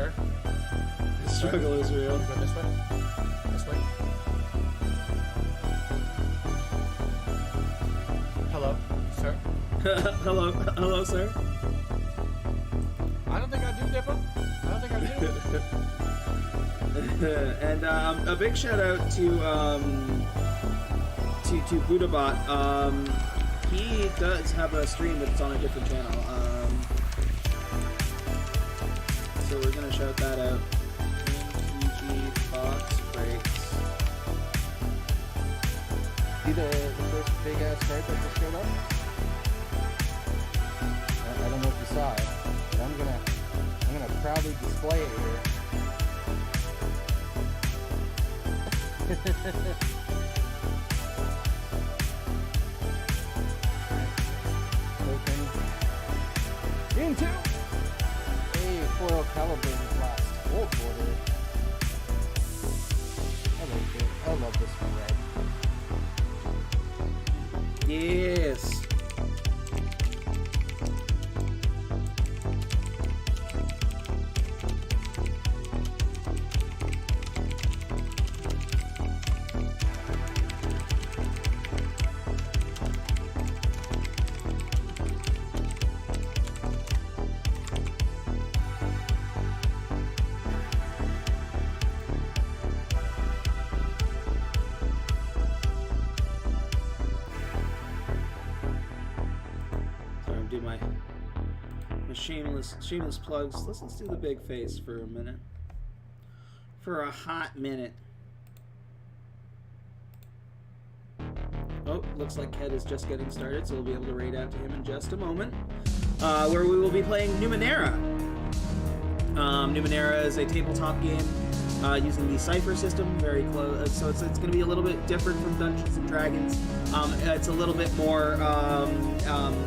Sir? The struggle is real. Go this way. This way. Hello, sir. Hello, sir. I don't think I do, Dipper. I don't think I do. And a big shout out to Budabot. He does have a stream that's on a different channel. So we're gonna shout that out. MTG Fox Breaks. See the first big ass card that just showed up? I don't know if you saw it, but I'm gonna proudly display it here. Open. Into a foil calibrated blast. Old border. I like it. I love this red. Yes. Shameless plugs. Let's do the big face for a minute. For a hot minute. Oh, looks like Ked is just getting started, so we'll be able to raid out to him in just a moment. Where we will be playing Numenera. Numenera is a tabletop game using the Cypher system, very close. So it's going to be a little bit different from Dungeons and Dragons. It's a little bit more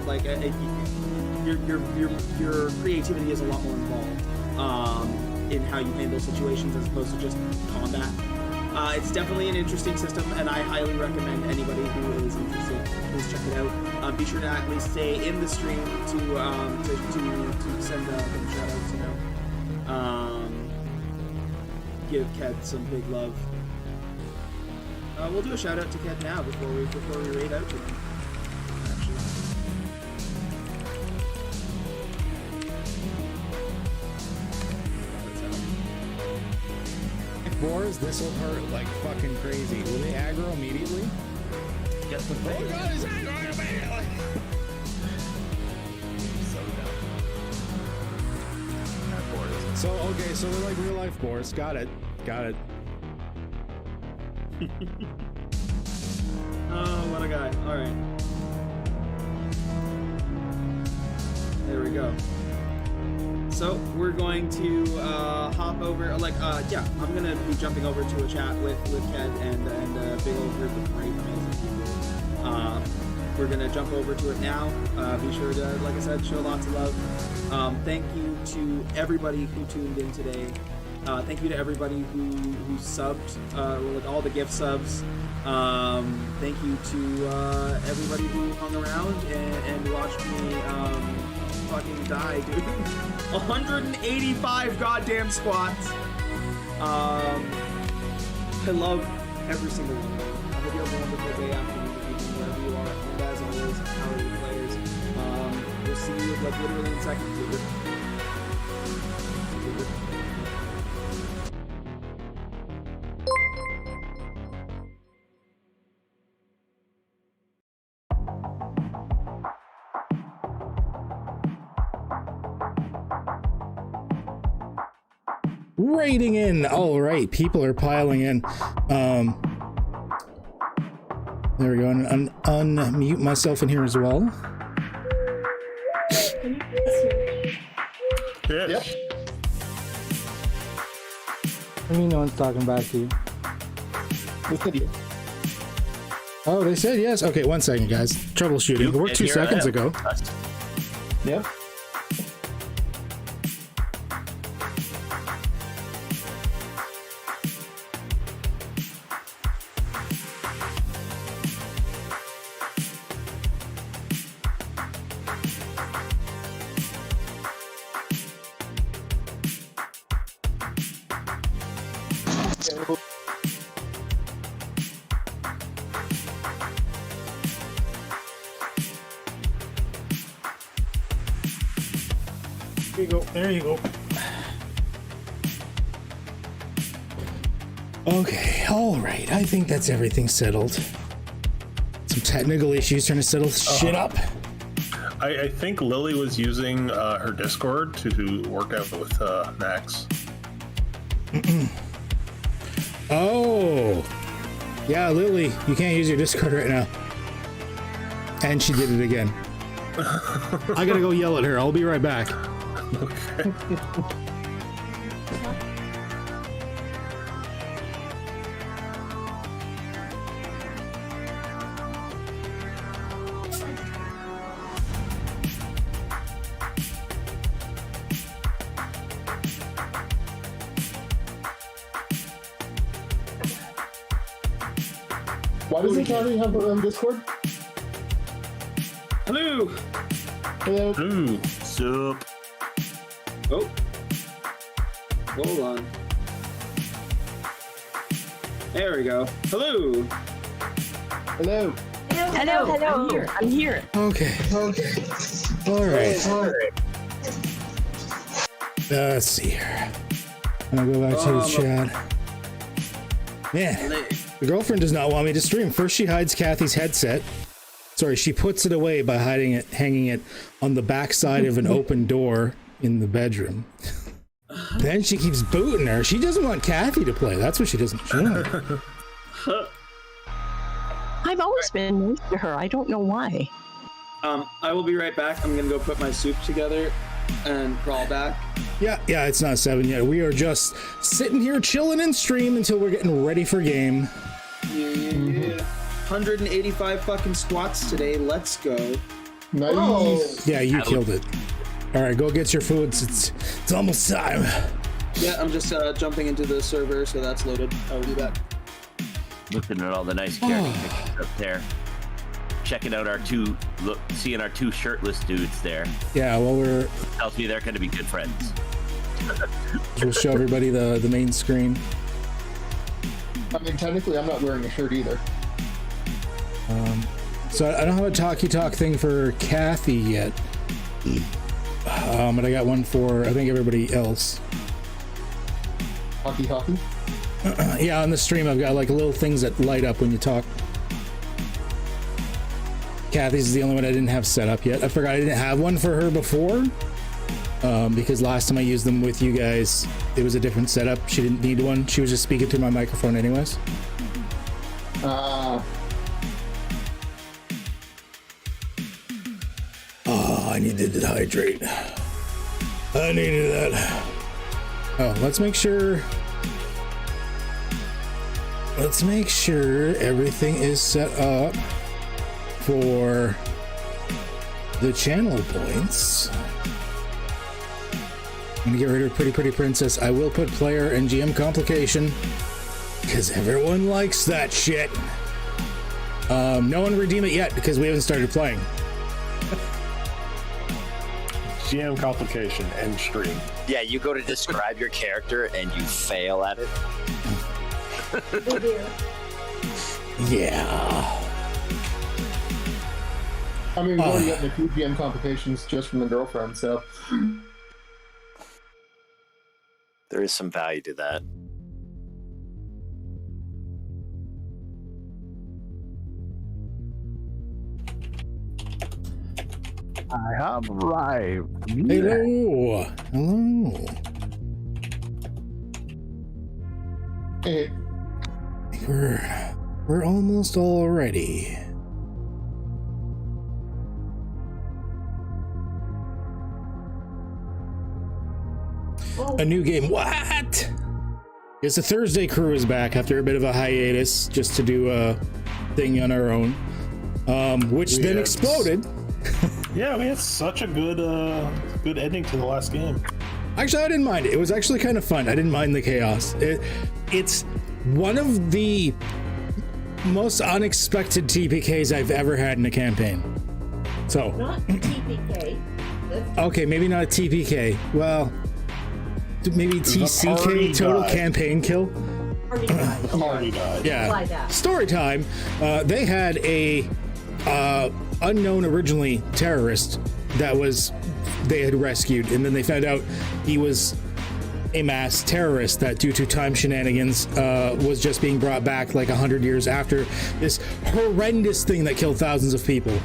like your creativity is a lot more involved in how you handle situations as opposed to just combat. It's definitely an interesting system, and I highly recommend anybody who is interested, please check it out. Be sure to at least stay in the stream to send them shout outs, you know. Give Ked some big love. We'll do a shout out to Ked now before we raid out to him. Boars, this will hurt like fucking crazy. Will they aggro immediately? Get the thing. Oh god, he's aggroing immediately! So dumb. That board is So, okay, so they're like real life boars. Got it. Got it. Oh, what a guy. Alright. There we go. So we're going to hop over, I'm gonna be jumping over to a chat with Ked and a big old group of great amazing people. We're gonna jump over to it now. Be sure to, like I said, show lots of love. Thank you to everybody who tuned in today. Thank you to everybody who subbed, with all the gift subs. Thank you to everybody who hung around and watched me fucking die, dude. 185 goddamn squats. I love every single one of you. I hope you have a wonderful day, afternoon, evening, wherever you are. And as always, how are you players? We'll see you like literally in seconds. Raiding in. All right, people are piling in. There we go. And unmute myself in here as well. Can you please hear me? Yep. I mean, no one's talking back to you. Oh, they said yes. Okay, 1 second, guys. Troubleshooting. It worked 2 seconds ago. Yeah. you go. There you go. Okay, all right. I think that's everything settled. Some technical issues trying to settle shit up. I think Lily was using her Discord to work out with Max. Oh, yeah, Lily, you can't use your Discord right now. And she did it again. I gotta go yell at her. I'll be right back. Okay. Why doesn't Charlie have her own Discord? Hello. Hello. Ooh, sup. Oh. Hold on. There we go. Hello. Hello. Hello. I'm here. Okay. All right. Let's see here. I'll go back to the chat. Man, the girlfriend does not want me to stream. First, she hides Kathy's headset. Sorry, she puts it away by hanging it on the backside of an open door in the bedroom. Then she keeps booting her. She doesn't want Kathy to play. That's what she doesn't. I've always been nice to her. I don't know why. I will be right back. I'm gonna go put my soup together and crawl back. Yeah, it's not 7 yet. We are just sitting here chilling in stream until we're getting ready for game. Yeah. 185 fucking squats today. Let's go. Nice. Oh. Yeah, you killed it. All right, go get your foods. It's almost time. Yeah, I'm just jumping into the server, so that's loaded. I'll be back. Looking at all the nice character pictures up there. Checking out seeing our two shirtless dudes there. Yeah, well, Tells me they're going to be good friends. we'll show everybody the main screen. I mean, technically, I'm not wearing a shirt either. So I don't have a talkie talk thing for Kathy yet. But I got one for, I think, everybody else. Hockey. Yeah, on the stream, I've got like little things that light up when you talk. Kathy's is the only one I didn't have set up yet. I forgot I didn't have one for her before. Because last time I used them with you guys, it was a different setup. She didn't need one. She was just speaking through my microphone anyways. I needed to hydrate. I needed that. Oh, let's make sure everything is set up for the channel points. I'm gonna get rid of Pretty Princess. I will put player and GM complication because everyone likes that shit. No one redeem it yet because we haven't started playing. GM complication and stream. Yeah, you go to describe your character and you fail at it. Yeah. I mean, we've already gotten a few GM complications just from the girlfriend, so. There is some value to that. I have arrived. Hello. Hey, We're almost all ready. A new game. What? Yes, the Thursday crew is back after a bit of a hiatus just to do a thing on our own, which then exploded. Yeah, we had such a good ending to the last game. Actually, I didn't mind it. It was actually kind of fun. I didn't mind the chaos. It's one of the most unexpected TPKs I've ever had in a campaign. So, Not TPK. okay, maybe not a TPK. Well, maybe TCK, total campaign kill. Party died. Yeah. Like that. Story time. They had a unknown originally terrorist that was they had rescued, and then they found out he was a mass terrorist that, due to time shenanigans, was just being brought back like 100 years after this horrendous thing that killed thousands of people.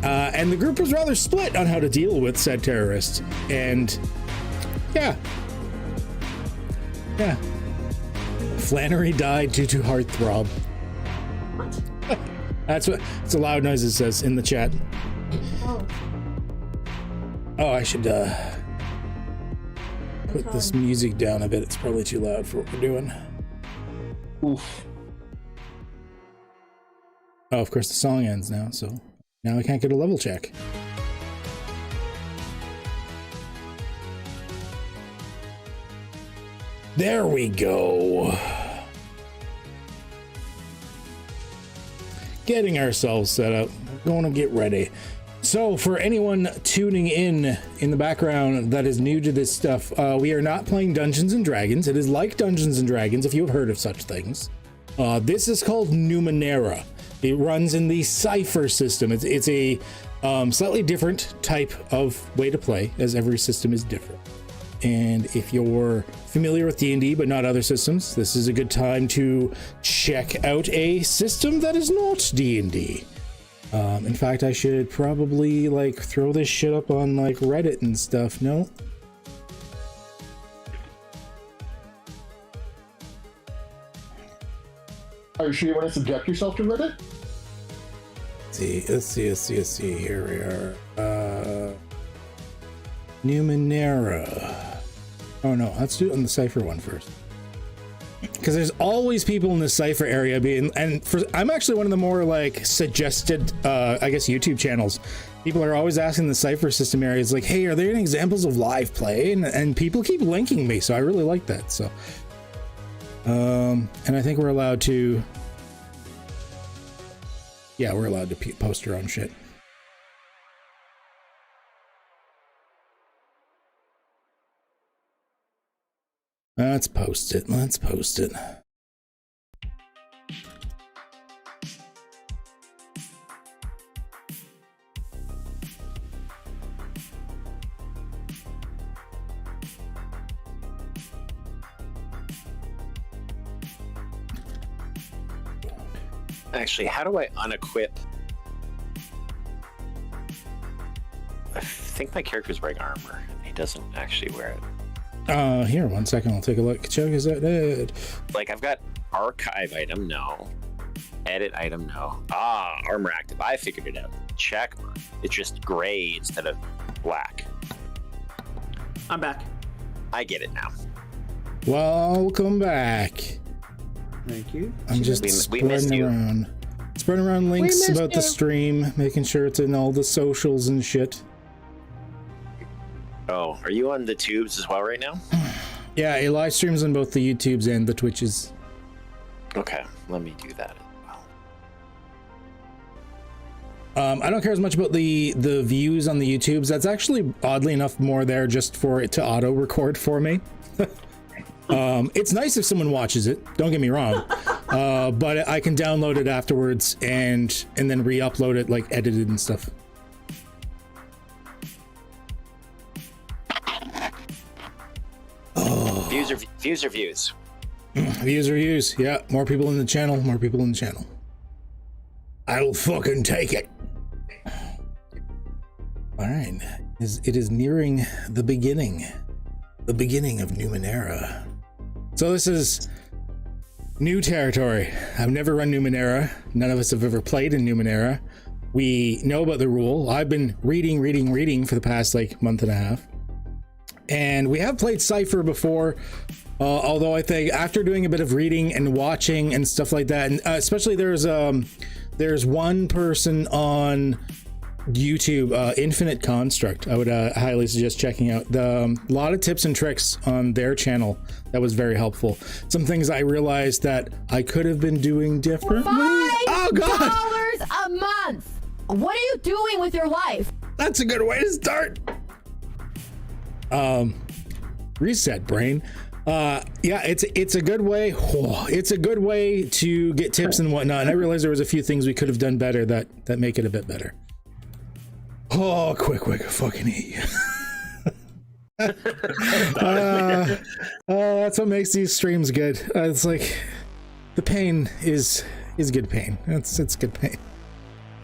And the group was rather split on how to deal with said terrorist. And yeah. Flannery died due to heartthrob. What? That's what it's a loud noise it says in the chat. Oh, I should put this music down a bit. It's probably too loud for what we're doing. Oof. Oh, of course the song ends now, so now I can't get a level check. There we go. Getting ourselves set up. We're going to get ready. So for anyone tuning in the background that is new to this stuff, we are not playing Dungeons and Dragons. It is like Dungeons and Dragons, if you have heard of such things. This is called Numenera. It runs in the Cypher system. It's a slightly different type of way to play, as every system is different. And if you're familiar with D&D but not other systems, this is a good time to check out a system that is not D&D. In fact, I should probably like throw this shit up on like Reddit and stuff. No? Are you sure you want to subject yourself to Reddit? Let's see. Here we are. Numenera. Oh no, let's do it on the Cypher one first. Because there's always people in the Cypher area I'm actually one of the more like suggested, I guess, YouTube channels. People are always asking the Cypher system areas like, hey, are there any examples of live play? And people keep linking me, so I really like that. So, and I think we're allowed to, yeah, we're allowed to post our own shit. Let's post it. Actually, how do I unequip? I think my character's wearing armor. He doesn't actually wear it. Here, 1 second, I'll take a look. Chuck, is that dead? Like, I've got archive item, no. Edit item, no. Ah, armor active. I figured it out. Check. It's just gray instead of black. I'm back. I get it now. Welcome back. Thank you. I'm just spreading around links about the stream, making sure it's in all the socials and shit. Oh, are you on the tubes as well right now? Yeah, it live streams on both the YouTubes and the Twitches. Okay, let me do that as well. I don't care as much about the views on the YouTubes. That's actually, oddly enough, more there just for it to auto record for me. It's nice if someone watches it, don't get me wrong, but I can download it afterwards and then re-upload it, like edited and stuff. Oh. Views are views. Views are views. Yeah, more people in the channel. I will fucking take it. All right, it is nearing the beginning of Numenera. So this is new territory. I've never run Numenera. None of us have ever played in Numenera. We know about the rule. I've been reading for the past like month and a half. And we have played Cypher before, although I think after doing a bit of reading and watching and stuff like that, and especially there's one person on YouTube, Infinite Construct. I would highly suggest checking out a lot of tips and tricks on their channel. That was very helpful. Some things I realized that I could have been doing differently. Oh God! $5 a month. What are you doing with your life? That's a good way to start. Reset brain. Yeah, it's a good way. It's a good way to get tips and whatnot. And I realized there was a few things we could have done better that make it a bit better. Oh, quick, I fucking hate you. That's what makes these streams good. It's like the pain is good pain. It's good pain.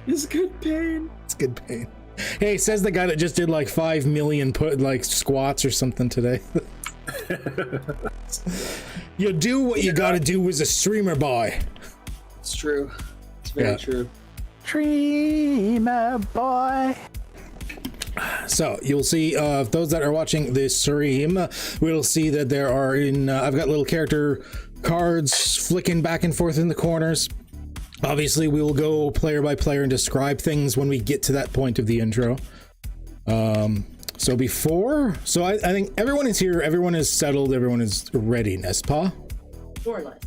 It's good pain. It's good pain. Hey, says the guy that just did like 5 million squats or something today. You do what you gotta do as a streamer, boy. It's true. It's very true. Dreamer boy. So you'll see those that are watching this stream will see that there are I've got little character cards flicking back and forth in the corners. Obviously we will go player by player and describe things when we get to that point of the intro. So I think everyone is here, everyone is settled, everyone is ready, n'est-ce pas? More or less.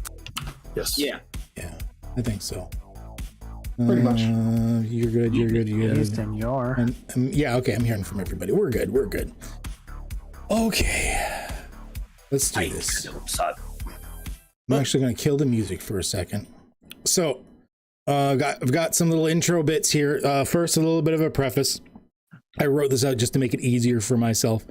Yes. Yeah. I think so. Pretty much. You're good. Senor. Yeah, okay, I'm hearing from everybody. We're good. Okay. Let's do this. I'm actually going to kill the music for a second. So, I've got some little intro bits here. First, a little bit of a preface. I wrote this out just to make it easier for myself.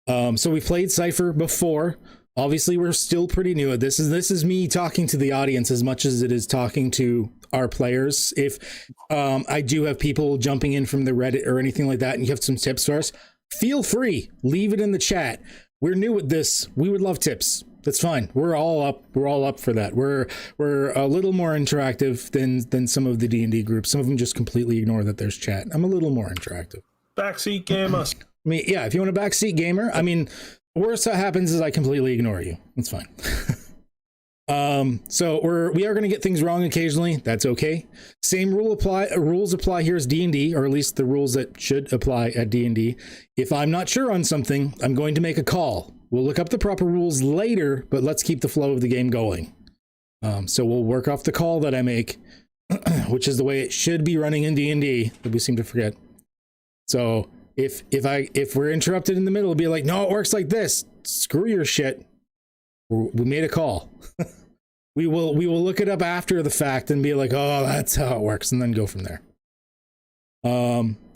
So we played Cypher before. Obviously, we're still pretty new at this. This is me talking to the audience as much as it is talking to our players. If I do have people jumping in from the Reddit or anything like that, and you have some tips for us, feel free. Leave it in the chat. We're new at this. We would love tips. That's fine. We're all up for that. We're a little more interactive than some of the D&D groups. Some of them just completely ignore that there's chat. I'm a little more interactive. Backseat gamer. I mean, yeah, if you want a backseat gamer, I mean, worst that happens is I completely ignore you. That's fine. So we are going to get things wrong occasionally. That's okay. Same rules apply here as D&D, or at least the rules that should apply at D&D. If I'm not sure on something, I'm going to make a call. We'll look up the proper rules later, but let's keep the flow of the game going. So we'll work off the call that I make, which is the way it should be running in D&D that we seem to forget. So if we're interrupted in the middle, it'll be like, no, it works like this. Screw your shit. We made a call. we will look it up after the fact and be like, oh, that's how it works, and then go from there.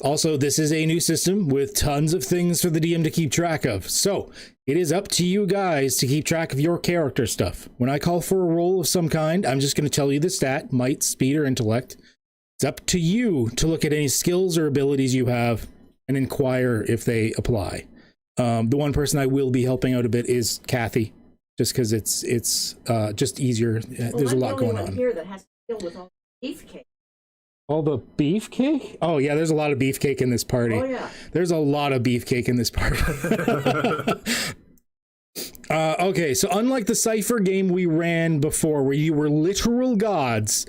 Also, this is a new system with tons of things for the DM to keep track of. So it is up to you guys to keep track of your character stuff. When I call for a roll of some kind, I'm just going to tell you the stat, might, speed, or intellect. It's up to you to look at any skills or abilities you have and inquire if they apply. The one person I will be helping out a bit is Kathy, just because it's just easier. There's a lot going on here that has to deal with all the beefcake. All the beefcake? Oh yeah, there's a lot of beefcake in this party. Oh yeah, there's a lot of beefcake in this party. Okay, so unlike the Cypher game we ran before, where you were literal gods,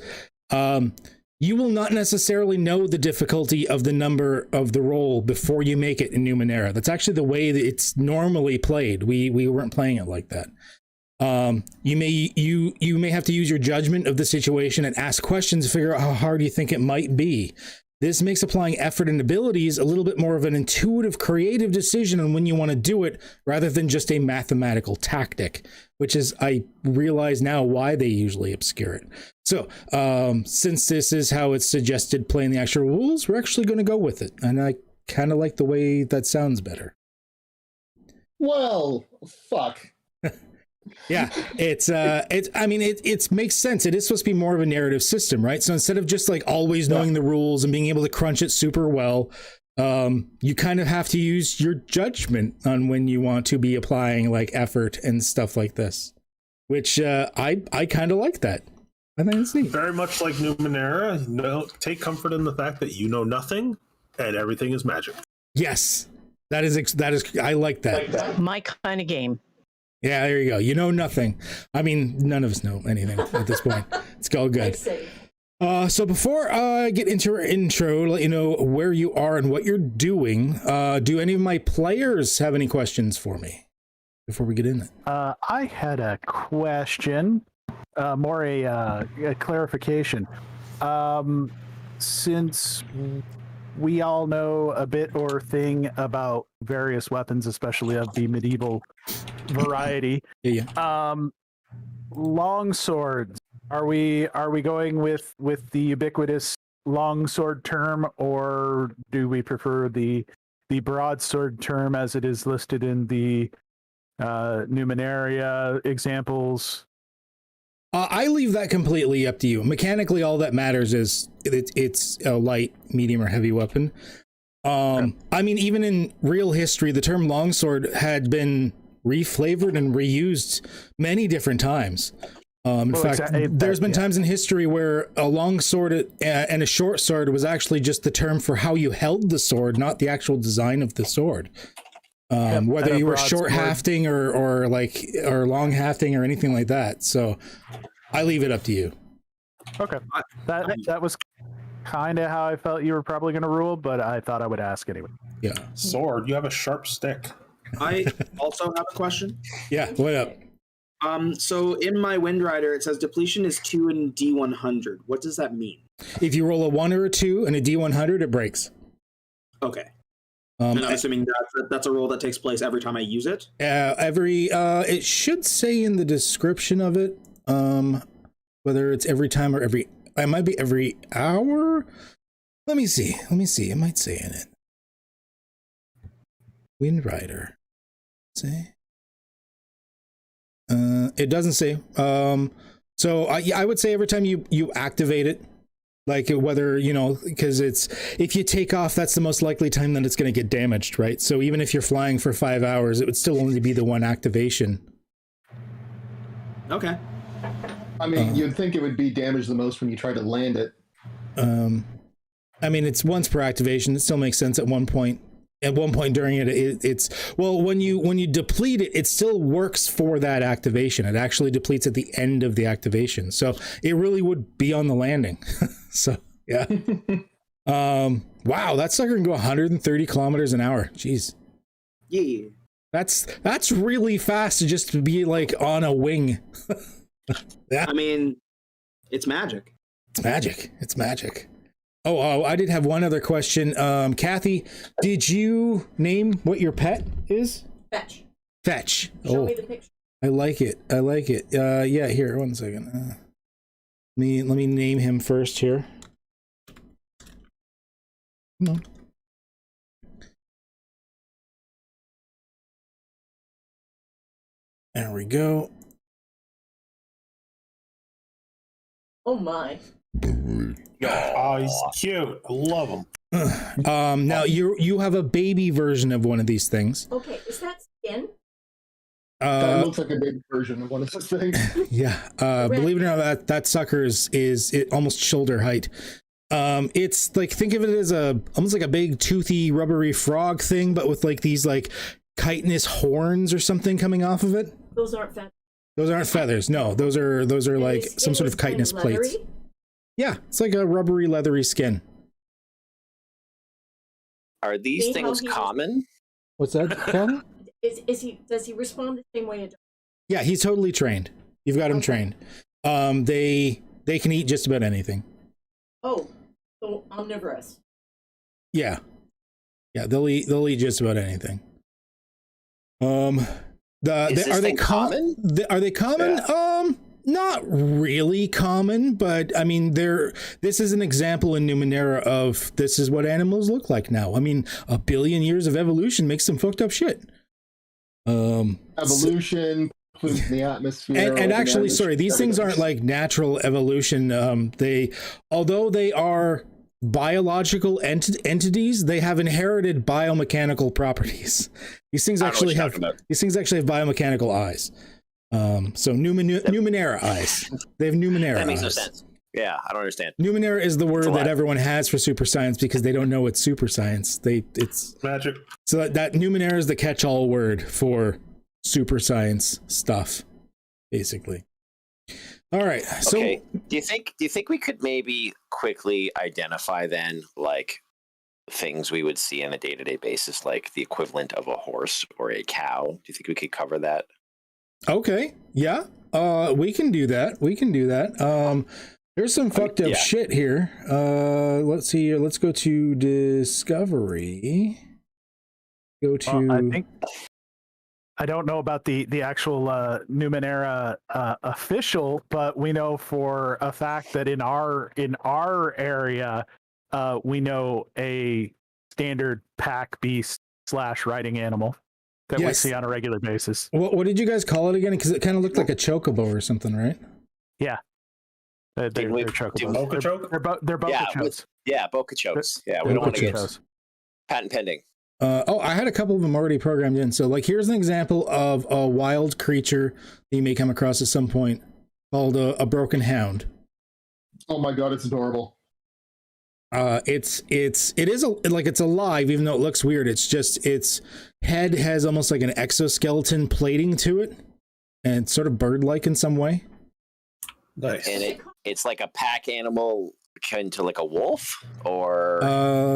you will not necessarily know the difficulty of the number of the roll before you make it in Numenera. That's actually the way that it's normally played. We weren't playing it like that. You may have to use your judgment of the situation and ask questions to figure out how hard you think it might be. This makes applying effort and abilities a little bit more of an intuitive, creative decision on when you want to do it, rather than just a mathematical tactic, which is, I realize now, why they usually obscure it. So, since this is how it's suggested playing the actual rules, we're actually going to go with it. And I kind of like the way that sounds better. Well, fuck. Yeah, it makes sense. It is supposed to be more of a narrative system, right? So instead of just like always knowing the rules and being able to crunch it super well, you kind of have to use your judgment on when you want to be applying like effort and stuff like this, which I kind of like that. I think it's neat. Very much like Numenera, take comfort in the fact that you know nothing and everything is magic. Yes, that is I like that. My kind of game. Yeah, there you go. You know nothing. I mean, none of us know anything at this point. It's all good. So before I get into our intro, let you know where you are and what you're doing. Do any of my players have any questions for me before we get in it? I had a question, more a clarification. Since we all know a bit or thing about various weapons, especially of the medieval variety. Long swords. Are we going with the ubiquitous long sword term, or do we prefer the the broadsword term as it is listed in the Numenera examples? I leave that completely up to you. Mechanically, all that matters is it's a light, medium, or heavy weapon. I mean, even in real history, the term longsword had been reflavored and reused many different times. In fact, there's been times in history where a long sword and a short sword was actually just the term for how you held the sword, not the actual design of the sword. Whether you were short hafting or long hafting or anything like that. So I leave it up to you. Okay. That was kind of how I felt you were probably going to rule, but I thought I would ask anyway. Yeah. Sword, you have a sharp stick. I also have a question. Yeah, what up? So in my Wind Rider, it says depletion is 2 in D100. What does that mean? If you roll a 1 or a 2 and a D100, it breaks. Okay. And I'm assuming that's a roll that takes place every time I use it? It should say in the description of it, whether it's every time or it might be every hour. Let me see. It might say in it. Wind Rider. Say. It doesn't say. So I would say every time you activate it, like whether, because if you take off, that's the most likely time that it's going to get damaged, right? So even if you're flying for 5 hours, it would still only be the one activation. Okay. I mean, you'd think it would be damaged the most when you try to land it. I mean, it's once per activation. It still makes sense at one point. At one point during it's when you deplete it, it still works for that activation. It actually depletes at the end of the activation, so it really would be on the landing. So yeah. Wow, that sucker can go 130 kilometers an hour. Jeez. Yeah. That's really fast to just be like on a wing. Yeah. I mean, it's magic. It's magic. Oh, I did have one other question. Kathy, did you name what your pet is? Fetch. Show me the picture. I like it. Yeah, here, 1 second. Let me name him first here. Come on. There we go. Oh my. Oh, he's cute. I love him. Now you have a baby version of one of these things. Okay, is that skin? That looks like a baby version of one of those things. Yeah. Believe it or not, that sucker is almost shoulder height. It's like, think of it as almost like a big toothy rubbery frog thing, but with like these like chitinous horns or something coming off of it. Those aren't feathers. Those aren't feathers. No, those are like some sort of chitinous plates. Yeah, it's like a rubbery, leathery skin. Are these things common? What's that, Ken? Does he respond the same way a dog? Yeah, he's totally trained. You've got him trained. They can eat just about anything. Oh, so omnivorous. Yeah, they'll eat just about anything. Are they common? Are they common? Yeah. Not really common, but I mean, this is an example in Numenera of this is what animals look like now. I mean, 1 billion years of evolution makes some fuoked up shit. Evolution, pollutes the atmosphere. And actually, sorry, these things aren't like natural evolution. Although they are biological entities, they have inherited biomechanical properties. These things actually have biomechanical eyes. So Numenera eyes. They have Numenera eyes. That makes no sense. Yeah, I don't understand. Numenera is the word that everyone has for super science because they don't know it's super science. It's magic. So that Numenera is the catch-all word for super science stuff, basically. All right. So, okay. Do you think we could maybe quickly identify then, like, things we would see on a day-to-day basis, like the equivalent of a horse or a cow? Do you think we could cover that? Okay. Yeah. We can do that. There's some fucked up shit here. Let's see. Let's go to Discovery. Go to. I don't know about the actual Numenera official, but we know for a fact that in our area, we know a standard pack beast / riding animal that we Yes. see on a regular basis. What did you guys call it again? Because it kind of looked like a chocobo or something, right? Yeah. They're chocobos. Boca choke? They're boca Yeah, chokes. Yeah, boca chokes. Yeah, we Boca don't want to get chokes. patent pending. I had a couple of them already programmed in. So, like, here's an example of a wild creature that you may come across at some point called a Broken Hound. Oh my god, it's adorable. It's alive, even though it looks weird. It's just its head has almost like an exoskeleton plating to it, and it's sort of bird-like in some way. Nice. And it's like a pack animal akin to like a wolf, or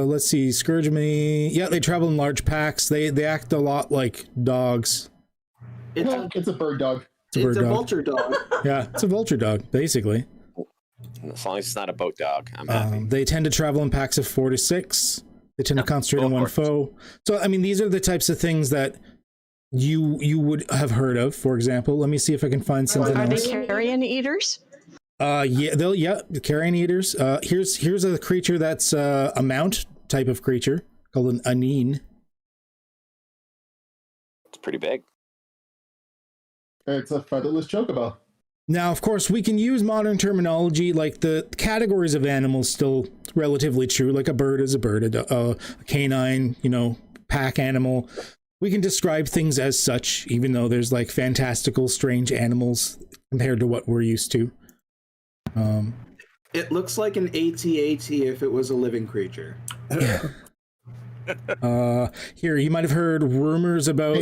Let's see, Scourge me. Yeah, they travel in large packs. They act a lot like dogs. It's a bird dog. It's a vulture dog. Yeah, it's a vulture dog, basically. as long as it's not a boat dog, I'm happy. They tend to travel in packs of 4 to 6. They tend to concentrate on one foe. So, I mean, these are the types of things that you would have heard of. For example, let me see if I can find something Are else. they carrion eaters? Carrion eaters. Here's a creature that's a mount type of creature called an anine. It's pretty big. It's a featherless chocobo. Now, of course, we can use modern terminology, like the categories of animals still relatively true, like a bird is a bird, a canine, pack animal. We can describe things as such, even though there's like fantastical, strange animals compared to what we're used to. It looks like an AT-AT if it was a living creature. Here, you might have heard rumors about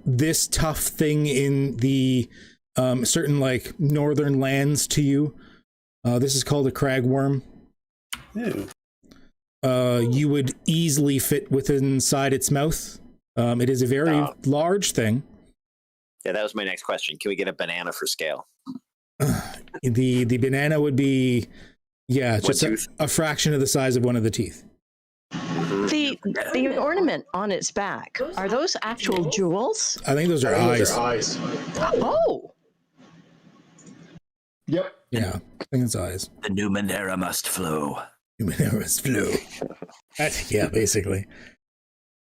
this tough thing in the certain like northern lands to you. This is called a crag worm. You would easily fit inside its mouth. It is a very large thing. Yeah, that was my next question. Can we get a banana for scale? The banana would be, just a fraction of the size of one of the teeth. The ornament on its back, are those actual jewels? I think those are eyes. Oh! Yep. Yeah, I think it's eyes. The Numenera must flow. Numenera must flow. Basically.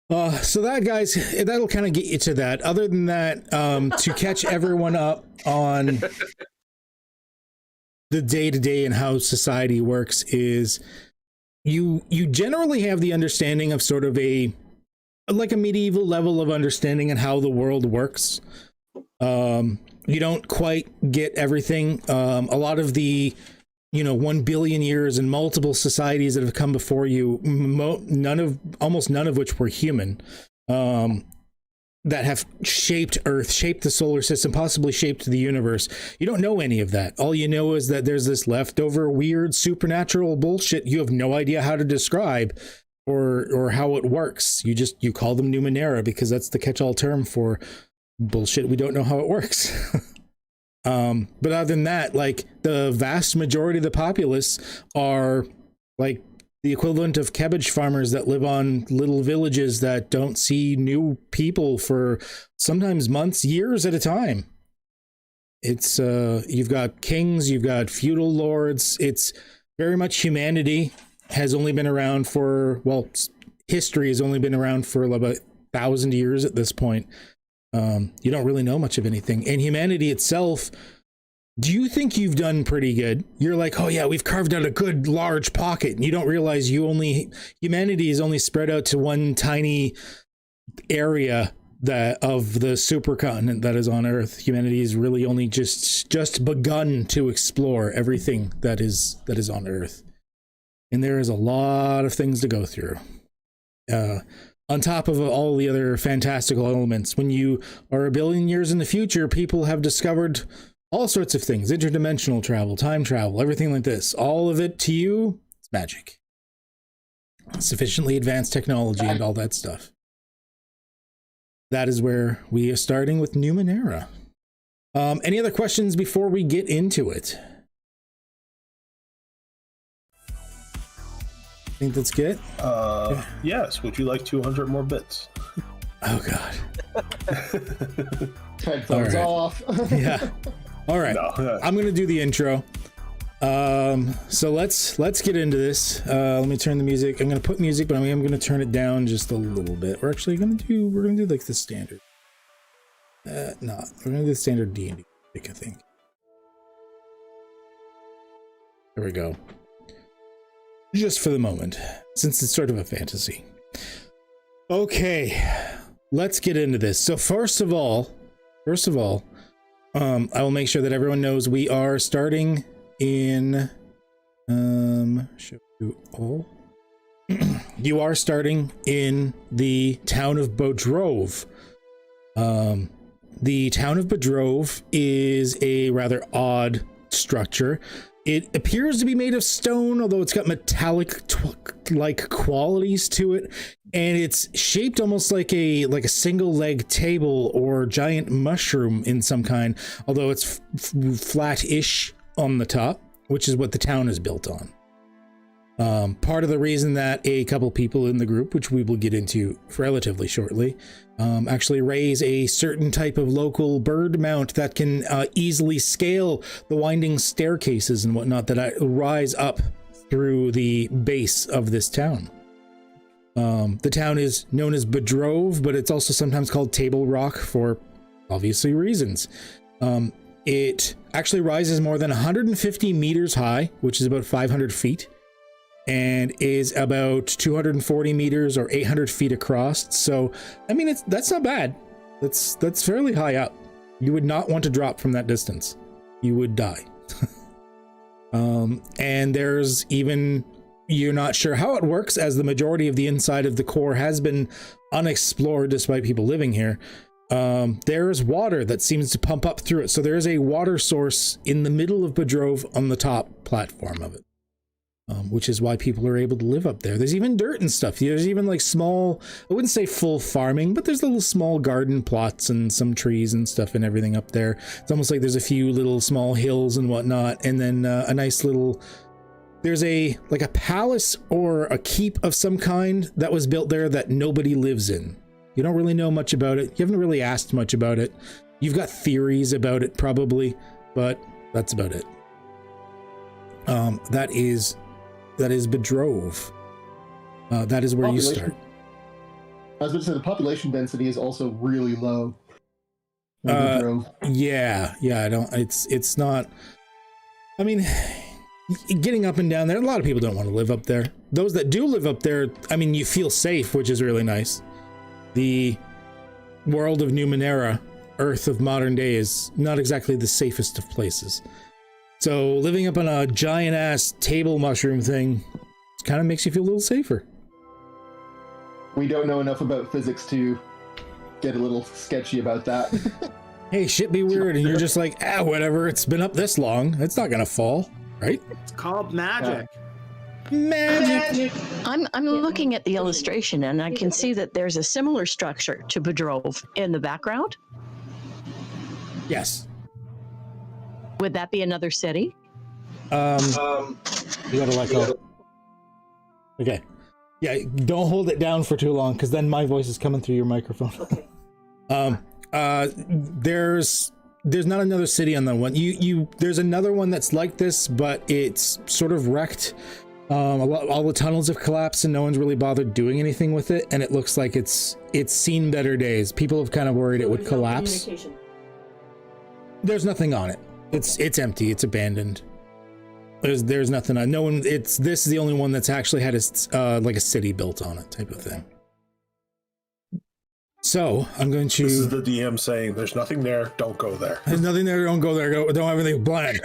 So that, guys, that'll kind of get you to that. Other than that, to catch everyone up on the day-to-day and how society works is you generally have the understanding of sort of a medieval level of understanding and how the world works. You don't quite get everything. A lot of the 1 billion years and multiple societies that have come before you, almost none of which were human, that have shaped Earth, shaped the solar system, possibly shaped the universe. You don't know any of that. All you know is that there's this leftover weird supernatural bullshit you have no idea how to describe or how it works. You call them Numenera because that's the catch-all term for bullshit we don't know how it works. But other than that, like, the vast majority of the populace are like the equivalent of cabbage farmers that live on little villages that don't see new people for sometimes months, years at a time. It's you've got kings, you've got feudal lords. It's very much humanity has only been around for, history has only been around for about 1,000 years at this point. You don't really know much of anything. And humanity itself, do you think you've done pretty good? You're like, oh yeah, we've carved out a good large pocket. And you don't realize humanity is only spread out to one tiny area of the supercontinent that is on Earth. Humanity is really only just begun to explore everything that is on Earth. And there is a lot of things to go through. On top of all the other fantastical elements, when you are 1 billion years in the future, people have discovered all sorts of things, interdimensional travel, time travel, everything like this. All of it to you, it's magic. Sufficiently advanced technology and all that stuff. That is where we are starting with Numenera. Any other questions before we get into it? Think that's good? Yes. Would you like 200 more bits? Oh God. Headphones off. Yeah. All right. No. I'm going to do the intro. So let's get into this. Let me turn the music. I'm gonna put music, but I'm gonna turn it down just a little bit. We're gonna do like the standard. We're gonna do the standard D&D music, I think. There we go. Just for the moment, since it's sort of a fantasy. Okay, let's get into this. So first of all, I will make sure that everyone knows we are starting in show you all. You are starting in the town of Bodrov. The town of Bodrov is a rather odd structure. It appears to be made of stone, although it's got metallic like qualities to it, and it's shaped almost like a single leg table or giant mushroom in some kind, although it's flat-ish on the top, which is what the town is built on. Part of the reason that a couple people in the group, which we will get into relatively shortly, actually raise a certain type of local bird mount that can easily scale the winding staircases and whatnot that rise up through the base of this town. The town is known as Bodrov, but it's also sometimes called Table Rock for obviously reasons. It actually rises more than 150 meters high, which is about 500 feet. And is about 240 meters or 800 feet across. So, I mean, that's not bad. That's fairly high up. You would not want to drop from that distance. You would die. And there's even, you're not sure how it works, as the majority of the inside of the core has been unexplored despite people living here. There's water that seems to pump up through it. So there is a water source in the middle of Bodrov on the top platform of it. Which is why people are able to live up there. There's even dirt and stuff. There's even like small, I wouldn't say full farming, but there's little small garden plots and some trees and stuff and everything up there. It's almost like there's a few little small hills and whatnot. And then a nice little, there's like a palace or a keep of some kind that was built there that nobody lives in. You don't really know much about it. You haven't really asked much about it. You've got theories about it probably, but that's about it. That is Bodrov. That is where you start. I was going to say the population density is also really low. Yeah. I don't. It's not. I mean, getting up and down there. A lot of people don't want to live up there. Those that do live up there, I mean, you feel safe, which is really nice. The world of Numenera, Earth of modern day, is not exactly the safest of places. So living up on a giant ass table mushroom thing kind of makes you feel a little safer. We don't know enough about physics to get a little sketchy about that. Hey, shit be weird, and you're just like, whatever, it's been up this long. It's not gonna fall, right? It's called magic. Magic. I'm looking at the illustration and I can see that there's a similar structure to Bodrov in the background. Yes. Would that be another city? You gotta let go. Okay. Yeah, don't hold it down for too long, because then my voice is coming through your microphone. Okay. There's not another city on that one. There's another one that's like this, but it's sort of wrecked. All the tunnels have collapsed and no one's really bothered doing anything with it, and it looks like it's seen better days. People have kind of worried it would collapse. There's nothing on it. It's empty. It's abandoned. There's nothing on. No one. This is the only one that's actually had like a city built on it, type of thing. So I'm going to. This is the DM saying, "There's nothing there. Don't go there." There's nothing there. Don't go there. Don't have anything planned.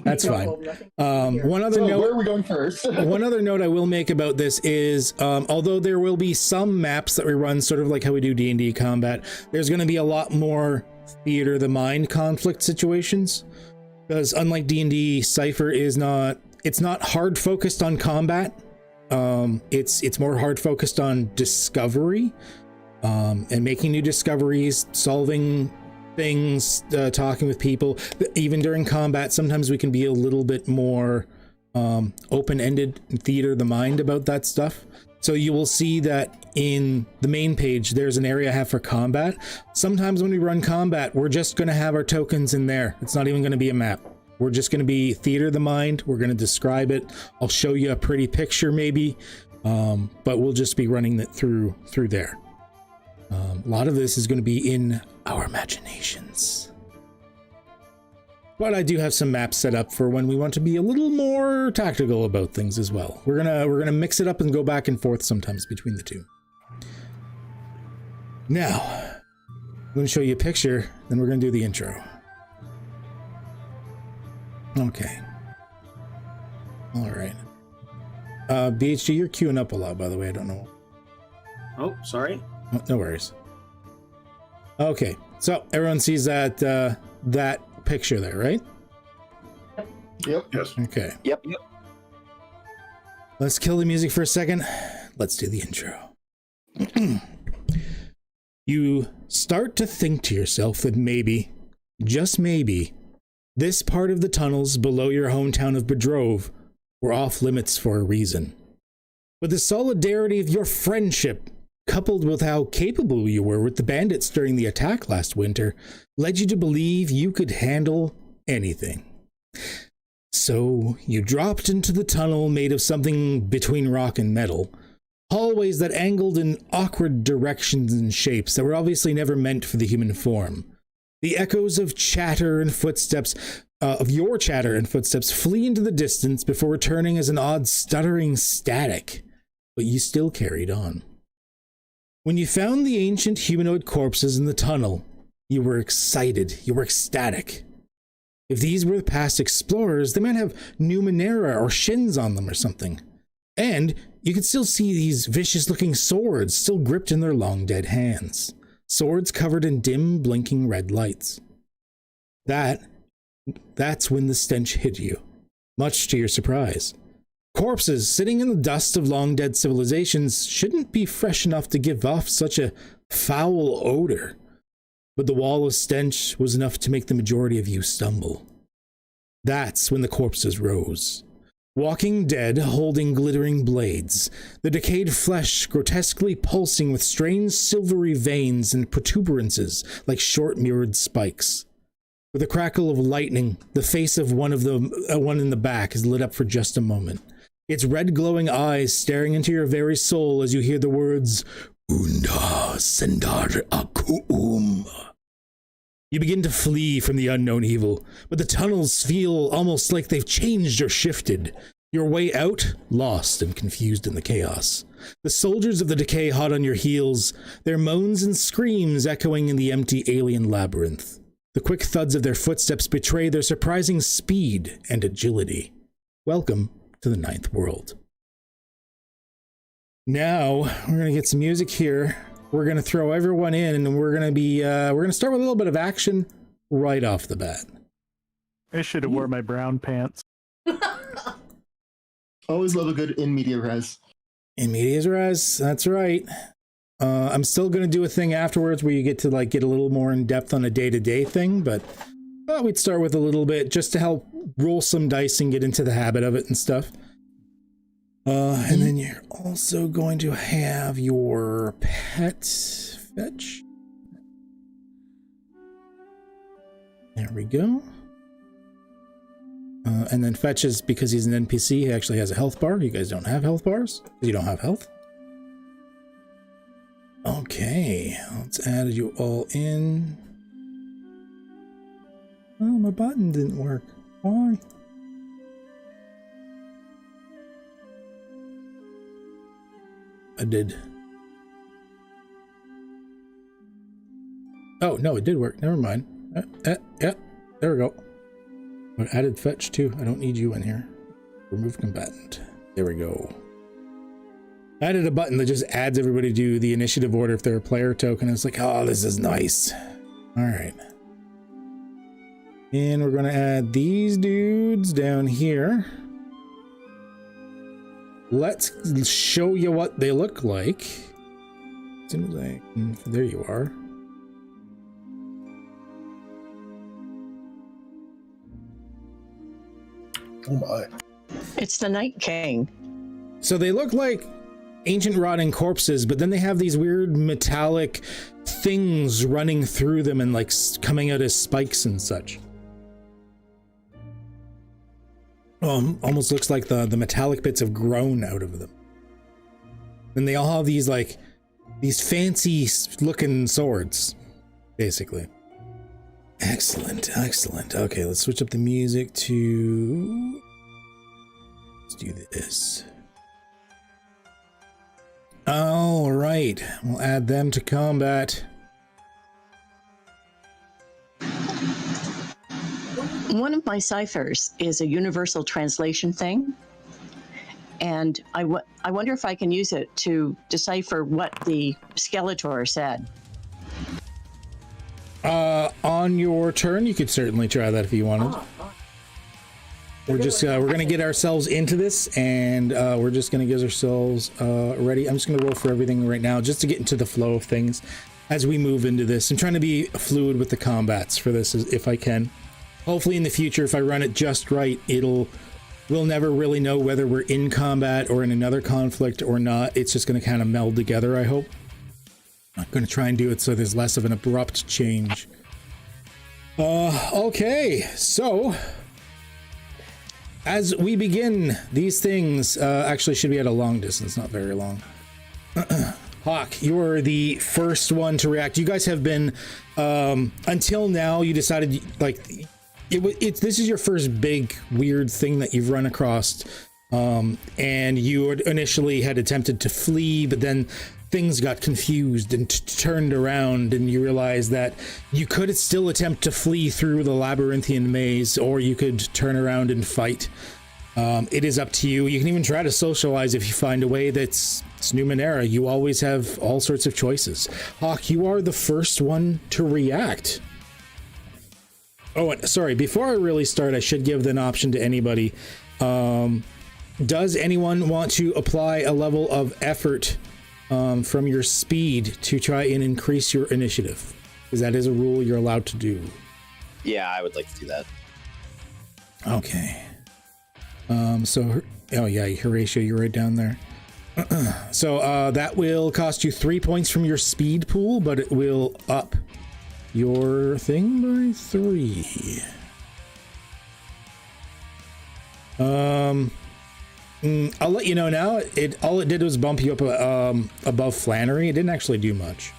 That's fine. One other note. Where are we going first? One other note I will make about this is, although there will be some maps that we run, sort of like how we do D&D combat, there's going to be a lot more theater of the mind conflict situations, because unlike D&D, Cypher is not hard focused on combat. It's more hard focused on discovery, and making new discoveries, solving things, talking with people. Even during combat, sometimes we can be a little bit more open-ended theater of the mind about that stuff. So you will see that in the main page, there's an area I have for combat. Sometimes when we run combat, we're just going to have our tokens in there. It's not even going to be a map. We're just going to be theater of the mind. We're going to describe it. I'll show you a pretty picture maybe, but we'll just be running it through there. A lot of this is going to be in our imaginations. But I do have some maps set up for when we want to be a little more tactical about things as well. We're gonna mix it up and go back and forth sometimes between the two. Now, I'm going to show you a picture, then we're going to do the intro. Okay. All right. BHG, you're queuing up a lot, by the way. I don't know. Oh, sorry. Oh, no worries. Okay, so everyone sees that that picture there, right? Yep. Yes. Okay. Yep. Let's kill the music for a second. Let's do the intro. You start to think to yourself that maybe, just maybe, this part of the tunnels below your hometown of Bedrove were off limits for a reason. But the solidarity of your friendship, coupled with how capable you were with the bandits during the attack last winter, led you to believe you could handle anything. So you dropped into the tunnel made of something between rock and metal, hallways that angled in awkward directions and shapes that were obviously never meant for the human form. The echoes of chatter and footsteps, your chatter and footsteps, flee into the distance before returning as an odd stuttering static, but you still carried on. When you found the ancient humanoid corpses in the tunnel, you were excited, you were ecstatic. If these were the past explorers, they might have Numenera or shins on them or something. And you could still see these vicious-looking swords still gripped in their long dead hands. Swords covered in dim, blinking red lights. That's when the stench hit you, much to your surprise. Corpses sitting in the dust of long-dead civilizations shouldn't be fresh enough to give off such a foul odor. But the wall of stench was enough to make the majority of you stumble. That's when the corpses rose. Walking dead, holding glittering blades, the decayed flesh grotesquely pulsing with strange silvery veins and protuberances like short mirrored spikes. With a crackle of lightning, the face of one in the back is lit up for just a moment. Its red glowing eyes staring into your very soul as you hear the words, Unda Sendar Akum. You begin to flee from the unknown evil, but the tunnels feel almost like they've changed or shifted. Your way out, lost and confused in the chaos. The soldiers of the decay hot on your heels, their moans and screams echoing in the empty alien labyrinth. The quick thuds of their footsteps betray their surprising speed and agility. Welcome to the Ninth World. Now, we're going to get some music here. We're going to throw everyone in, and we're going to start with a little bit of action right off the bat. I should have worn my brown pants. Always love a good in media res. In medias res, that's right. I'm still going to do a thing afterwards where you get to get a little more in depth on a day-to-day thing, but we'd start with a little bit just to help roll some dice and get into the habit of it and stuff. And then you're also going to have your pet fetch. There we go. And then fetches, because he's an NPC, he actually has a health bar. You guys don't have health bars because you don't have health. Okay, let's add you all in. Oh, my button didn't work. Why? I did. Oh, no, it did work. Never mind. Yeah, there we go. I added fetch too. I don't need you in here. Remove combatant. There we go. I added a button that just adds everybody to the initiative order if they're a player token. It's like, oh, this is nice. All right. And we're going to add these dudes down here. Let's show you what they look like. As soon as there you are. Oh my. It's the Night King. So they look like ancient rotting corpses, but then they have these weird metallic things running through them and coming out as spikes and such. almost looks like the metallic bits have grown out of them. And they all have these like these fancy looking swords, basically. Excellent, excellent. Okay, let's switch up the music to... Let's do this. All right, we'll add them to combat. One of my ciphers is a universal translation thing. And I wonder if I can use it to decipher what the Skeletor said. On your turn, you could certainly try that if you wanted. We're just we're gonna get ourselves into this, and we're just gonna get ourselves ready. I'm just gonna roll for everything right now, just to get into the flow of things as we move into this. I'm trying to be fluid with the combats for this, if I can. Hopefully, in the future, if I run it just right, we'll never really know whether we're in combat or in another conflict or not. It's just gonna kind of meld together, I hope. I'm going to try and do it so there's less of an abrupt change. Okay, so as we begin these things, actually should be at a long distance, not very long. Hawk, you are the first one to react. You guys have been, until now, you decided, like, this is your first big weird thing that you've run across, and you initially had attempted to flee, but then things got confused and turned around, and you realized that you could still attempt to flee through the labyrinthian maze, or you could turn around and fight. It is up to you. You can even try to socialize if you find a way. It's Numenera. You always have all sorts of choices. Hawk, you are the first one to react. Oh, sorry, before I really start, I should give an option to anybody. Does anyone want to apply a level of effort from your speed to try and increase your initiative? Because that is a rule you're allowed to do. Yeah, I would like to do that. Okay. So, oh yeah, Horatio, you're right down there. So that will cost you 3 points from your speed pool, but it will up your thing by 3. I'll let you know now. All it did was bump you up above Flannery. It didn't actually do much.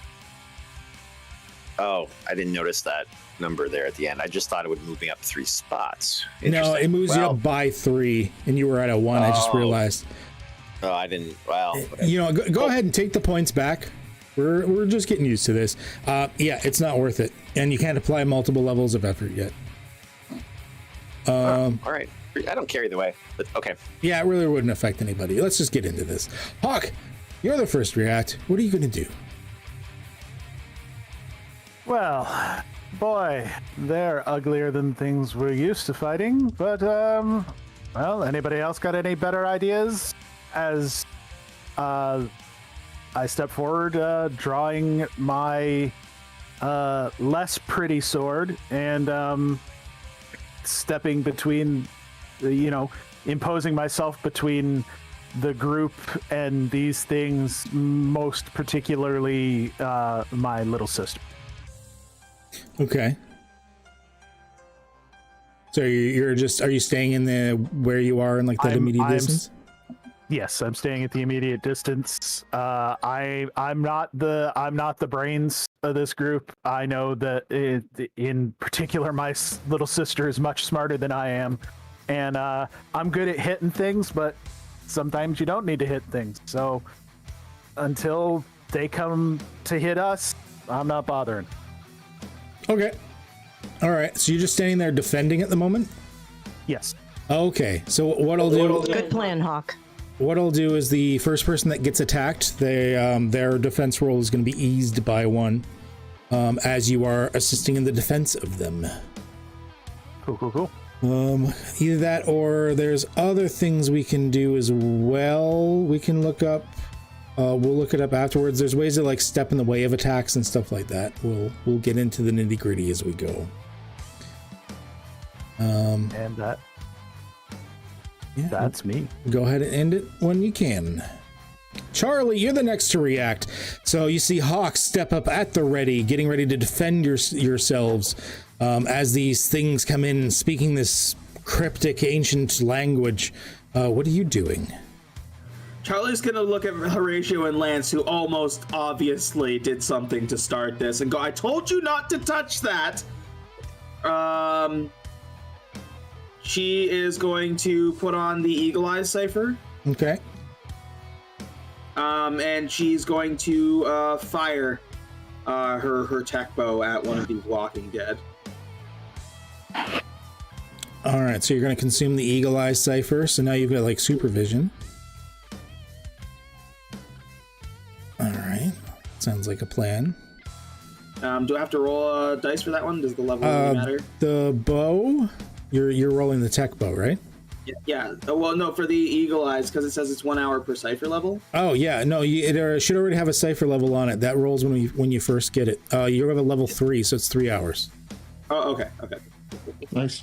Oh, I didn't notice that number there at the end. I just thought it would move me up 3 spots. No, it moves you up by 3, and you were at a 1. I just realized. Oh, I didn't. Well, whatever. You know, go ahead and take the points back. We're just getting used to this. Yeah, it's not worth it, and you can't apply multiple levels of effort yet. All right. I don't care either way, but okay. Yeah, it really wouldn't affect anybody. Let's just get into this. Hawk, you're the first to react. What are you going to do? Well, boy, they're uglier than things we're used to fighting, but, well, anybody else got any better ideas? As I step forward, drawing my less pretty sword and stepping between, you know, imposing myself between the group and these things, most particularly my little sister. Okay. So you're just, are you staying in the where you are in like that immediate distance? Yes, I'm staying at the immediate distance. I'm not the brains of this group. I know that in particular, my little sister is much smarter than I am, and I'm good at hitting things, but sometimes you don't need to hit things. So until they come to hit us, I'm not bothering. Okay. All right. So you're just standing there defending at the moment? Yes. Okay. So what I'll do... Good plan, Hawk. What I'll do is the first person that gets attacked, their defense roll is going to be eased by 1 as you are assisting in the defense of them. Cool. Either that or there's other things we can do as well. We can look up... we'll look it up afterwards. There's ways to like step in the way of attacks and stuff like that. We'll get into the nitty-gritty as we go. And that... Yeah, that's me. Go ahead and end it when you can. Charlie, you're the next to react. So you see Hawk step up at the ready, getting ready to defend yourselves as these things come in, speaking this cryptic ancient language. What are you doing? Charlie's gonna look at Horatio and Lance, who almost obviously did something to start this, and go, I told you not to touch that! She is going to put on the Eagle Eye Cipher. Okay. And she's going to fire her tech bow at one of these Walking Dead. Alright, so you're going to consume the Eagle Eye Cipher, so now you've got, like, supervision. Alright, sounds like a plan. Do I have to roll a dice for that one? Does the level really matter? The bow? You're rolling the tech bow, right? Yeah. Well, no, for the Eagle Eyes, because it says it's 1 hour per cipher level. Oh, yeah. No, it should already have a cipher level on it. That rolls when you first get it. You have a level 3, so it's 3 hours. Oh, okay. Nice.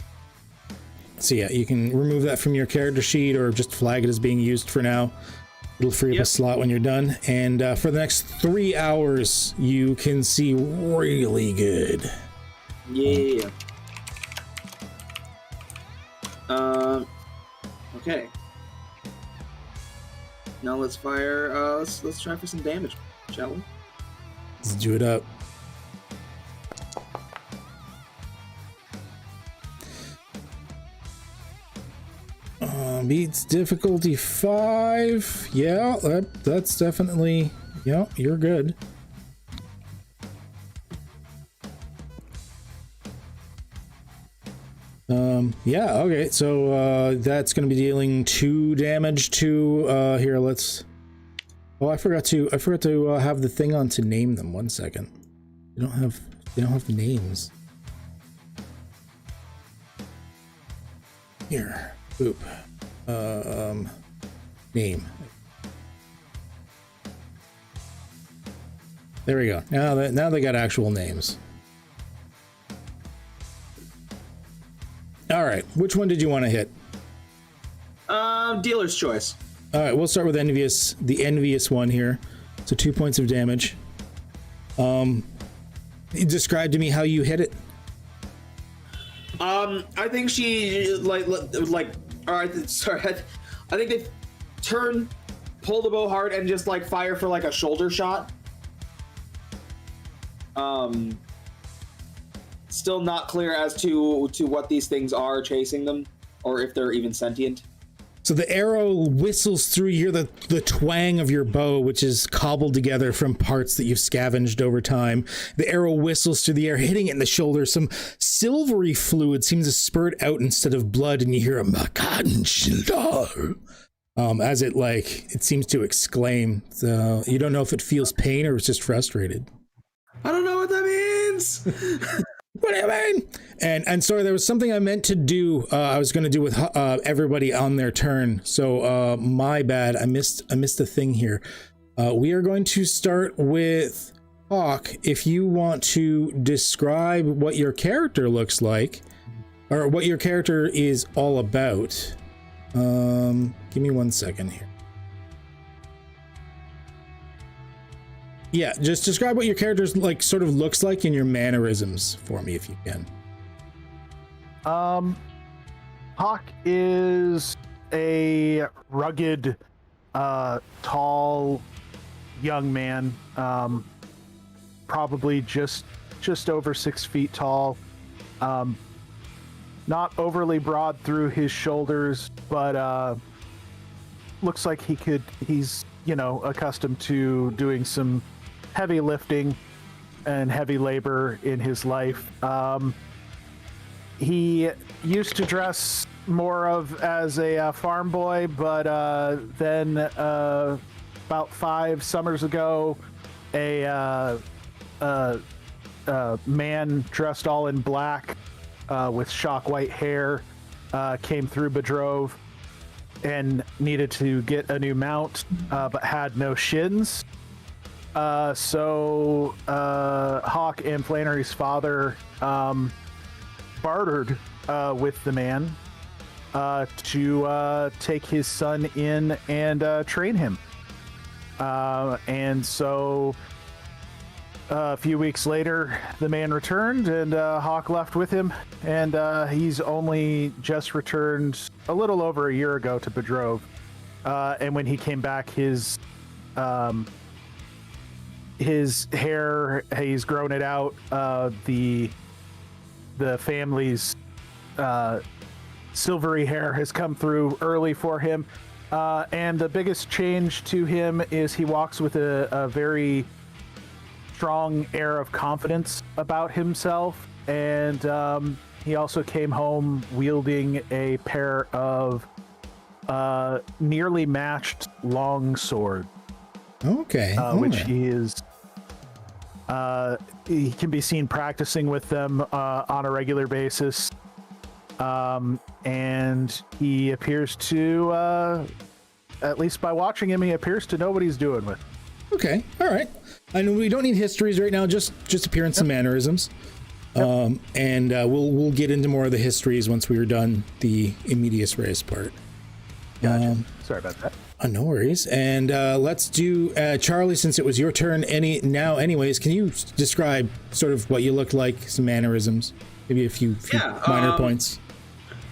So yeah, you can remove that from your character sheet or just flag it as being used for now. It'll free up a slot when you're done. And for the next 3 hours, you can see really good. Yeah. Okay. Now let's fire. Let's try for some damage, shall we? Let's do it up. Beats difficulty 5. Yeah, that's definitely. Yeah, you're good. Yeah, okay, so that's going to be dealing 2 damage to here. Let's. Oh, I forgot to have the thing on to name them. 1 second. They don't have the names. Here, boop. Name. There we go. Now they got actual names. All right, which one did you want to hit? Dealer's choice. All right, we'll start with Envious, the Envious one here. So 2 points of damage. Describe to me how you hit it. I think she like. All right, sorry. I think they pull the bow hard, and just like fire for like a shoulder shot. Still not clear as to what these things are chasing them, or if they're even sentient. So the arrow whistles through. You hear the twang of your bow, which is cobbled together from parts that you've scavenged over time. The arrow whistles through the air, hitting it in the shoulder. Some silvery fluid seems to spurt out instead of blood, and you hear a Makan Shildar. As it seems to exclaim. So you don't know if it feels pain or it's just frustrated. I don't know what that means. What do you mean? And sorry, there was something I meant to do. I was going to do with everybody on their turn. So my bad. I missed a thing here. We are going to start with Hawk. If you want to describe what your character looks like, or what your character is all about, give me 1 second here. Yeah, just describe what your character's like sort of looks like in your mannerisms for me if you can. Hawk is a rugged, tall young man, probably just over 6 feet tall. Not overly broad through his shoulders, but looks like he's accustomed to doing some heavy lifting and heavy labor in his life. He used to dress more of as a farm boy, but then about 5 summers ago, a man dressed all in black with shock white hair came through Bedrove and needed to get a new mount, but had no shins. So Hawk and Flannery's father bartered with the man to take his son in and train him. And so A few weeks later, the man returned, and Hawk left with him. And he's only just returned a little over a year ago to Bedrove. And when he came back, his hair, he's grown it out. The family's silvery hair has come through early for him. And the biggest change to him is he walks with a very strong air of confidence about himself, and he also came home wielding a pair of nearly matched long sword. Okay. Which he can be seen practicing with them on a regular basis, and he appears to, at least by watching him, he appears to know what he's doing with. Okay, all right. I know we don't need histories right now, just appearance and mannerisms. And we'll get into more of the histories once we are done the immediate res part. Gotcha. Sorry about that. No worries. And let's do Charlie, since it was your turn anyways, can you describe sort of what you looked like, some mannerisms, maybe a few minor points?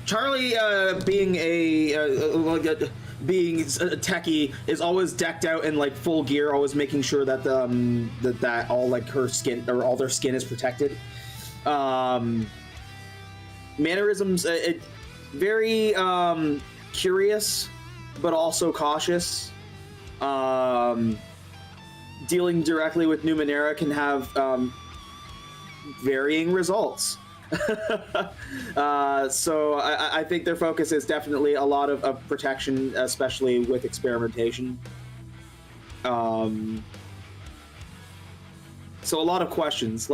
Charlie, being a techie, is always decked out in like full gear, always making sure that that all like her skin or all their skin is protected. Mannerisms, very curious, but also cautious. Dealing directly with Numenera can have varying results. So I think their focus is definitely a lot of protection, especially with experimentation. So a lot of questions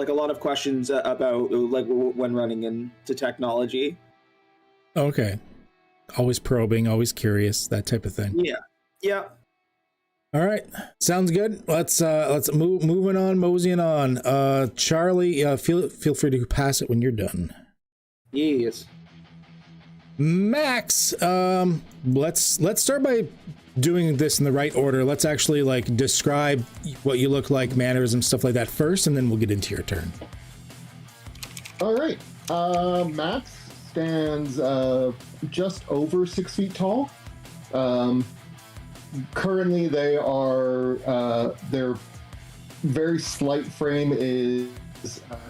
about like when running into technology. Okay. Always probing, always curious, that type of thing. Yeah. All right, sounds good. Let's moseying on. Charlie, feel free to pass it when you're done. Yes. Max, let's start by doing this in the right order. Let's actually like describe what you look like, mannerisms, stuff like that first, and then we'll get into your turn. All right. Max stands just over 6 feet tall. Currently, they are their very slight frame is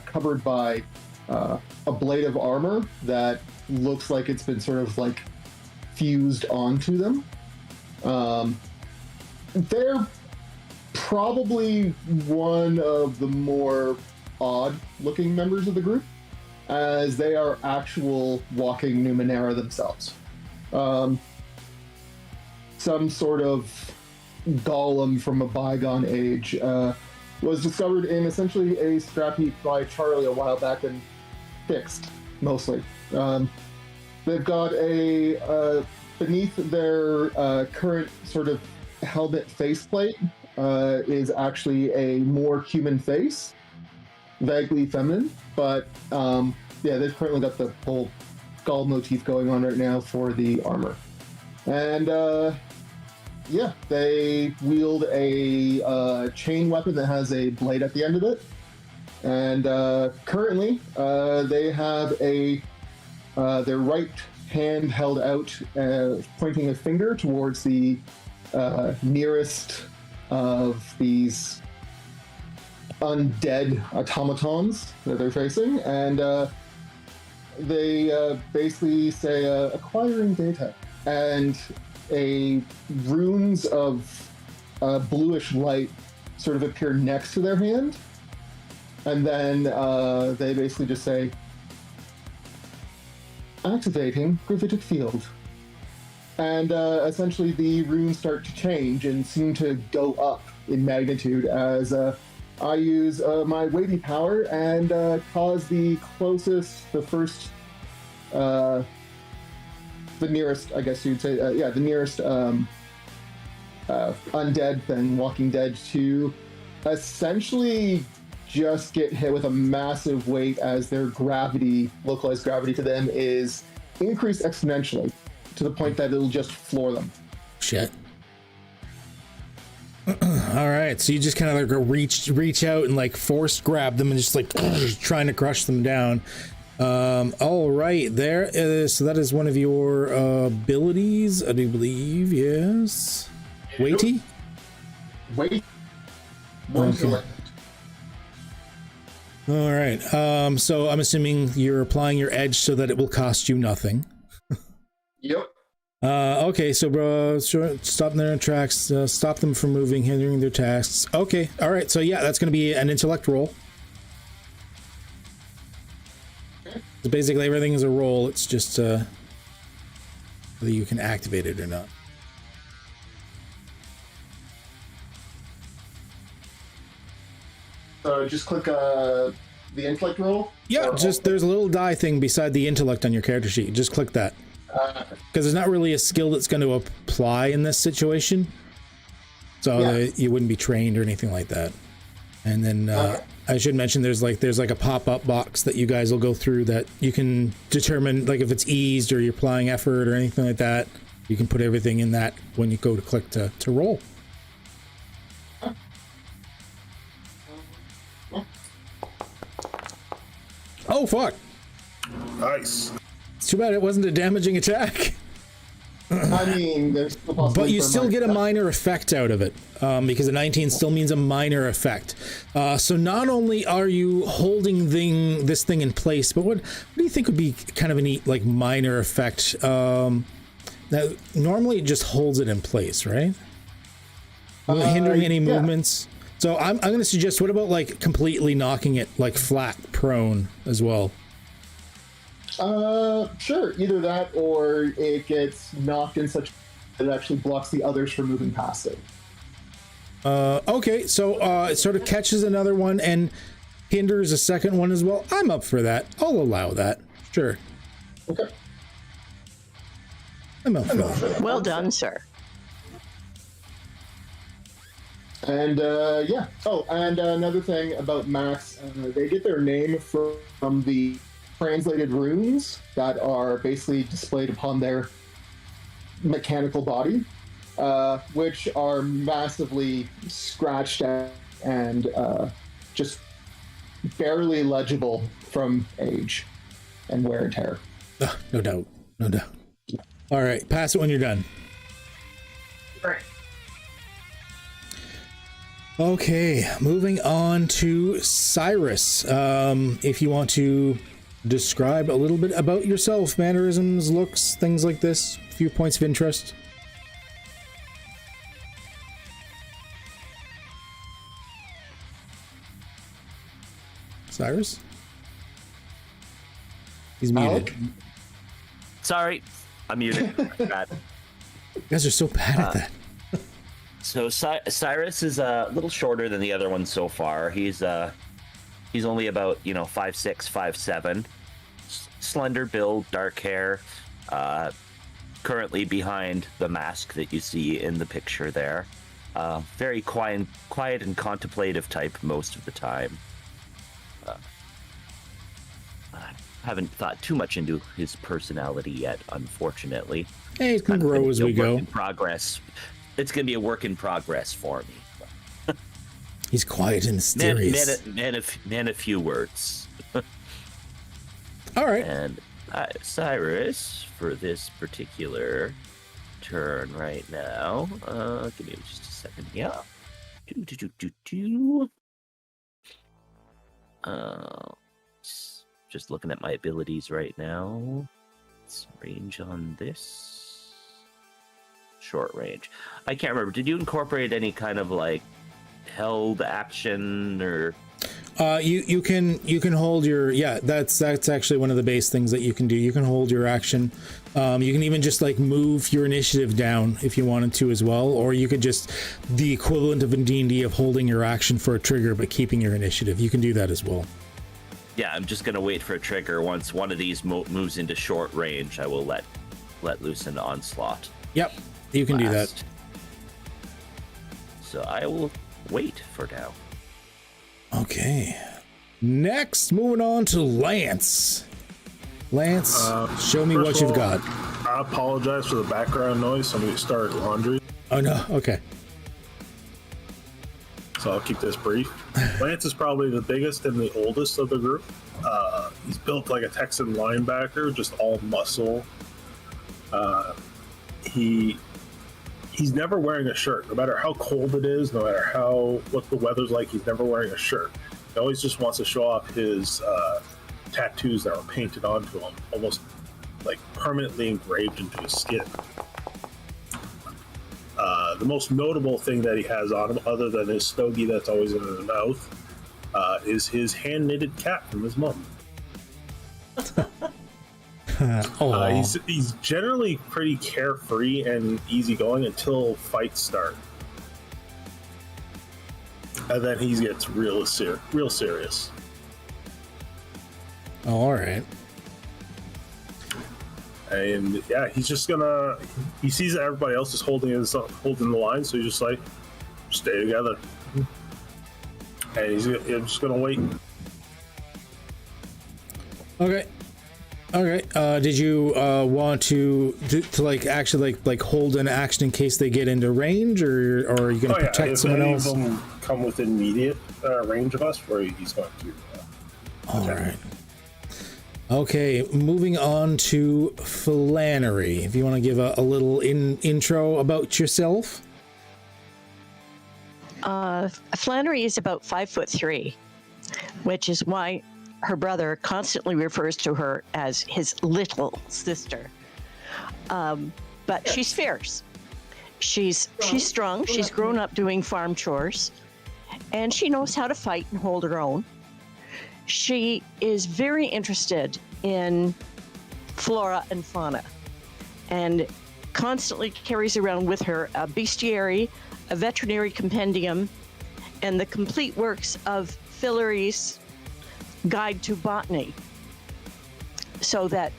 covered by a blade of armor that looks like it's been sort of like fused onto them. They're probably one of the more odd-looking members of the group, as they are actual walking Numenera themselves. Some sort of golem from a bygone age was discovered in essentially a scrap heap by Charlie a while back and fixed, mostly. They've got a beneath their current sort of helmet faceplate is actually a more human face, vaguely feminine, but yeah, they've currently got the whole skull motif going on right now for the armor. And yeah, they wield a chain weapon that has a blade at the end of it. And currently, they have their right hand held out, pointing a finger towards the nearest of these undead automatons that they're facing. And they basically say, acquiring data. And runes of bluish light sort of appear next to their hand, and then they basically just say, activating gravitic field. And essentially the runes start to change and seem to go up in magnitude as I use my weighty power and cause the nearest, I guess you'd say, the nearest undead thing, Walking Dead, to essentially just get hit with a massive weight as their gravity, localized gravity to them, is increased exponentially to the point that it'll just floor them. Shit. All right, so you just kind of like reach out and like force grab them and just like trying to crush them down. All right, there is, so that is one of your abilities, I do believe. Yes, weighty. Wait. One select. All right. So I'm assuming you're applying your edge so that it will cost you nothing. Yep. Okay, so bro, stop them in their tracks, stop them from moving, hindering their tasks. Okay, all right, so yeah, that's going to be an intellect roll. So basically everything is a roll, it's just whether you can activate it or not. So just click the intellect roll? Yeah, just there's a little die thing beside the intellect on your character sheet. Just click that. Because there's not really a skill that's going to apply in this situation. So you wouldn't be trained or anything like that. And then I should mention there's like a pop-up box that you guys will go through that you can determine like if it's eased or you're applying effort or anything like that. You can put everything in that when you go to click to roll. Oh fuck! Nice. It's too bad it wasn't a damaging attack. I mean, there's the possibility, but you still get a minor effect out of it, because a 19 still means a minor effect. So not only are you holding this thing in place, but what do you think would be kind of a neat like minor effect? Now, normally it just holds it in place, right? Hindering any movements. So I'm going to suggest, what about like completely knocking it like flat prone as well? Sure. Either that or it gets knocked in such that it actually blocks the others from moving past it. Okay, so it sort of catches another one and hinders a second one as well. I'm up for that. I'll allow that. Sure. Okay. I'm up for that. Well done, sir. And yeah. Oh, and another thing about Max, they get their name from the translated runes that are basically displayed upon their mechanical body, which are massively scratched out and just barely legible from age and wear and tear. No doubt. No doubt. All right, pass it when you're done. Right. Okay, moving on to Cyrus. If you want to describe a little bit about yourself, mannerisms, looks, things like this, a few points of interest. Cyrus? He's muted. Sorry, I'm muted. Bad. You guys are so bad at that. So Cyrus is a little shorter than the other ones so far. He's only about 5'6", 5'7", slender build, dark hair. Currently behind the mask that you see in the picture there. Very quiet and contemplative type most of the time. I haven't thought too much into his personality yet, unfortunately. Hey, it can grow as we go. In progress. It's going to be a work in progress for me. He's quiet and mysterious. Man, a few words. All right. And Cyrus, for this particular turn right now, give me just a second. Yeah. Just looking at my abilities right now. Let's range on this. Short range. I can't remember. Did you incorporate any kind of like held action or? You can hold your that's actually one of the base things that you can do. You can hold your action. You can even just like move your initiative down if you wanted to as well, or you could just the equivalent of in D&D of holding your action for a trigger but keeping your initiative. You can do that as well. Yeah, I'm just gonna wait for a trigger. Once one of these moves into short range, I will let loose an onslaught. Yep, you can do that. So I will wait for now. Okay. Next, moving on to Lance. Lance, show me what you've got. I apologize for the background noise. Somebody started laundry. Oh no, okay. so I'll keep this brief. Lance is probably the biggest and the oldest of the group. He's built like a Texan linebacker, just all muscle. He's never wearing a shirt, no matter how cold it is, no matter what the weather's like. He's never wearing a shirt. He always just wants to show off his tattoos that are painted onto him, almost like permanently engraved into his skin. The most notable thing that he has on him, other than his stogie that's always in his mouth, is his hand-knitted cap from his mom. He's generally pretty carefree and easygoing until fights start. And then he gets real serious. Oh, all right. And yeah, he's just gonna. He sees that everybody else is holding the line, so he's just like, stay together. And he's just gonna wait. Okay. Did you want to like actually like hold an action in case they get into range, or are you gonna protect someone else? If any of them come within immediate range of us, where he's going to. All right. Okay, moving on to Flannery. If you want to give a little intro about yourself. Flannery is about 5'3", which is why her brother constantly refers to her as his little sister. But she's fierce. She's strong. She's grown up doing farm chores, and she knows how to fight and hold her own. She is very interested in flora and fauna, and constantly carries around with her a bestiary, a veterinary compendium, and the complete works of Flannery's Guide to Botany, so that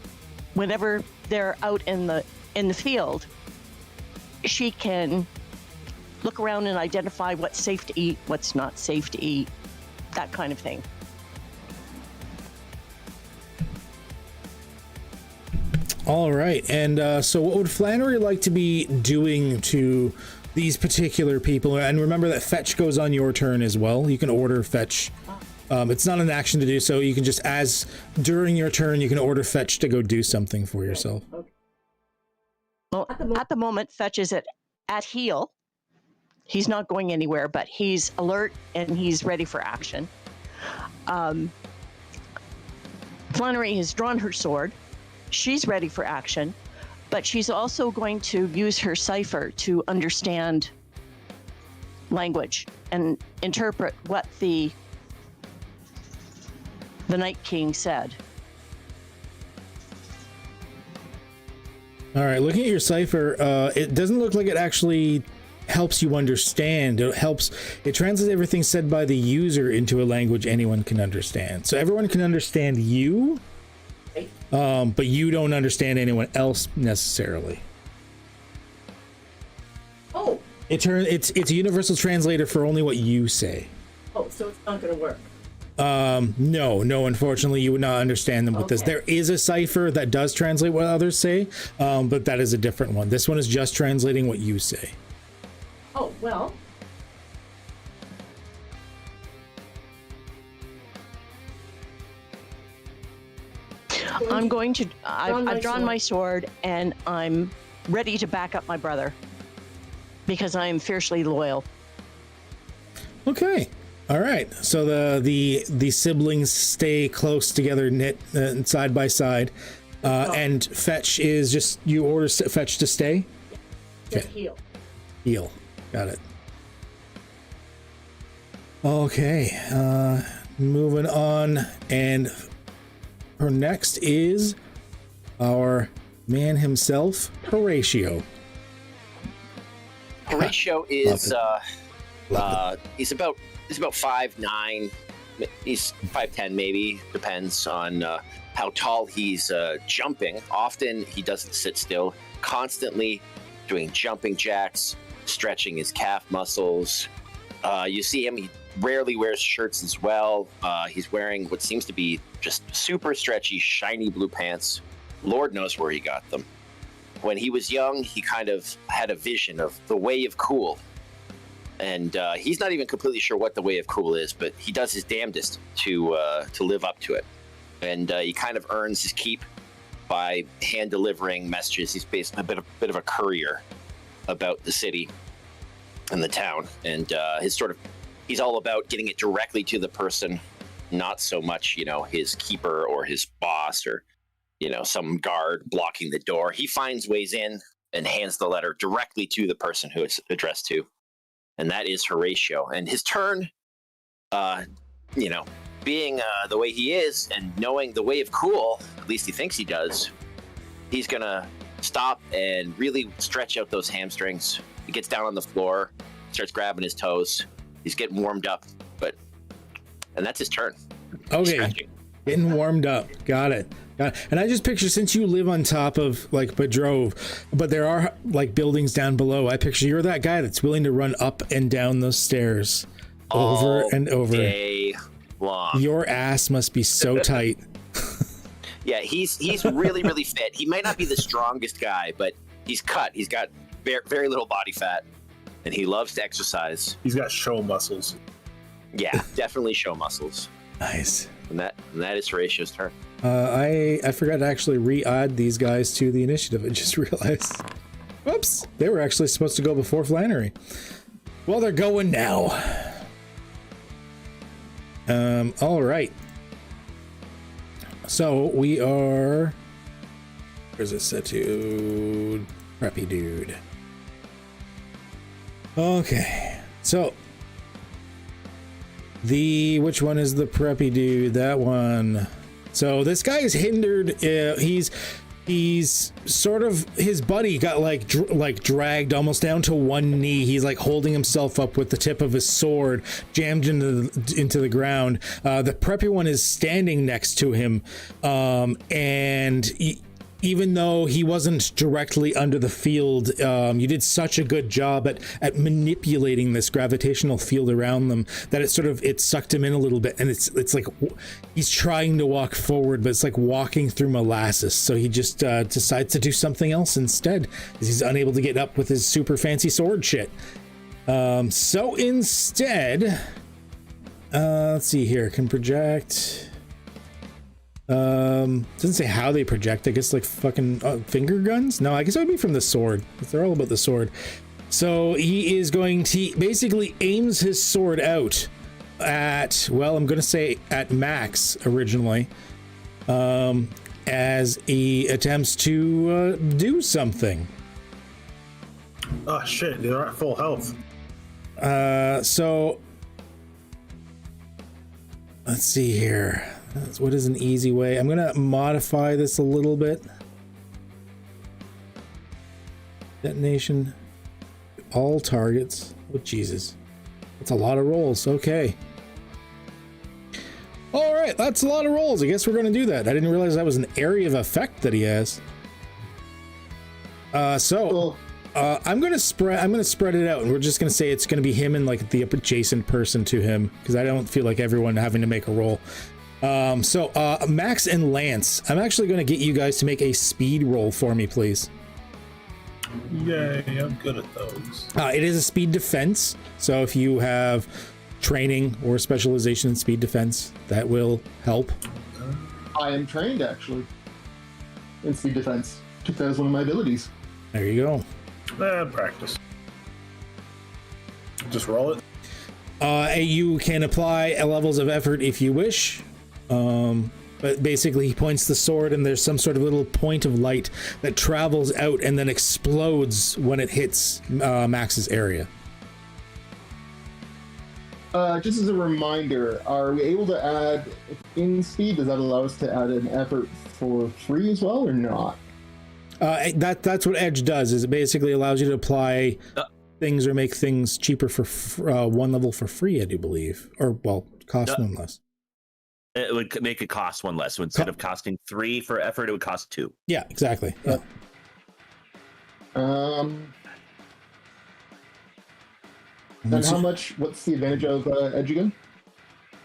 whenever they're out in the field, she can look around and identify what's safe to eat, what's not safe to eat, that kind of thing. All right, and so what would Flannery like to be doing to these particular people? And remember that fetch goes on your turn as well. You can order fetch. It's not an action to do so. You can just, as during your turn, you can order fetch to go do something for yourself. Okay. Well, at the moment, fetch is at heel. He's not going anywhere, but he's alert and he's ready for action. Flannery has drawn her sword. She's ready for action, but she's also going to use her cipher to understand language and interpret what the Night King said. All right, looking at your cipher, it doesn't look like it actually helps you understand. It translates everything said by the user into a language anyone can understand. So everyone can understand you, but you don't understand anyone else necessarily. Oh. It's a universal translator for only what you say. Oh, so it's not going to work. No, unfortunately you would not understand them with this. There is a cipher that does translate what others say, but that is a different one. This one is just translating what you say. Oh, well. I've drawn my sword and I'm ready to back up my brother because I am fiercely loyal. Okay. All right. So the siblings stay close together, knit side by side, and fetch is just you order fetch to stay. Okay. Heal. Got it. Okay. Moving on, and her next is our man himself, Horatio. Horatio is he's about 5'9", he's 5'10", maybe, depends on how tall he's jumping. Often he doesn't sit still, constantly doing jumping jacks, stretching his calf muscles. You see him, he rarely wears shirts as well. He's wearing what seems to be just super stretchy, shiny blue pants. Lord knows where he got them. When he was young, he kind of had a vision of the way of cool. and he's not even completely sure what the way of cool is, but he does his damnedest to live up to it, and he kind of earns his keep by hand delivering messages. He's basically a bit of a courier about the city and the town, and he's all about getting it directly to the person, not so much his keeper or his boss or some guard blocking the door. He finds ways in and hands the letter directly to the person who it's addressed to, and that is Horatio. And his turn, being the way he is and knowing the way of cool, at least he thinks he does, he's gonna stop and really stretch out those hamstrings. He gets down on the floor, starts grabbing his toes. He's getting warmed up, and that's his turn. Okay, Stretching. getting warmed up. Got it. And I just picture, since you live on top of like Bedrove, but there are like buildings down below, I picture you're that guy that's willing to run up and down those stairs over and over. Day long. Your ass must be so tight. Yeah, he's really, really fit. He might not be the strongest guy, but he's cut. He's got very little body fat, and he loves to exercise. He's got show muscles. Yeah, definitely show muscles. Nice. And that is Horatio's turn. I forgot to actually re-add these guys to the initiative. I just realized. Whoops. They were actually supposed to go before Flannery. Well, they're going now. All right. So we are... Where's it set to? Preppy dude. Okay. So... which one is the preppy dude? That one. So this guy is hindered. He's sort of, his buddy got like dragged almost down to one knee. He's like holding himself up with the tip of his sword jammed into the ground. The preppy one is standing next to him, and even though he wasn't directly under the field, you did such a good job at manipulating this gravitational field around them that it sucked him in a little bit, and it's like he's trying to walk forward, but it's like walking through molasses. So he just decides to do something else instead, because he's unable to get up with his super fancy sword shit. So instead, let's see here, can project. Doesn't say how they project. I guess like fucking finger guns. No, I guess it would be from the sword. They're all about the sword. So he is going to basically aims his sword out at, well, I'm going to say at Max originally, as he attempts to do something. Oh shit, they're at full health. So let's see here. What is an easy way? I'm gonna modify this a little bit. Detonation, all targets. Oh Jesus, that's a lot of rolls. Okay. All right, that's a lot of rolls. I guess we're gonna do that. I didn't realize that was an area of effect that he has. I'm gonna spread it out, and we're just gonna say it's gonna be him and like the adjacent person to him, because I don't feel like everyone having to make a roll. Max and Lance, I'm actually going to get you guys to make a speed roll for me, please. Yay, I'm good at those. It is a speed defense, so if you have training or specialization in speed defense, that will help. I am trained, actually, in speed defense. Took that as one of my abilities. There you go. Practice. Just roll it. You can apply levels of effort if you wish. But basically he points the sword, and there's some sort of little point of light that travels out and then explodes when it hits Max's area. Just as a reminder, are we able to add in speed? Does that allow us to add an effort for free as well, or not? That's what Edge does, is it basically allows you to apply things or make things cheaper for one level for free, I do believe, or well, cost one less. It would make it cost one less. So instead of costing 3 for effort, it would cost 2. Yeah, exactly. Yeah. And how much? What's the advantage of Edge again?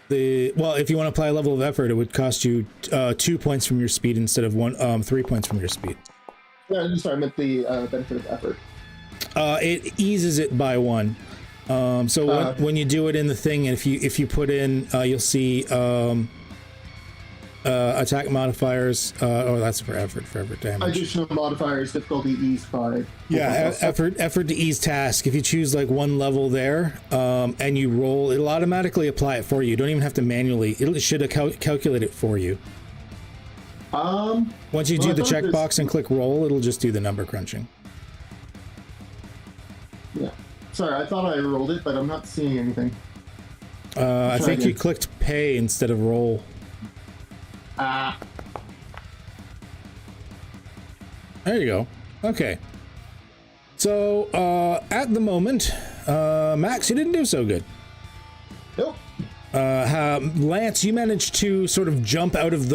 Well, if you want to apply a level of effort, it would cost you 2 points from your speed instead of 3 points from your speed. No, I'm sorry, I meant the benefit of effort. It eases it by 1. So when you do it in the thing, if you put in, you'll see attack modifiers. Oh, that's for effort damage. Additional modifiers, difficulty ease 5. Yeah, effort to ease task. If you choose like one level there, and you roll, it'll automatically apply it for you. You don't even have to manually. It should calculate it for you. Once you do the checkbox and click roll, it'll just do the number crunching. Yeah. Sorry, I thought I rolled it, but I'm not seeing anything. I think you clicked pay instead of roll. Ah. There you go. Okay. So, at the moment, Max, you didn't do so good. Nope. Lance, you managed to sort of jump out of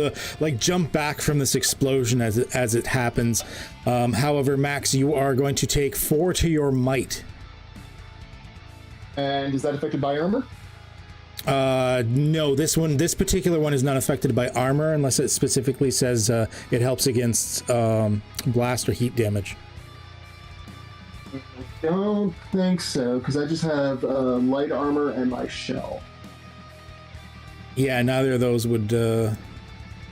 jump back from this explosion as it happens. However, Max, you are going to take 4 to your might. And is that affected by armor? No, this particular one is not affected by armor unless it specifically says it helps against blast or heat damage. I don't think so, because I just have light armor and my shell. Yeah, neither of those would.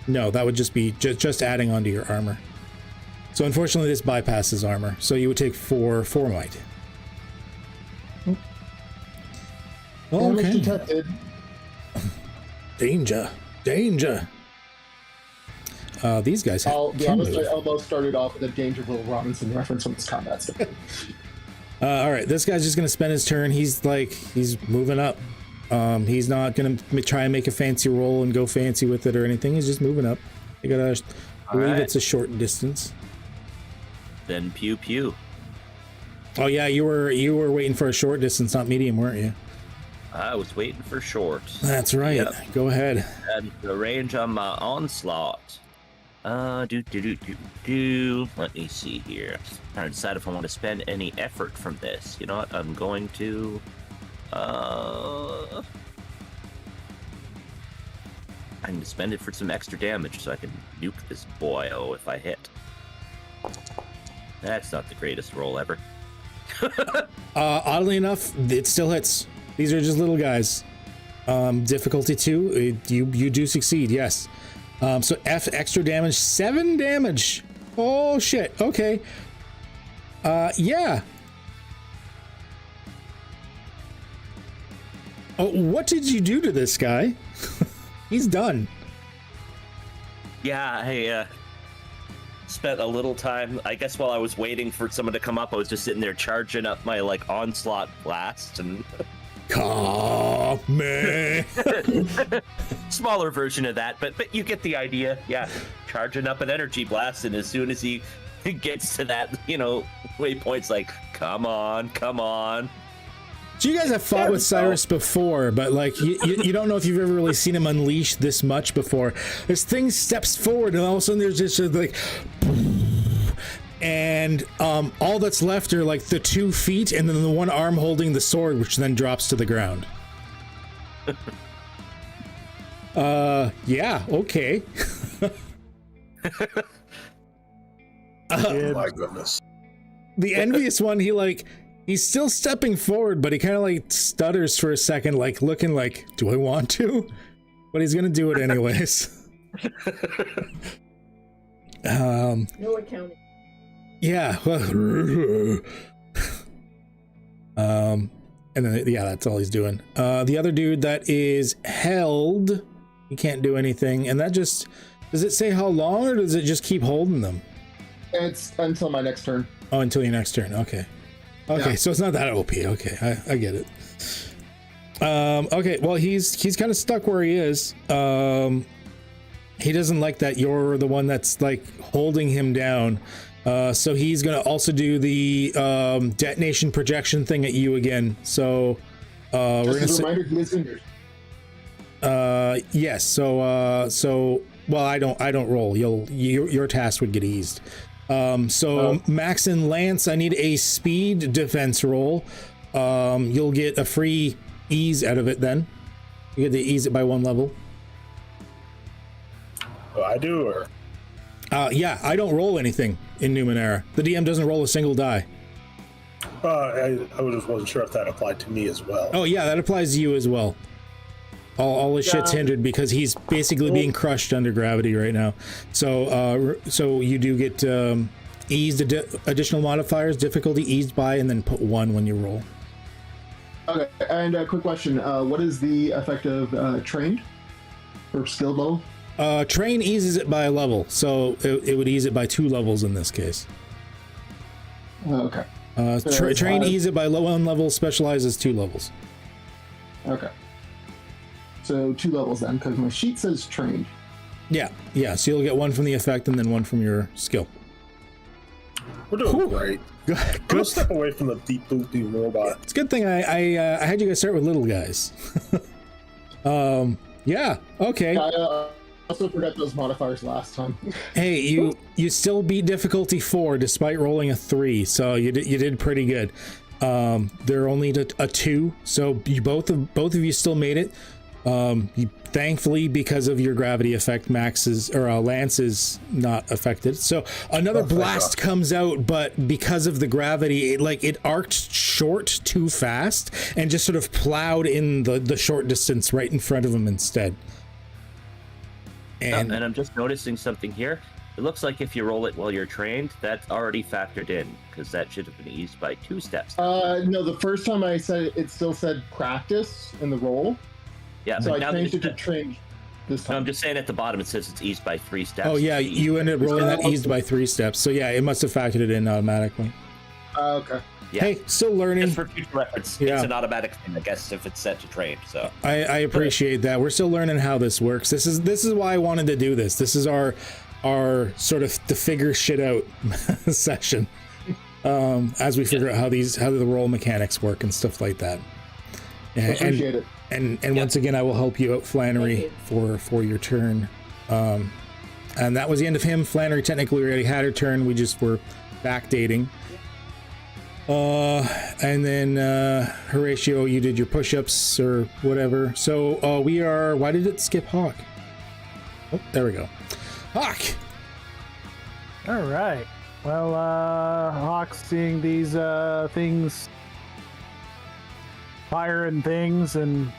No, that would just be just adding onto your armor. So unfortunately, this bypasses armor. So you would take 4 might. Damage Okay. detected. Danger. These guys have. I'll be honest, I almost started off with a Danger Will Robinson reference from this combat stuff. All right, this guy's just gonna spend his turn. He's moving up. He's not gonna try and make a fancy roll and go fancy with it or anything. He's just moving up. You gotta believe it's a short distance. Then pew pew. Oh yeah, you were waiting for a short distance, not medium, weren't you? I was waiting for short. That's right. Yep. Go ahead. And the range on my onslaught. Let me see here. I'm trying to decide if I want to spend any effort from this. You know what? I'm going to. I need to spend it for some extra damage so I can nuke this boyo if I hit. That's not the greatest roll ever. Oddly enough, it still hits. These are just little guys. Difficulty 2, you do succeed, yes. So F extra damage, 7 damage. Oh shit, okay. Yeah. Oh, what did you do to this guy? He's done. Yeah, I spent a little time, I guess while I was waiting for someone to come up, I was just sitting there charging up my onslaught blast and Come smaller version of that, but you get the idea. Yeah, charging up an energy blast, and as soon as he gets to that, waypoint's like, come on. So you guys have fought with Cyrus before, but you don't know if you've ever really seen him unleash this much before. This thing steps forward, and all of a sudden there's just and all that's left are the 2 feet, and then the one arm holding the sword, which then drops to the ground. Yeah, okay. Oh my goodness. The envious one, he's still stepping forward, but he kind of stutters for a second, looking do I want to? But he's gonna do it anyways. No accounting. Yeah. And then that's all he's doing. The other dude that is held, he can't do anything, and that just, does it say how long, or does it just keep holding them? It's until my next turn. Oh, until your next turn. Okay. Yeah. So it's not that OP. Okay, I get it. Okay, well he's kind of stuck where he is. He doesn't like that you're the one that's holding him down. So he's gonna also do the detonation projection thing at you again. So we're gonna Just a reminder, he is injured. yes. So well, I don't roll. Your task would get eased. Max and Lance, I need a speed defense roll. You'll get a free ease out of it then. You get to ease it by 1 level. Oh, I do, or? Yeah, I don't roll anything in Numenera. The DM doesn't roll a single die. I just wasn't sure if that applied to me as well. Oh yeah, that applies to you as well. All his shit's hindered because he's basically being crushed under gravity right now. So you do get eased additional modifiers, difficulty eased by, and then put 1 when you roll. Okay, and a quick question. What is the effect of trained or skilled level? Train eases it by a level, so it would ease it by 2 levels in this case. Okay. Train ease it by 1 level, specializes 2 levels. Okay. So 2 levels then, because my sheet says trained. Yeah. So you'll get 1 from the effect and then 1 from your skill. We're doing great. Good. Step away from the deep booty robot. It's a good thing I had you guys start with little guys. Yeah. Okay. I also forgot those modifiers last time. Hey, you still beat difficulty 4 despite rolling a 3, so you did pretty good. They're only a 2, so you both of you still made it. Thankfully, because of your gravity effect, Lance is not affected. So another blast comes out, but because of the gravity, it arced short too fast and just sort of plowed in the short distance right in front of him instead. And I'm just noticing something here. It looks like if you roll it while you're trained, that's already factored in, because that should have been eased by 2 steps. No, the first time I said it still said practice in the roll. Yeah, so but I now changed it to trained this time. No, I'm just saying at the bottom it says it's eased by 3 steps. Oh yeah, you ended up rolling that eased by 3 steps. So yeah, it must have factored it in automatically. Okay. Yeah. Hey, still learning. Just for future reference, Yeah. it's an automatic thing, I guess, if it's set to train. So I appreciate that. We're still learning how this works. This is why I wanted to do this. This is our sort of to figure shit out session. As we figure out how the roll mechanics work and stuff like that. Appreciate it. And once again, I will help you out, Flannery, for your turn. And that was the end of him. Flannery technically already had her turn. We just were backdating. And then Horatio, you did your push-ups or whatever. So we are. Why did it skip Hawk? Oh, there we go. Hawk. All right. Well, Hawk's seeing these things, firing things and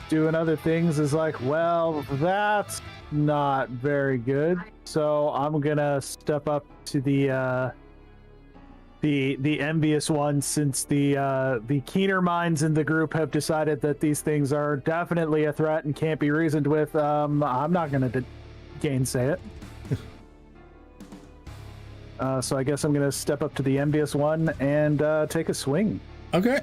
doing other things, is like, well, that's not very good. So I'm gonna step up to the envious one, since the keener minds in the group have decided that these things are definitely a threat and can't be reasoned with. I'm not gonna gainsay it. So I guess I'm gonna step up to the envious one and take a swing. Okay.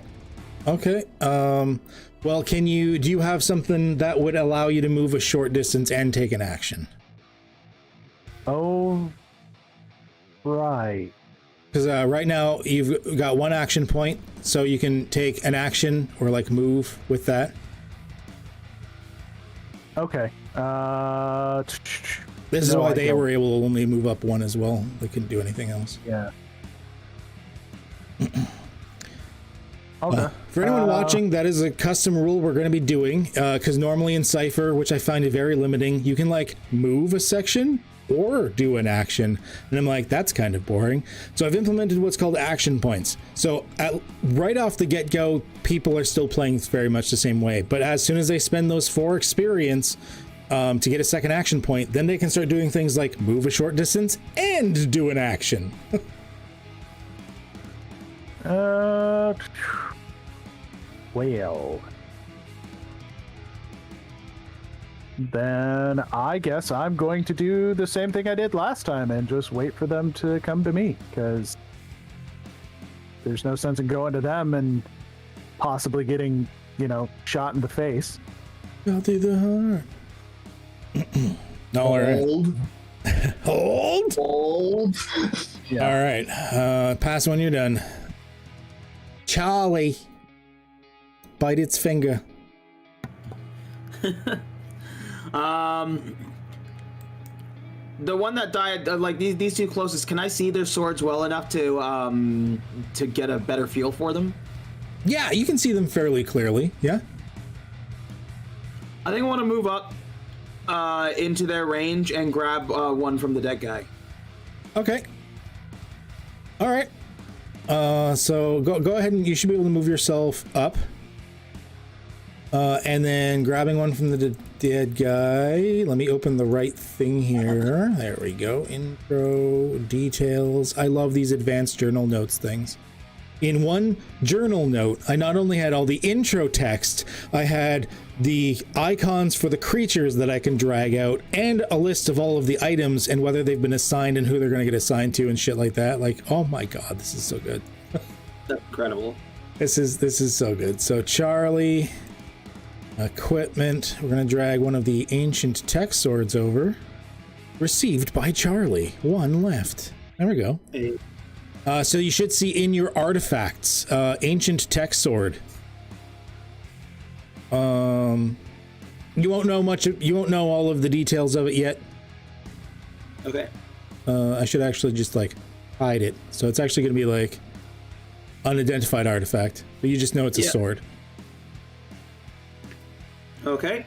Well, do you have something that would allow you to move a short distance and take an action? Oh, right. Because right now you've got 1 action point, so you can take an action or move with that. Okay. This is why they were able to only move up 1 as well. They couldn't do anything else. Yeah. Okay. For anyone watching, that is a custom rule we're going to be doing, because normally in Cypher, which I find it very limiting, you can move a section or do an action, and I'm like, that's kind of boring. So I've implemented what's called action points. So right off the get-go, people are still playing very much the same way, but as soon as they spend those 4 experience to get a second action point, then they can start doing things like move a short distance and do an action. Well, then I guess I'm going to do the same thing I did last time and just wait for them to come to me, because there's no sense in going to them and possibly getting, shot in the face. I'll do the heart. All right. Hold. Yeah. All right. Pass when you're done. Charlie. Bite its finger. The one that died, these 2 closest, can I see their swords well enough to get a better feel for them? Yeah, you can see them fairly clearly. Yeah. I think I want to move up into their range and grab one from the dead guy. Okay. All right. So go ahead and you should be able to move yourself up. And then grabbing one from the dead guy. Let me open the right thing here. There we go. Intro, details. I love these advanced journal notes things. In one journal note, I not only had all the intro text, I had the icons for the creatures that I can drag out, and a list of all of the items and whether they've been assigned and who they're going to get assigned to and shit like that. Like, oh my god, this is so good. That's incredible. This is so good. So Charlie, equipment. We're going to drag one of the ancient tech swords over. Received by Charlie. One left. There we go. Hey. So you should see in your artifacts, ancient tech sword. You won't know much. You won't know all of the details of it yet. Okay. I should actually just like hide it. So it's actually going to be like unidentified artifact, but you just know it's a sword. Okay.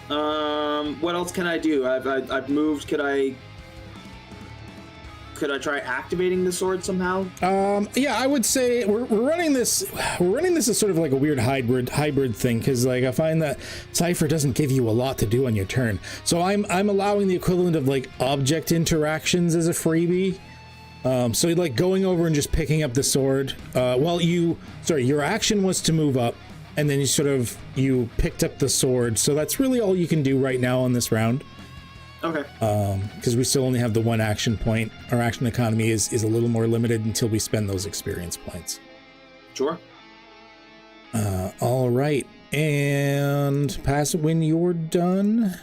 What else can I do? I've moved. Could I try activating the sword somehow? Yeah, I would say we're running this as sort of like a weird hybrid thing, because like I find that Cypher doesn't give you a lot to do on your turn. So I'm allowing the equivalent of like object interactions as a freebie. So like going over and just picking up the sword. Your action was to move up, and then you picked up the sword. So that's really all you can do right now on this round. Okay. Because we still only have the one action point. Our action economy is a little more limited until we spend those experience points. Sure. All right. And pass it when you're done.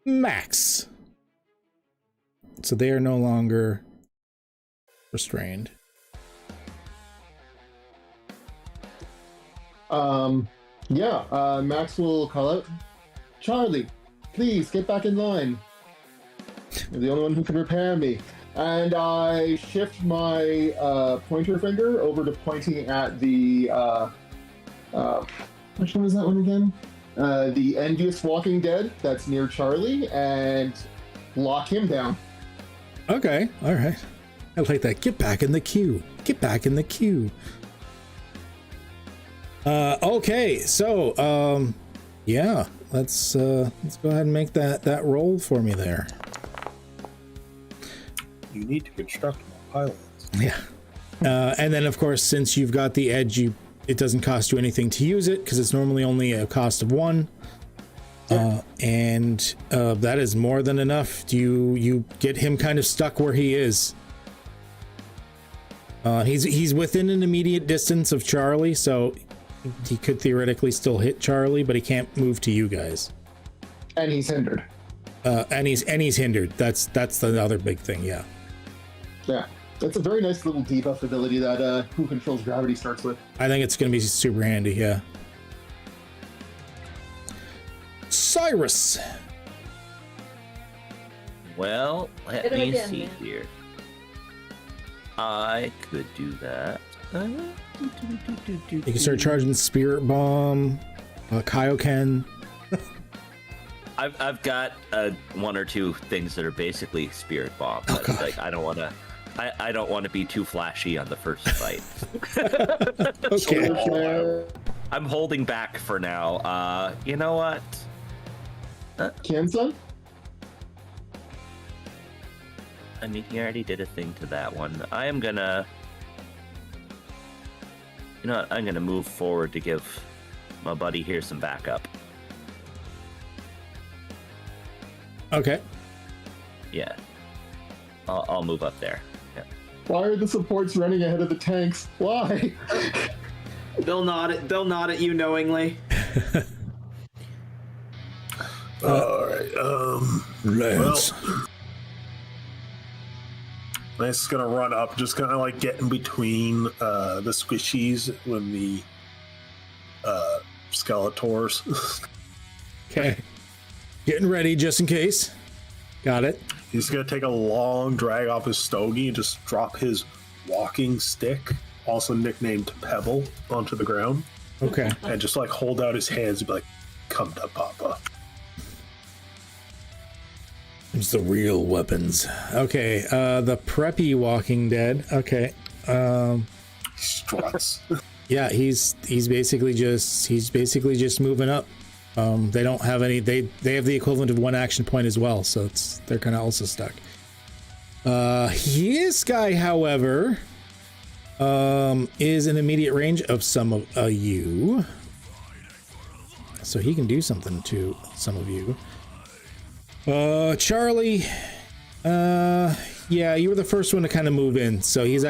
Max. So they are no longer restrained. Max will call out, Charlie, please get back in line. You're the only one who can repair me. And I shift my pointer finger over to pointing at the which one is that one again? The Envious Walking Dead that's near Charlie, and lock him down. Okay, all right. I like that. Get back in the queue. Get back in the queue. Okay, so yeah, let's go ahead and make that roll for me there. You need to construct more pylons. Yeah. And then of course, since you've got the edge, it doesn't cost you anything to use it because it's normally only a cost of 1. And that is more than enough. Do you get him kind of stuck where he is? He's within an immediate distance of Charlie, so he could theoretically still hit Charlie, but he can't move to you guys. And he's hindered. And he's hindered. That's the other big thing. Yeah. Yeah. That's a very nice little debuff ability that Who Controls Gravity starts with. I think it's going to be super handy. Yeah. Cyrus. Well, let me see here. I could do that. You can start charging Spirit Bomb, Kaioken. I've got 1 or 2 things that are basically Spirit Bomb. Oh, God. Like I don't want to be too flashy on the first fight. Okay. I'm holding back for now. You know what? Kian-san? I mean, he already did a thing to that one. I am gonna... You know what? I'm gonna move forward to give my buddy here some backup. Okay. Yeah. I'll move up there. Yeah. Why are the supports running ahead of the tanks? Why? They'll nod at you knowingly. All right. Lance. Well, Lance is gonna run up, just gonna like get in between the squishies when the Skeletors. Okay. Getting ready just in case. Got it. He's gonna take a long drag off his stogie and just drop his walking stick, also nicknamed Pebble, onto the ground. Okay. And just like hold out his hands and be like, "Come to Papa." It's the real weapons. Okay, the preppy Walking Dead. Okay. Struts. Yeah, he's basically just moving up. They don't have any. They have the equivalent of one action point as well, so they're kind of also stuck. This guy, however, is in immediate range of some of you, so he can do something to some of you. Charlie, yeah, you were the first one to kind of move in, so he's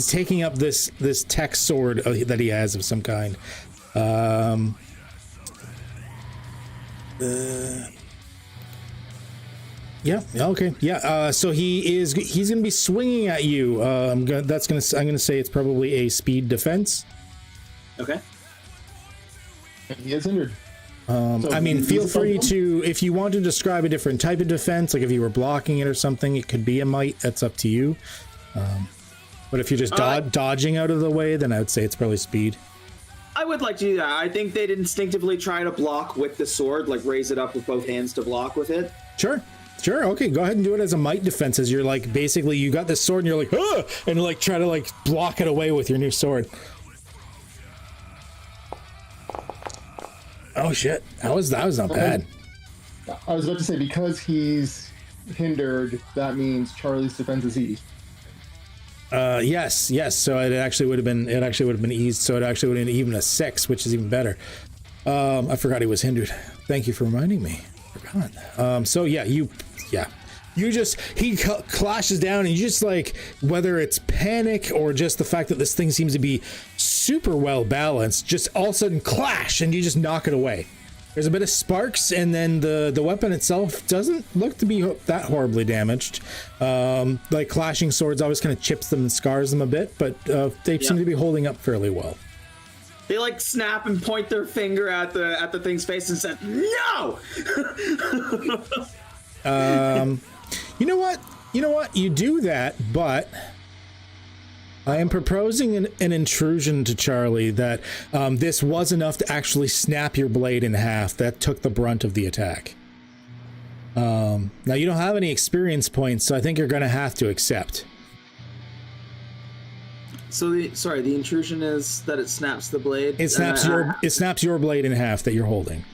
taking up this tech sword that he has of some kind. Yeah. Okay. Yeah. So he's gonna be swinging at you. I'm gonna say it's probably a speed defense. Okay. He is injured. I mean, feel free to, if you want to describe a different type of defense, like if you were blocking it or something, it could be a might. That's up to you. But if you're just dodging out of the way, then I would say it's probably speed. I would like to do that. I think they'd instinctively try to block with the sword, like raise it up with both hands to block with it. Sure. Okay, go ahead and do it as a might defense. As you're like, basically, you got this sword and you're like, ah! And like try to like block it away with your new sword. Oh shit, that was not bad. I was about to say, because he's hindered, that means Charlie's defense is eased. Yes. So it actually would have been eased. So it actually would have been even a 6, which is even better. I forgot he was hindered. Thank you for reminding me. Forgot. So yeah, he clashes down, and you just like, whether it's panic or just the fact that this thing seems to be super well balanced, just all of a sudden clash, and you just knock it away. There's a bit of sparks, and then the weapon itself doesn't look to be that horribly damaged. Like clashing swords always kind of chips them and scars them a bit, but they seem to be holding up fairly well. They like snap and point their finger at the thing's face and said, "No!" You know what? You do that, but I am proposing an intrusion to Charlie that this was enough to actually snap your blade in half. That took the brunt of the attack. Now, you don't have any experience points, so I think you're going to have to accept. So the intrusion is that it snaps the blade? It snaps your blade in half that you're holding.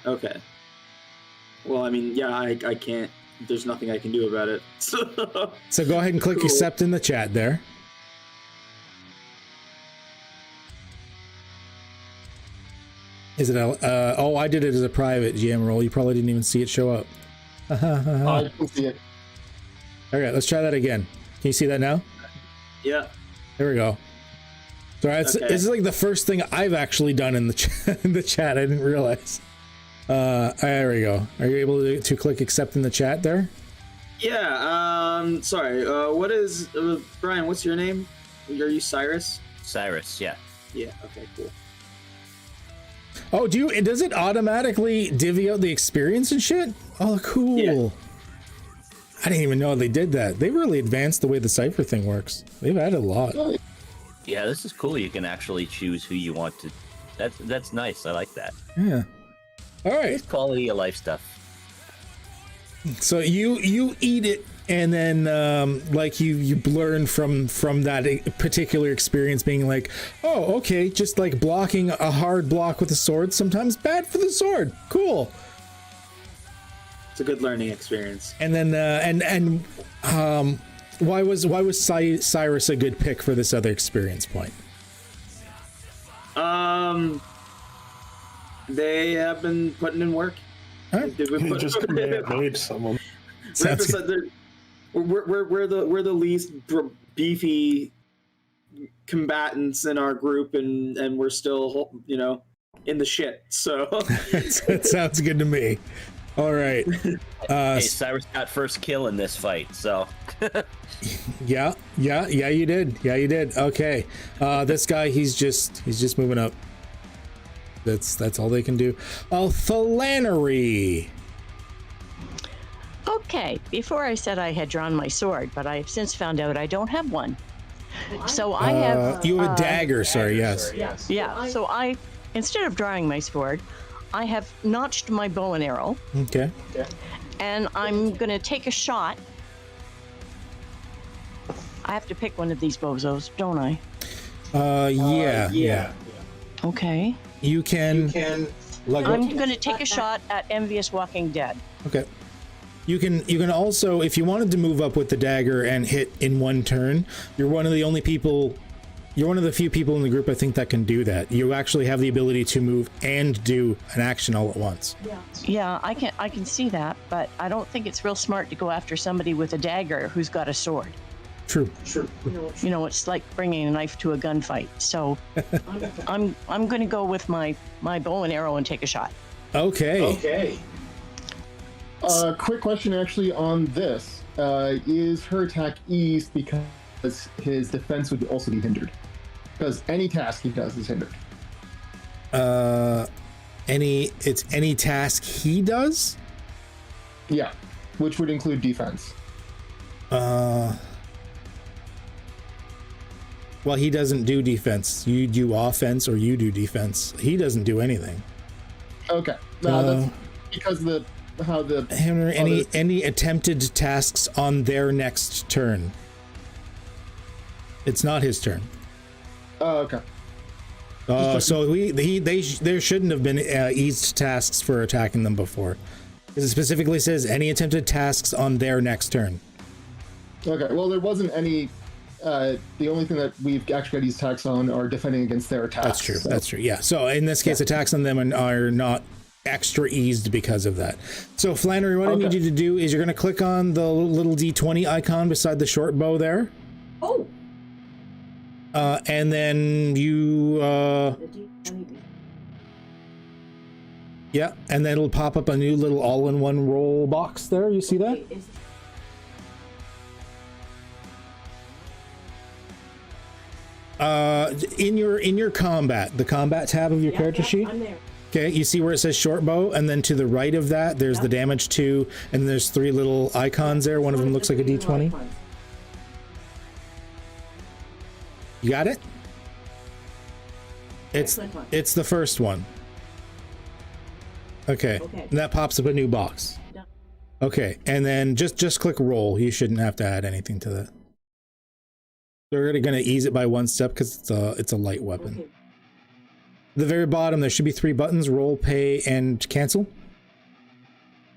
Okay. Well, I mean, yeah, I can't. There's nothing I can do about it. So go ahead and click accept in the chat there. Is it oh, I did it as a private GM roll. You probably didn't even see it show up. I can see it. Okay, let's try that again. Can you see that now? Yeah. There we go. So this is like the first thing I've actually done in the chat. I didn't realize. There we go. Are you able to click accept in the chat there? Yeah. Sorry. What is Brian? What's your name? Are you Cyrus? Cyrus. Yeah. Yeah. Okay. Cool. Oh, does it automatically divvy out the experience and shit? Oh, cool. Yeah. I didn't even know they did that. They really advanced the way the cipher thing works. They've added a lot. Yeah, this is cool. You can actually choose who you want to. That's nice. I like that. Yeah. All right. It's quality of life stuff. So you eat it, and then like you learn from that particular experience, being like, oh, okay, just like blocking a hard block with a sword sometimes bad for the sword. Cool. It's a good learning experience. And then why was Cyrus a good pick for this other experience point? They have been putting in work. He just made someone. We're the least beefy combatants in our group, and we're still in the shit. So that sounds good to me. All right. Hey, Cyrus got first kill in this fight, so. Yeah, you did. Okay. This guy, he's just moving up. That's all they can do. Oh, Flannery. Okay, before I said I had drawn my sword, but I've since found out I don't have one. So I have... You have a dagger, sorry, yes. Yeah, so instead of drawing my sword, I have notched my bow and arrow. Okay. And I'm going to take a shot. I have to pick one of these bozos, don't I? Yeah. Okay. You can. Like, I'm going to take a shot at Envious Walking Dead. okay. You can also, if you wanted to move up with the dagger and hit in one turn, you're one of the few people in the group I think that can do that. You actually have the ability to move and do an action all at once. Yeah, I can see that, but I don't think it's real smart to go after somebody with a dagger who's got a sword. True. You know, it's like bringing a knife to a gunfight. So I'm going to go with my bow and arrow and take a shot. Okay. Quick question actually on this. Is her attack eased because his defense would also be hindered? Because any task he does is hindered. It's any task he does? Yeah, which would include defense. Well, he doesn't do defense. You do offense or you do defense. He doesn't do anything. Okay. That's because any attempted tasks on their next turn. It's not his turn. Oh, okay. So there shouldn't have been eased tasks for attacking them before. It specifically says any attempted tasks on their next turn. Okay. Well, there wasn't any. The only thing that we've actually got these attacks on are defending against their attacks. That's true. So. That's true. Yeah. So in this case, attacks on them are not extra eased because of that. So Flannery, what I need you to do is you're going to click on the little D20 icon beside the short bow there. Oh. And then you yeah, and then it'll pop up a new little all-in-one roll box there. You see that? In your combat, the combat tab of your character sheet. I'm there. Okay, you see where it says short bow, and then to the right of that, there's the damage 2, and there's 3 little icons there. One of them looks like a D20. You got it? It's the first one. Okay. And that pops up a new box. Okay, and then just click roll. You shouldn't have to add anything to that. They're going to ease it by 1 step because it's a light weapon. Okay. At the very bottom, there should be 3 buttons: roll, pay, and cancel.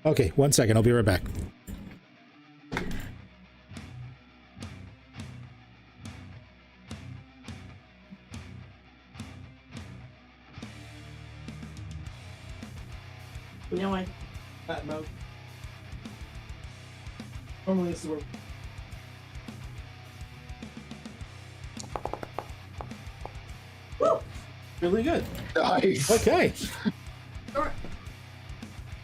Okay, 1 second. I'll be right back. No one. That mode. Normally this is where. Woo! Really good. Nice. Okay.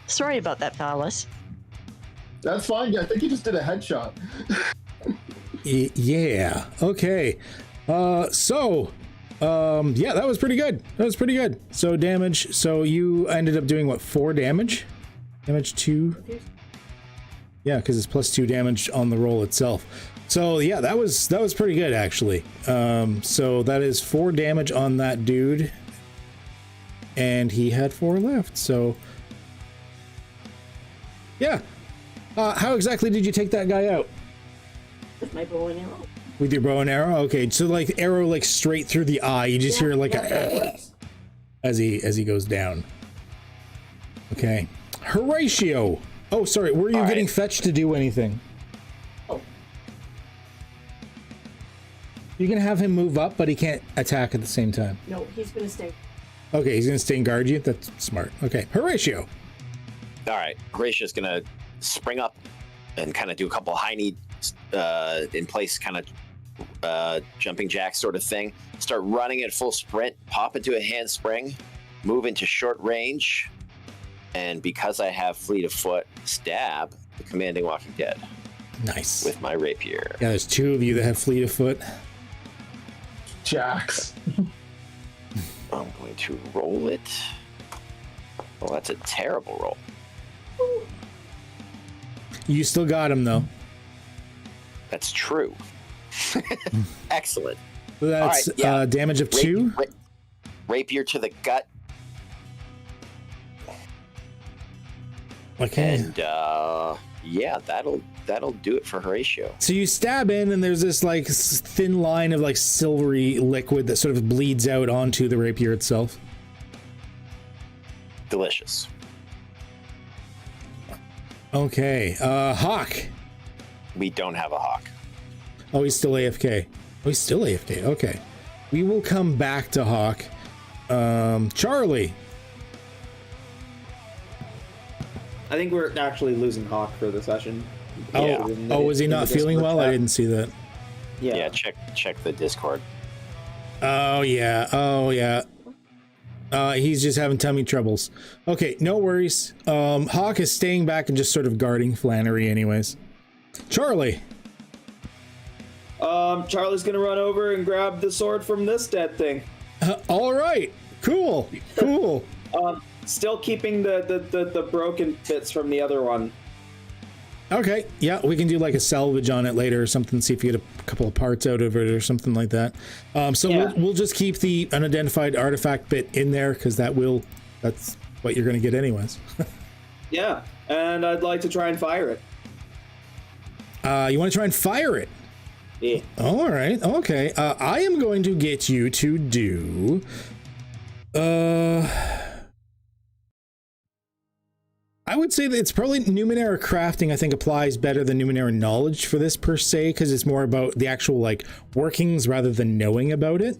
Sorry about that, Phallus. That's fine. Yeah, I think you just did a headshot. Yeah. Okay. Yeah, that was pretty good. So damage. So you ended up doing what? 4 damage? Damage 2? Yeah, because it's +2 damage on the roll itself. So yeah, that was pretty good actually. So that is 4 damage on that dude, and he had 4 left. So yeah, how exactly did you take that guy out? With my bow and arrow. With your bow and arrow? Okay, so like arrow like straight through the eye. You just hear like as he goes down. Okay, Horatio. Oh, sorry. Were you getting fetched to do anything? You can have him move up, but he can't attack at the same time. No, he's gonna stay. Okay, he's gonna stay and guard you. That's smart. Okay, Horatio. All right, Horatio's gonna spring up and kind of do a couple high knee in place, kind of jumping jack sort of thing. Start running at full sprint, pop into a handspring, move into short range, and because I have fleet of foot, stab the commanding Walking Dead. Nice. With my rapier. Yeah, there's 2 of you that have fleet of foot. Jacks. I'm going to roll it. Well, that's a terrible roll. You still got him though. That's true. Excellent. So that's damage of 2. Rapier to the gut. Okay. And yeah, that'll do it for Horatio. So you stab in, and there's this like thin line of like silvery liquid that sort of bleeds out onto the rapier itself. Delicious. Okay. Hawk. We don't have a hawk. Oh, he's still AFK. Oh, he's still AFK. Okay. We will come back to Hawk. Charlie. I think we're actually losing Hawk for the session. Oh, Yeah. oh, was he not feeling well? I didn't see that. Yeah, check the Discord. Oh yeah. Oh yeah. He's just having tummy troubles. Okay, no worries. Hawk is staying back and just sort of guarding Flannery anyways. Charlie. Charlie's gonna run over and grab the sword from this dead thing. All right. Cool. Cool. Still keeping the broken bits from the other one. Okay. Yeah, we can do like a salvage on it later or something. See if you get a couple of parts out of it or something like that. So Yeah. we'll just keep the unidentified artifact bit in there because that's what you're going to get anyways. Yeah, and I'd like to try and fire it. You want to try and fire it? Yeah. All right. Okay. I am going to get you to do. I would say that it's probably Numenera crafting. I think applies better than Numenera knowledge for this per se, because it's more about the actual like workings rather than knowing about it.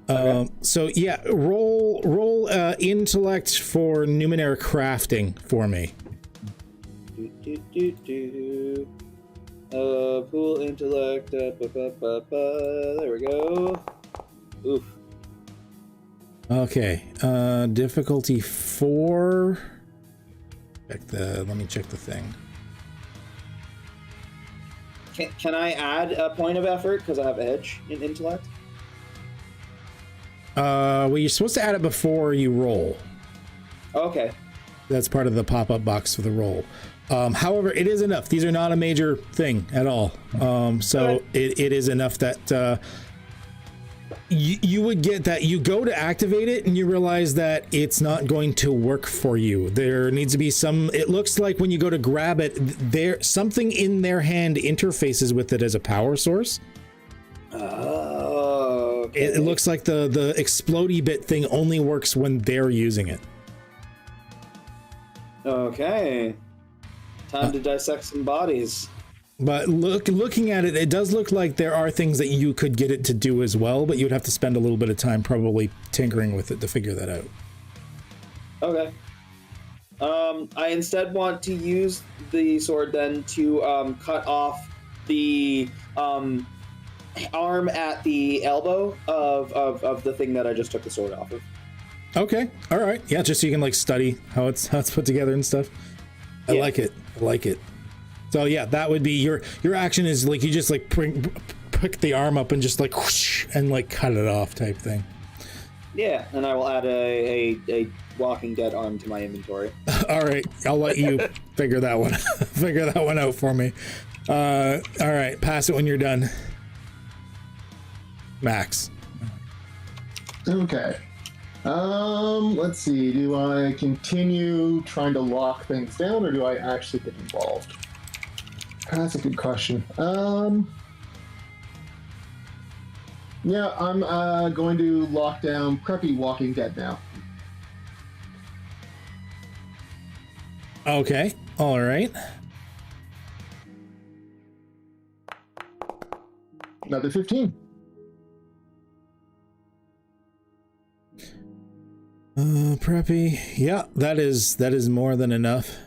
Okay. So yeah, roll intellect for Numenera crafting for me. Pool intellect. There we go. Oof. Okay. Difficulty 4. Let me check the thing. Can I add a point of effort because I have edge in intellect? Well, you're supposed to add it before you roll. Okay. That's part of the pop-up box for the roll. However, it is enough. These are not a major thing at all. So it is enough that you would get that. You go to activate it and you realize that it's not going to work for you. There needs to be some. It looks like when you go to grab it, something in their hand interfaces with it as a power source. Oh. Okay. It looks like the explodey bit thing only works when they're using it. Okay. Time to dissect some bodies. But looking at it, it does look like there are things that you could get it to do as well, but you'd have to spend a little bit of time probably tinkering with it to figure that out. Okay. I instead want to use the sword then to cut off the arm at the elbow of the thing that I just took the sword off of. Okay. All right. Yeah, just so you can like study how it's put together and stuff. I like it. I like it. So yeah, that would be your action is like you just like pick the arm up and just like whoosh, and like cut it off type thing. Yeah, and I will add a Walking Dead arm to my inventory. All right, I'll let you figure that one out for me. All right, pass it when you're done. Max. Okay. Let's see. Do I continue trying to lock things down, or do I actually get involved? That's a good question. Yeah, I'm going to lock down Preppy Walking Dead now. Okay. All right. Another 15. Preppy. Yeah, that is more than enough.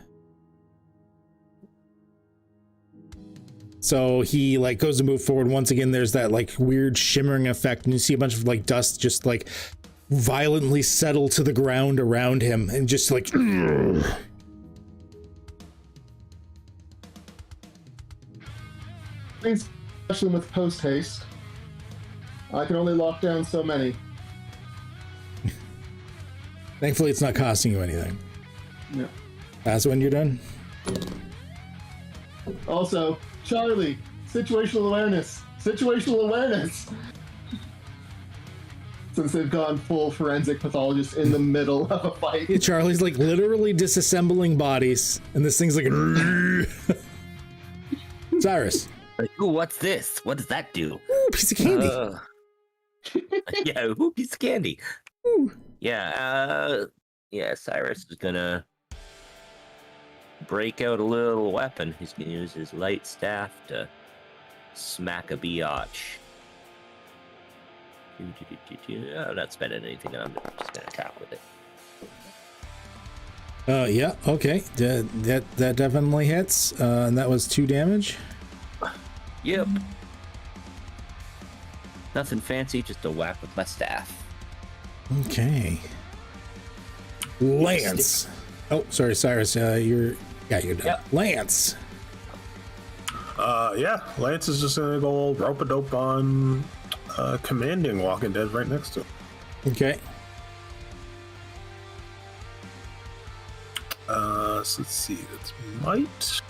So he like goes to move forward. Once again, there's that like weird shimmering effect, and you see a bunch of like dust just like violently settle to the ground around him, and just like. Especially with post haste, I can only lock down so many. Thankfully, it's not costing you anything. Yeah. That's when you're done. Also, Charlie, situational awareness. Situational awareness. since they've gone full forensic pathologist in the middle of a fight. Yeah, Charlie's like literally disassembling bodies, and this thing's like. Cyrus. Like, ooh, what's this? What does that do? Ooh, piece of candy. Yeah, ooh, piece of candy. Ooh. Yeah, Cyrus is gonna break out a little weapon. He's gonna use his light staff to smack a biatch. I'm not spending anything on it. I'm just gonna attack with it. Yeah, okay. That definitely hits. And that was 2 damage. Yep. Nothing fancy, just a whack with my staff. Okay. Lance. Oh, sorry, Cyrus. You're done. Yep. Lance. Lance is just gonna go rope-a-dope on commanding Walking Dead right next to him. Okay. So let's see, that's might.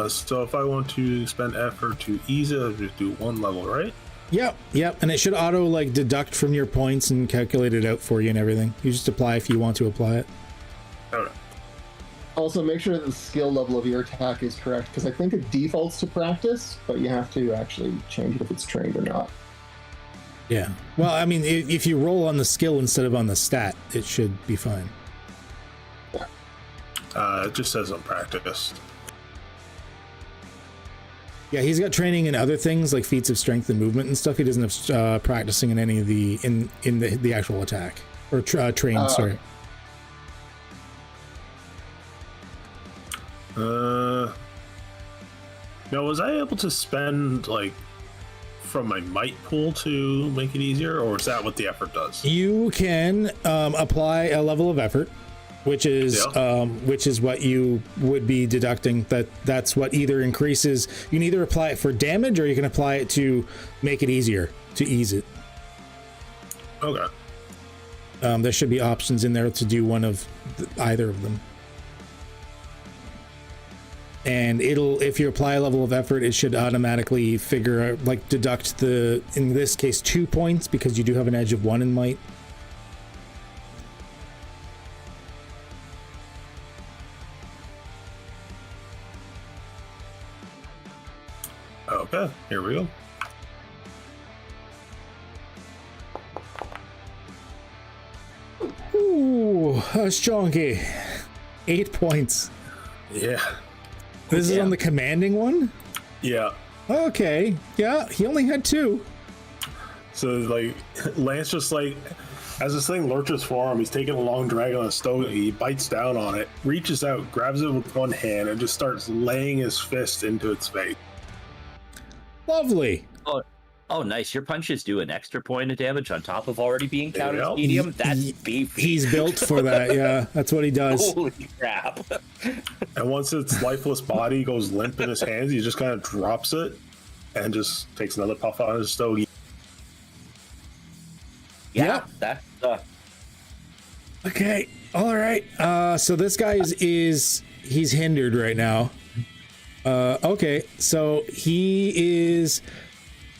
So if I want to spend effort to ease it, I'll just do 1 level, right? Yep. And it should auto like deduct from your points and calculate it out for you and everything. You just apply if you want to apply it. Okay. Also, make sure that the skill level of your attack is correct, because I think it defaults to practice, but you have to actually change it if it's trained or not. Yeah. Well, I mean, if you roll on the skill instead of on the stat, it should be fine. It just says unpracticed. Yeah, he's got training in other things like feats of strength and movement and stuff. He doesn't have practicing in any of the in the actual attack or trained. Sorry. Now, was I able to spend like from my might pool to make it easier, or is that what the effort does? You can apply a level of effort, which is what you would be deducting. That's what either increases. You can either apply it for damage, or you can apply it to make it easier to ease it. Okay. There should be options in there to do one of either of them. And if you apply a level of effort, it should automatically figure out, like deduct in this case, 2 points, because you do have an edge of 1 in might. Okay, here we go. Ooh, that's chunky. 8 points. Yeah. This is on the commanding one? Yeah. Okay. Yeah, he only had 2. So, like, Lance just, like, as this thing lurches for him, he's taking a long drag on a stone, he bites down on it, reaches out, grabs it with one hand, and just starts laying his fist into its face. Lovely. Oh, nice. Your punches do an extra point of damage on top of already being counted as medium. That's beefy. He's built for that, yeah. That's what he does. Holy crap. And once its lifeless body goes limp in his hands, he just kind of drops it and just takes another puff on his stogie. Yeah, that's... Okay, all right. So this guy is he's hindered right now. Okay, so he is...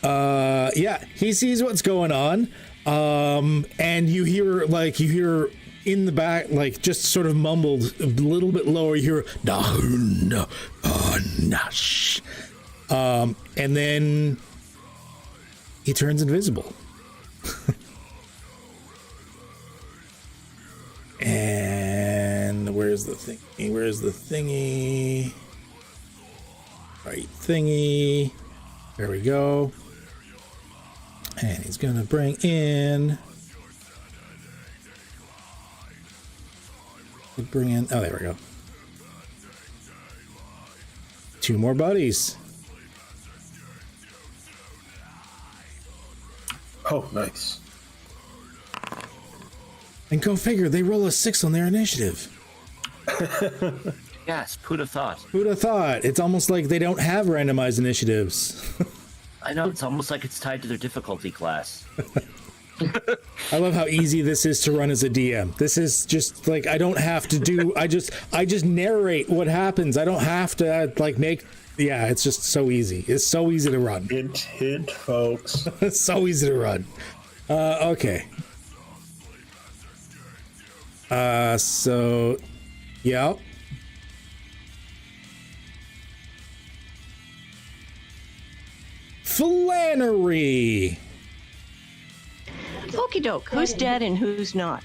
he sees what's going on, and you hear in the back, like just sort of mumbled a little bit lower, you hear nash, and then he turns invisible. And where's the thingy? Right thingy. There we go. And he's gonna bring in. Oh, there we go. 2 more buddies. Oh, nice. And go figure, they roll a 6 on their initiative. Yes, who'd have thought? Who'd have thought? It's almost like they don't have randomized initiatives. I know, it's almost like it's tied to their difficulty class. I love how easy this is to run as a DM. This is just like, I don't have to do, I just narrate what happens. I don't have to like make, yeah, it's just so easy. It's so easy to run. Hint, folks. It's so easy to run. Okay. So, yeah. Flannery. Okie doke. Who's dead and who's not?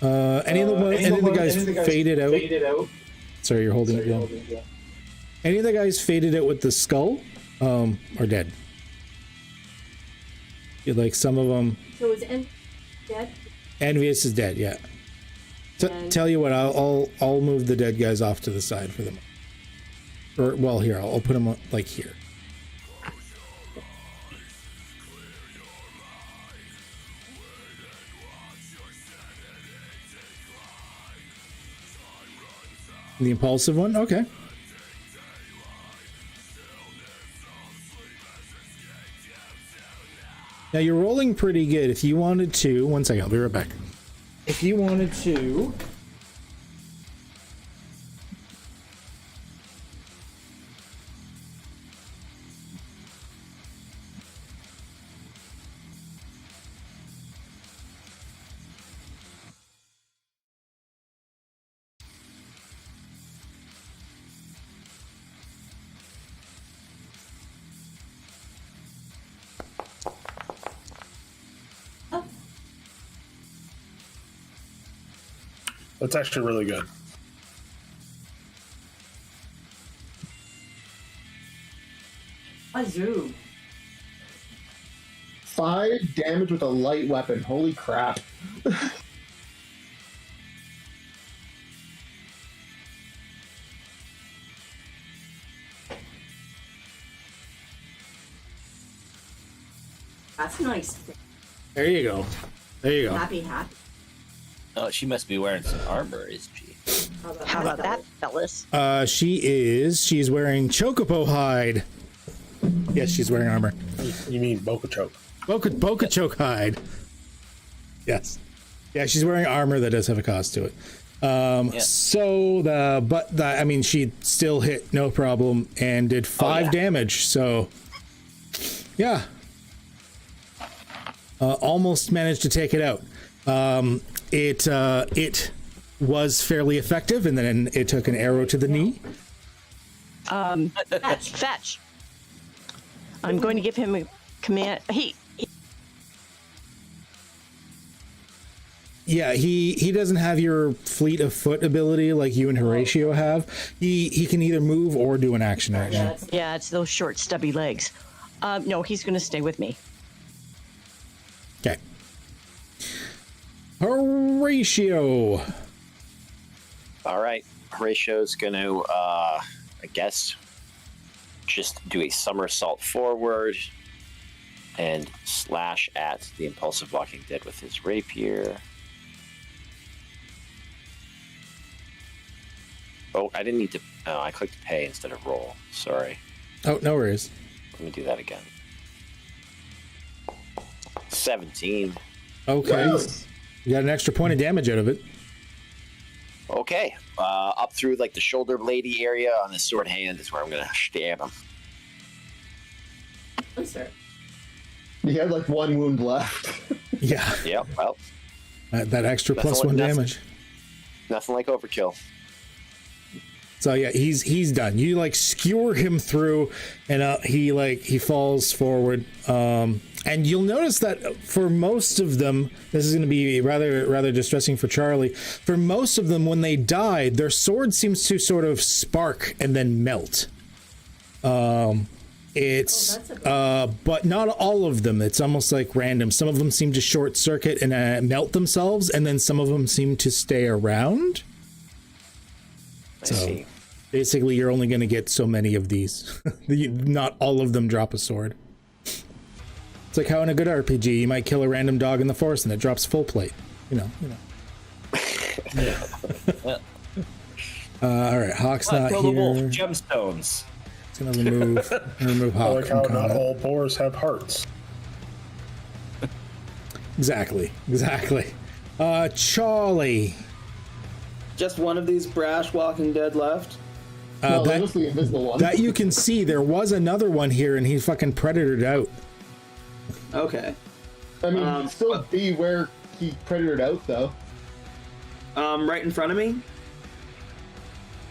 Any of the guys faded out? Sorry, you're holding it down. Any of the guys faded out with the skull, are dead. Like some of them. So is dead? Envious is dead. Yeah. Tell you what, I'll move the dead guys off to the side for them. Or well, here I'll put them like here. The impulsive one? Okay. Now you're rolling pretty good. If you wanted to, one second, I'll be right back. If you wanted to, That's actually really good. Azoo. 5 damage with a light weapon. Holy crap. That's nice. there you go. There you go. Happy. Oh, she must be wearing some armor, is she? How about that, fellas? She's wearing chocobo hide. Yes, she's wearing armor. You mean Boca Choke? Boca choke hide. Yes. Yeah, she's wearing armor that does have a cost to it. So I mean, she still hit no problem and did 5 damage. So yeah, almost managed to take it out. It was fairly effective, and then it took an arrow to the knee. Fetch. I'm going to give him a command. Yeah, he doesn't have your fleet of foot ability like you and Horatio have. He can either move or do an action right now. Yeah, it's those short, stubby legs. No, he's going to stay with me. Okay. Horatio. All right, Horatio's going to, I guess, just do a somersault forward and slash at the impulsive walking dead with his rapier. Oh, I didn't need to. Oh, I clicked pay instead of roll. Sorry. Oh, no worries. Let me do that again. 17. Okay. Yes. You got an extra point of damage out of it. Okay. Up through like the shoulder blady area on the sword hand is where I'm going to stab him. Oh, sir. He had like 1 wound left. Yeah. Yep. Well, That extra plus 1 damage. Nothing like overkill. So yeah, he's done. You like skewer him through, and he falls forward. And you'll notice that for most of them, this is going to be rather distressing for Charlie. For most of them, when they died, their sword seems to sort of spark and then melt. But not all of them. It's almost like random. Some of them seem to short circuit and melt themselves, and then some of them seem to stay around. I see. Basically, you're only going to get so many of these. Not all of them drop a sword. It's like how in a good RPG, you might kill a random dog in the forest and it drops full plate. You know. All right, Hawk's not here. Gemstones. It's going to remove I Hawk like from how not combat. all boars have hearts. exactly. Charlie. Just one of these brash Walking Dead left. No, that was the invisible one. That you can see, there was another one here, and he fucking predatored out. Okay. I mean, he'd still be where he predatored out, though. Right in front of me?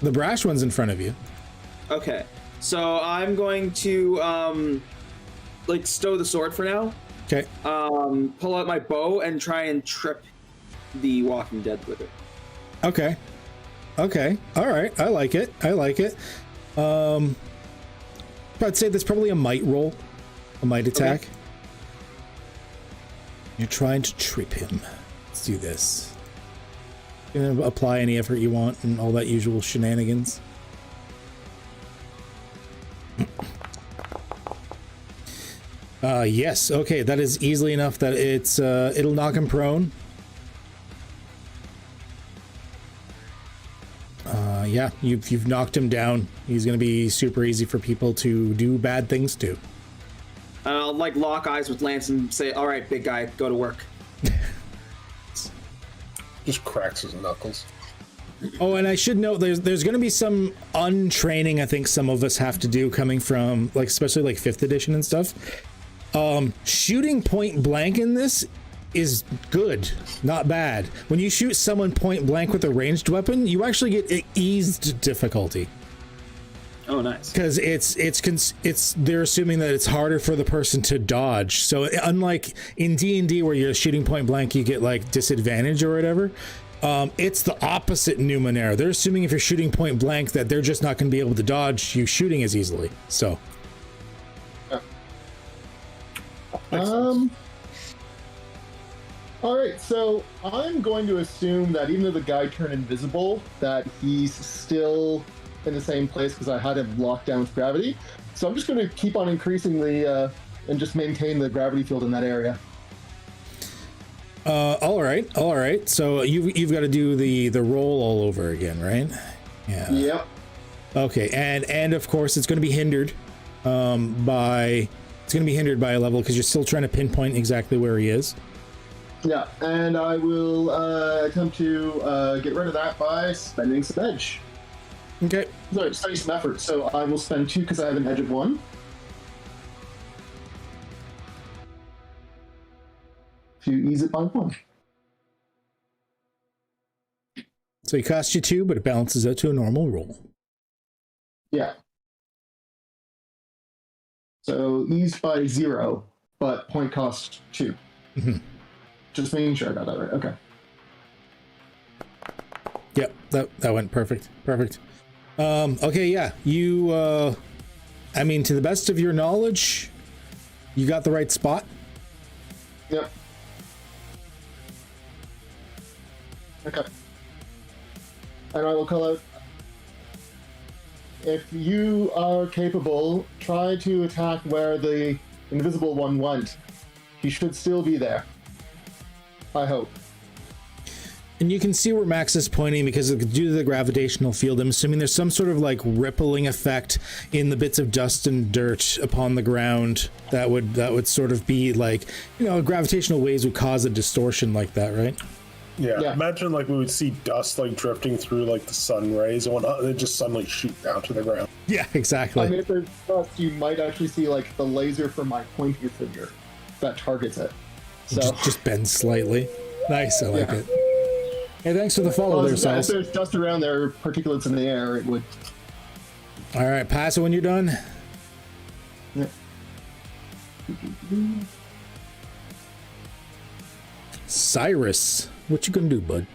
The brash one's in front of you. Okay. So I'm going to, like, stow the sword for now. Okay. Pull out my bow and try and trip the Walking Dead with it. Okay. All right. I like it. I'd say there's probably a might roll, a might attack. Okay. You're trying to trip him. Let's do this. You're gonna apply any effort you want and all that usual shenanigans. Yes. Okay, that is easily enough that it's it'll knock him prone. Yeah, you've knocked him down. He's gonna be super easy for people to do bad things to. I'll like lock eyes with Lance and say, "All right, big guy, go to work." Just cracks his knuckles. Oh, and I should note there's going to be some untraining I think some of us have to do coming from like especially like 5th edition and stuff. Shooting point blank in this is good, not bad. When you shoot someone point blank with a ranged weapon, you actually get eased difficulty. Oh, nice. Because it's they're assuming that it's harder for the person to dodge. So unlike in D&D where you're shooting point blank, you get like disadvantage or whatever. It's the opposite in Numenera. They're assuming if you're shooting point blank that they're just not going to be able to dodge you shooting as easily. So. All right, so I'm going to assume that even though the guy turned invisible, that he's still in the same place because I had him locked down with gravity. So I'm just going to keep on increasing the and just maintain the gravity field in that area. All right. So you've got to do the roll all over again, right? Yeah. Yep. Okay, and of course it's going to be hindered by a level because you're still trying to pinpoint exactly where he is. Yeah, and I will attempt to get rid of that by spending some edge. Okay. Sorry, spending some effort. So I will spend 2 because I have an edge of 1. To ease it by 1. So it costs you 2, but it balances out to a normal roll. Yeah. So ease by 0, but point cost 2. Mm-hmm. Just making sure I got that right. Okay. Yep, that went perfect. Okay, yeah. You I mean, to the best of your knowledge, you got the right spot. Yep. Okay. And I will call out, if you are capable, try to attack where the invisible one went. He should still be there. I hope. And you can see where Max is pointing because due to the gravitational field, I'm assuming there's some sort of like rippling effect in the bits of dust and dirt upon the ground that would sort of be like, gravitational waves would cause a distortion like that, right? Yeah. Imagine like we would see dust like drifting through like the sun rays and whatnot, and they just suddenly shoot down to the ground. Yeah, exactly. I mean, if there's dust, you might actually see like the laser from my pointer finger that targets it. So just bends slightly. Nice, I like it. Hey, thanks for the follow there, Sals. If there's dust around there, particulates in the air, it would. All right, pass it when you're done. Yeah. Cyrus, what you gonna do, bud?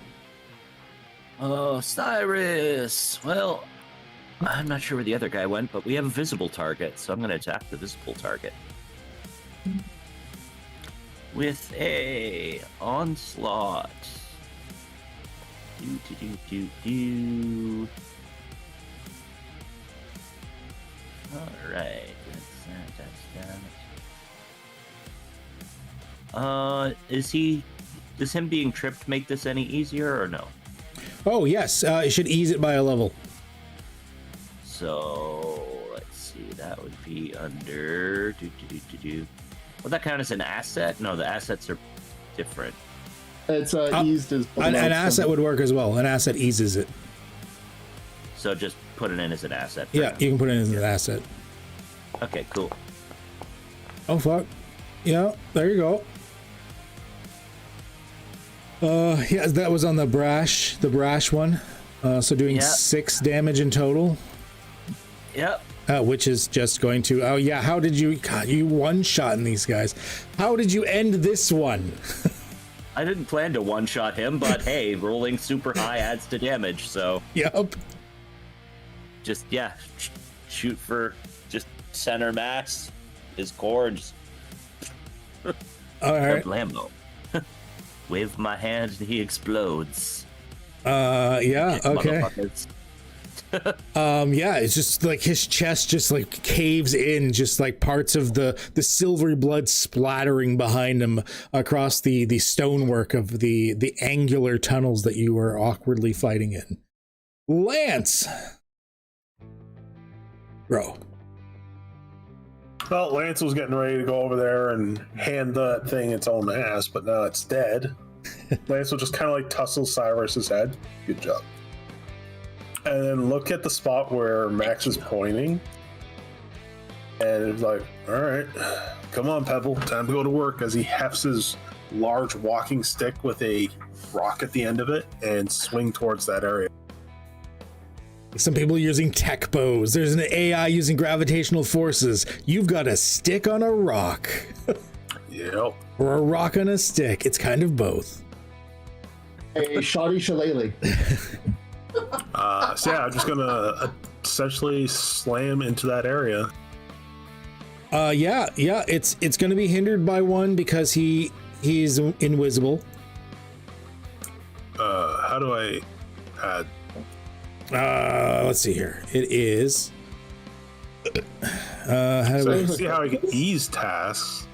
Oh, Cyrus. Well, I'm not sure where the other guy went, but we have a visible target, so I'm going to attack the visible target. With a onslaught. Do. Alright. Does him being tripped make this any easier or no? Oh, yes. It should ease it by a level. So, let's see. That would be under... Would that count as an asset? No, the assets are different? It's eased as An asset would work as well. An asset eases it. So just put it in as an asset. for Yeah, now. you can put it in as an asset. Okay, cool. Oh fuck. Yeah, there you go. Yeah, that was on the brash one. So doing 6 damage in total. Yep. Which is just going to, oh yeah, how did you, God, you one-shotting these guys. How did you end this one? I didn't plan to one-shot him, but hey, rolling super high adds to damage, so... Yep. Just, yeah, shoot for just center mass, his core, and just... Alright. Lambo. With my hand, he explodes. Yeah, okay. Motherfuckers. Yeah, it's just like his chest just like caves in, just like parts of the silvery blood splattering behind him across the stonework of the angular tunnels that you were awkwardly fighting in. Lance! Bro. Well, Lance was getting ready to go over there and hand that thing its own ass, but now it's dead. Lance will just kind of like tussle Cyrus's head. Good job. And then look at the spot where Max is pointing. And it's like, all right, come on, Pebble, time to go to work, as he hefts his large walking stick with a rock at the end of it and swing towards that area. Some people are using tech bows. There's an AI using gravitational forces. You've got a stick on a rock. Yep. Or a rock on a stick. It's kind of both. A shoddy shillelagh. So yeah, I'm just gonna essentially slam into that area. Yeah, it's gonna be hindered by 1 because he's invisible. How do I add? Let's see here. It is. How do So I see how I can ease tasks.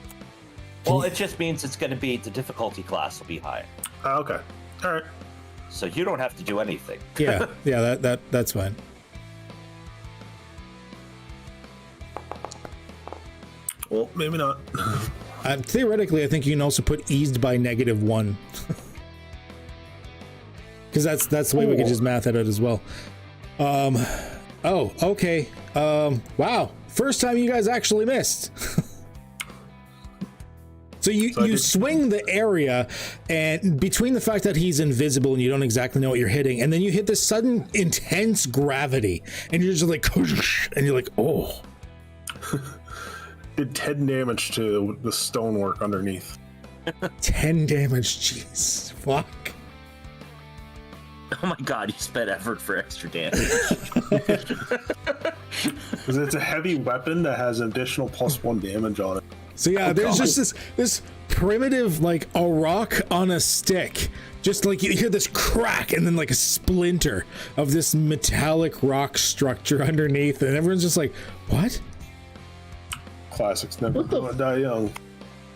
Well, it just means it's going to be, the difficulty class will be higher. Okay. All right. So you don't have to do anything. Yeah, that's fine. Well, maybe not. Theoretically, I think you can also put eased by -1. Because that's the way we could just math it out as well. Oh, okay. Wow. First time you guys actually missed. So you swing the area, and between the fact that he's invisible and you don't exactly know what you're hitting, and then you hit this sudden intense gravity, and you're just like, and you're like, oh. Did 10 damage to the stonework underneath. 10 damage, jeez. Fuck. Oh my god, you spent effort for extra damage. Because it's a heavy weapon that has an additional +1 damage on it. So yeah, there's just this primitive, like a rock on a stick. Just like you hear this crack and then like a splinter of this metallic rock structure underneath, and everyone's just like, what? Classics never die young.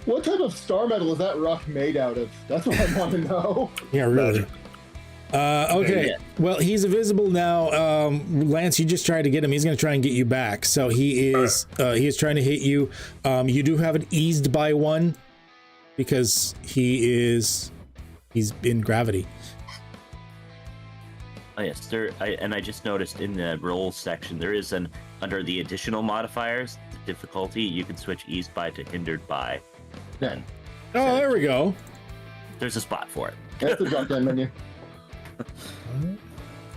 What type of star metal is that rock made out of? That's what I want to know. Yeah, really. Okay, well, he's invisible now. Lance, you just tried to get him. He's going to try and get you back. So he is trying to hit you. You do have it eased by 1 because he's in gravity. Oh yes, I just noticed in the rolls section there is under the additional modifiers, the difficulty, you can switch eased by to hindered by. Then. Oh, there we go. There's a spot for it. That's the drop down menu.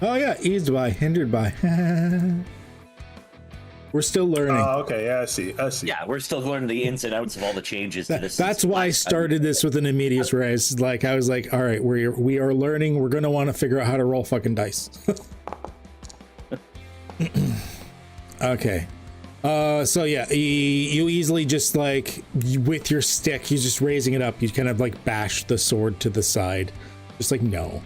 Oh yeah, eased by, hindered by. We're still learning. Oh, okay, yeah, I see. Yeah, we're still learning the ins and outs of all the changes to this. That's why I started this with an immediate raise. Like I was like, all right, we are learning. We're gonna want to figure out how to roll fucking dice. Okay. So yeah, you easily just like with your stick, you're just raising it up. You kind of like bash the sword to the side, just like no.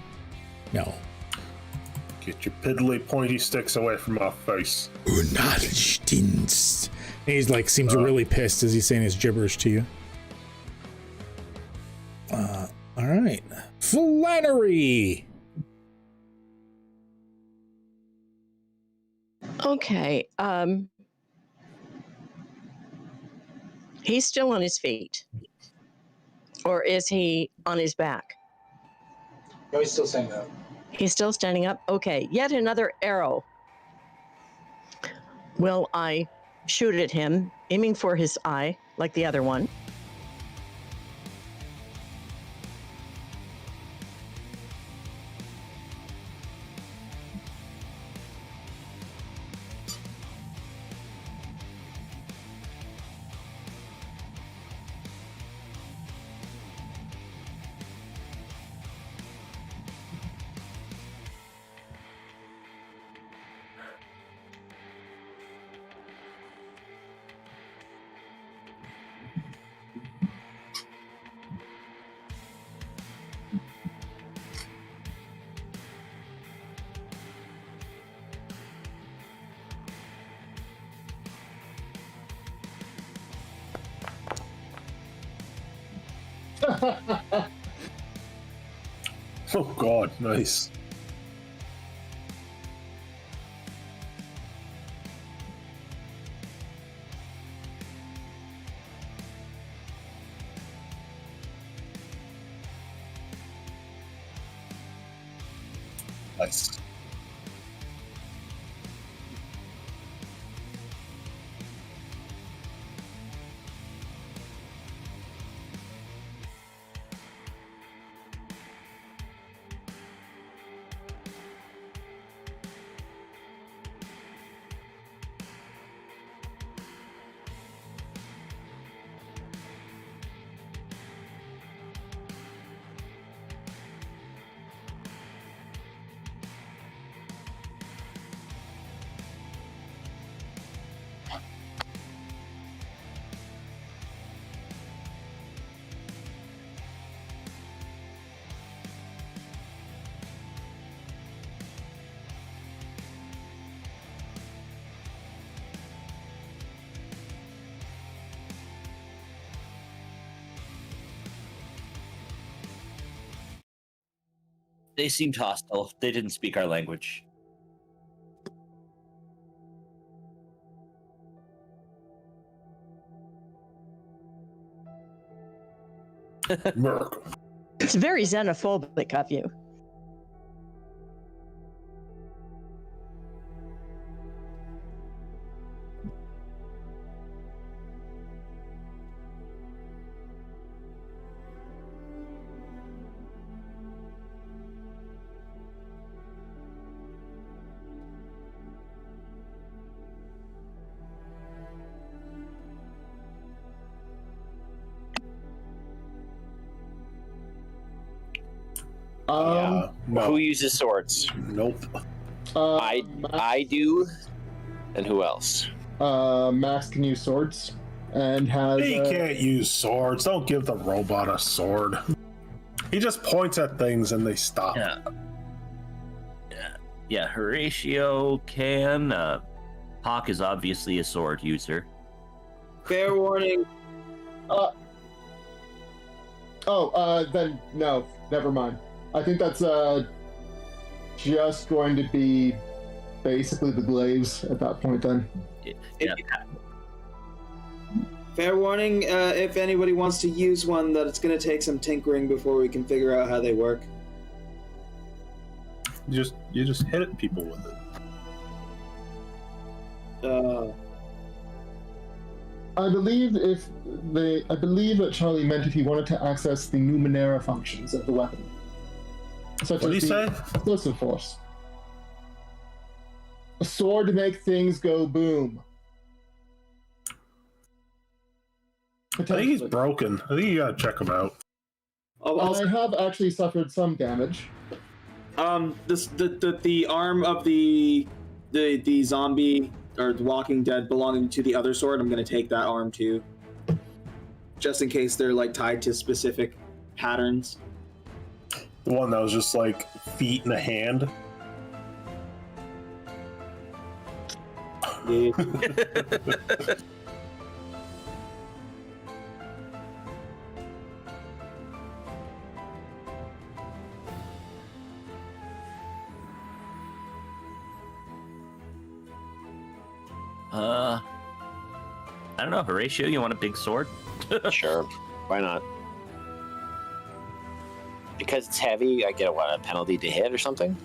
Get your piddly pointy sticks away from my face. And he's like seems really pissed as he's saying his gibberish to you. All right, Flannery. Okay. He's still on his feet. Or is he on his back? No, he's still saying that. He's still standing up? Okay, yet another arrow. Will I shoot at him, aiming for his eye, like the other one? Oh God, nice. Nice. They seemed hostile. They didn't speak our language. Merc. It's very xenophobic of you. No. Who uses swords? Nope. I do. And who else? Max can use swords and has. He can't use swords. Don't give the robot a sword. He just points at things and they stop. Yeah, Horatio can. Hawk is obviously a sword user. Fair warning. Then no, never mind. I think that's just going to be basically the glaives at that point then. Yeah. Fair warning, if anybody wants to use one, that it's going to take some tinkering before we can figure out how they work. You just hit people with it. I believe that Charlie meant if he wanted to access the Numenera functions of the weapon. Such What did as he say? Explosive force. A sword to make things go boom. I think he's broken. I think you gotta check him out. I have actually suffered some damage. The arm of the zombie or the Walking Dead belonging to the other sword, I'm gonna take that arm too, just in case they're like tied to specific patterns. The one that was just like feet and a hand. Yeah. I don't know, Horatio, you want a big sword? Sure. Why not? because it's heavy, I get a penalty to hit or something?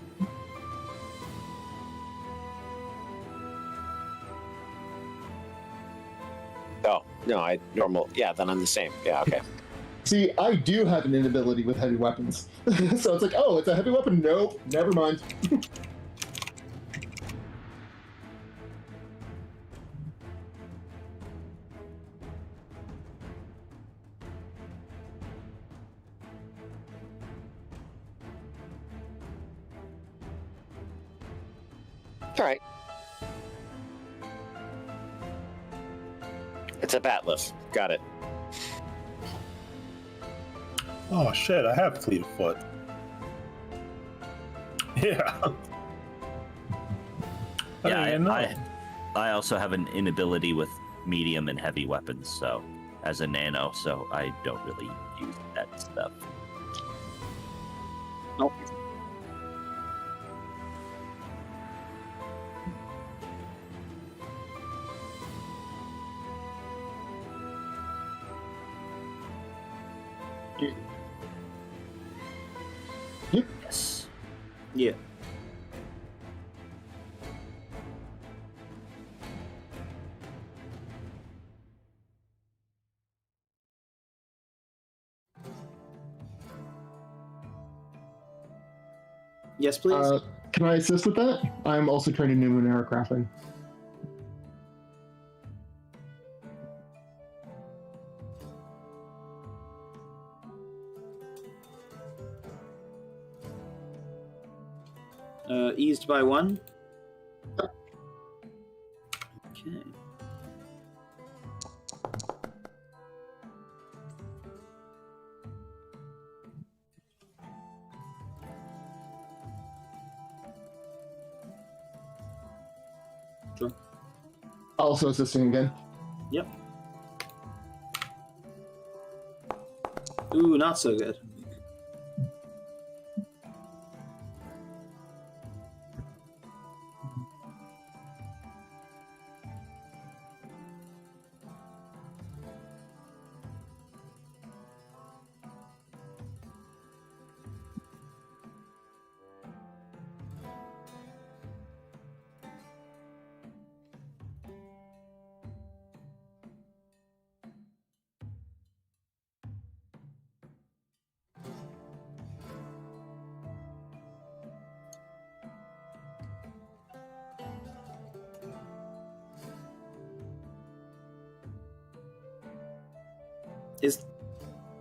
Oh, no, yeah, then I'm the same. Yeah, okay. See, I do have an inability with heavy weapons. So it's like, oh, it's a heavy weapon? Nope, never mind. All right. It's a batleth. Got it. Oh shit! I have fleet of foot. Yeah. I also have an inability with medium and heavy weapons, so as a nano, so I don't really use that stuff. Nope. Yes. Yeah. Yes, please. Can I assist with that? I'm also trained in Numenera crafting. Eased by 1. Okay. Sure. Also assisting again. Yep. Ooh, not so good.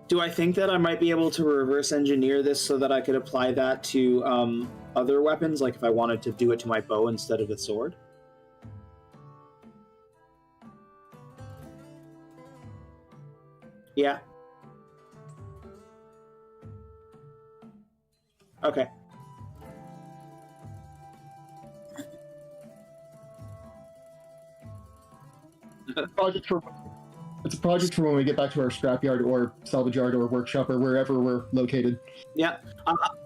Do I think that I might be able to reverse engineer this so that I could apply that to other weapons, like if I wanted to do it to my bow instead of the sword? Yeah. Okay. It's a project for when we get back to our scrapyard or salvage yard or workshop or wherever we're located. Yeah.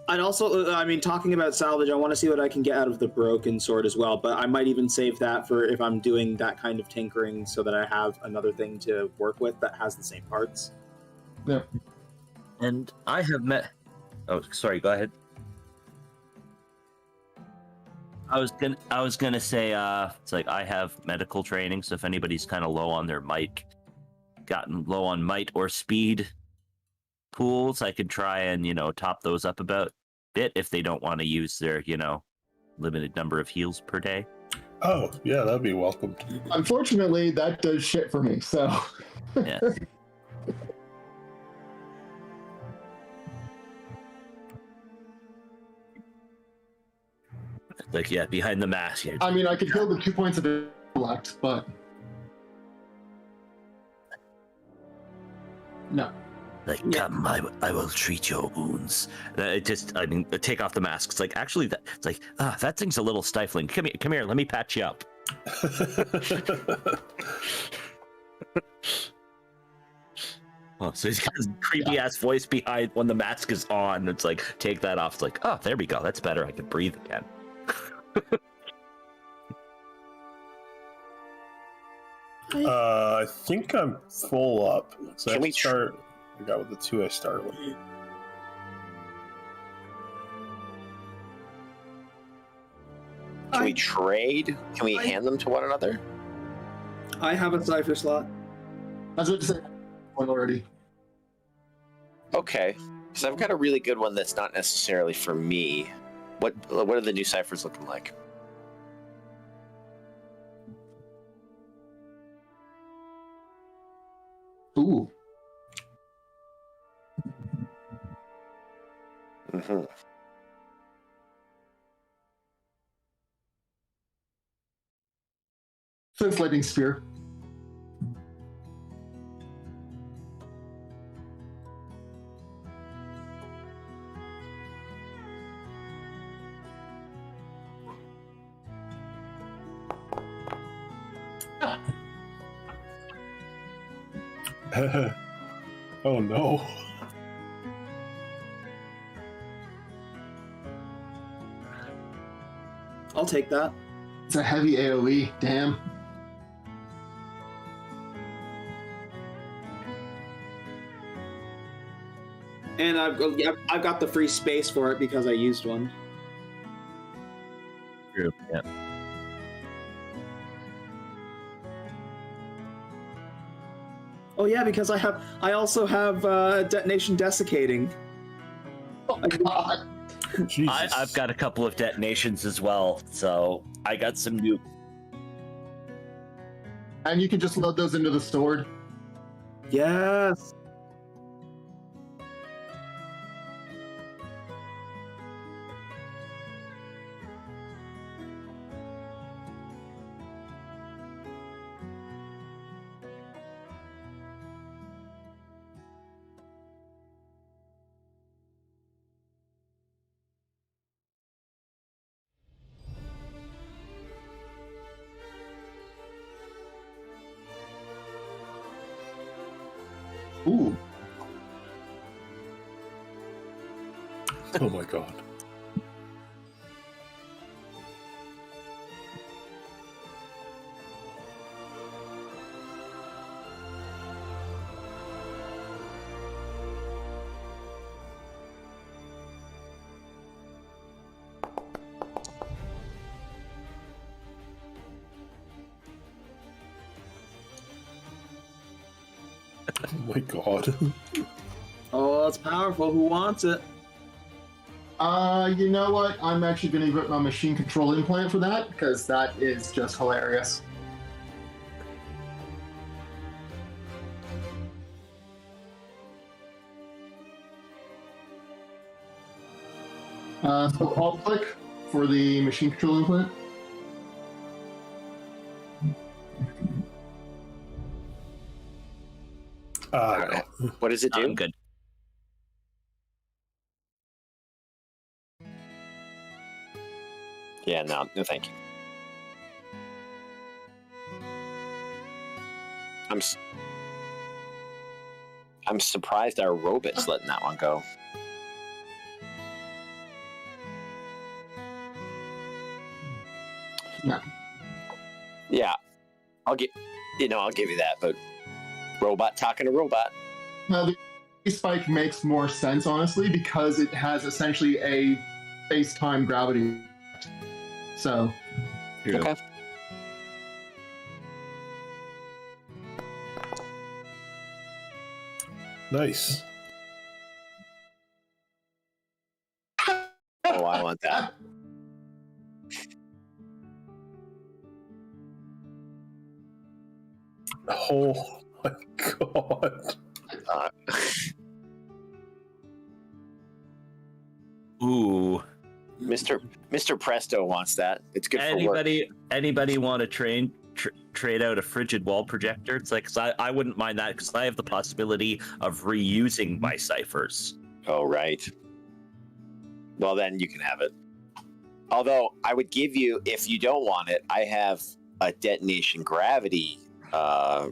I'd also, I mean, talking about salvage, I want to see what I can get out of the broken sword as well, but I might even save that for if I'm doing that kind of tinkering so that I have another thing to work with that has the same parts. Yeah. And I have met... Oh, sorry, go ahead. I was gonna say, it's like I have medical training, so if anybody's kind of low on their might, gotten low on might or speed pools, I could try and, top those up a bit if they don't want to use their, limited number of heals per day. Oh, yeah, that'd be welcomed. Unfortunately, that does shit for me, so... Yeah. Like, yeah, behind the mask. Yeah. I mean, I could kill the 2 points of intellect, but... No. Like, come, I will treat your wounds. Take off the mask. It's like, actually, it's like, that thing's a little stifling. Come here, let me patch you up. Oh, so he's got his creepy ass voice behind when the mask is on. It's like, take that off. It's like, oh, there we go. That's better. I can breathe again. I think I'm full up. So can we start? I got with the 2 I started with. Can we trade? Can we hand them to one another? I have a cipher slot. I was about to say one already. Okay, because I've got a really good one that's not necessarily for me. What are the new ciphers looking like? Ooh. Mm-hmm. Sense lightning spear. Oh no. I'll take that. It's a heavy AoE. Damn. And I've got the free space for it because I used one. True. Yeah. Oh yeah, because I also have detonation desiccating. Oh god. I've got a couple of detonations as well, so I got some new. And you can just load those into the sword. Yes. Ooh. Oh my god. Oh my god. Oh, it's powerful. Who wants it? You know what? I'm actually going to get my machine control implant for that, because that is just hilarious. So alt click for the machine control implant. What does it do? I'm good. Yeah, no, thank you. I'm surprised our robot's letting that one go. No. Yeah, I'll give you that, but robot talking to robot. Now, the spike makes more sense, honestly, because it has essentially a space-time gravity. So, Okay. Nice. Oh, I want that. Oh my god. Ooh. Mr. Presto wants that. It's good for work. Anybody want to trade out a Frigid wall projector? It's like, 'cause I wouldn't mind that because I have the possibility of reusing my ciphers. Oh, right. Well, then you can have it. Although I would give you, if you don't want it, I have a detonation gravity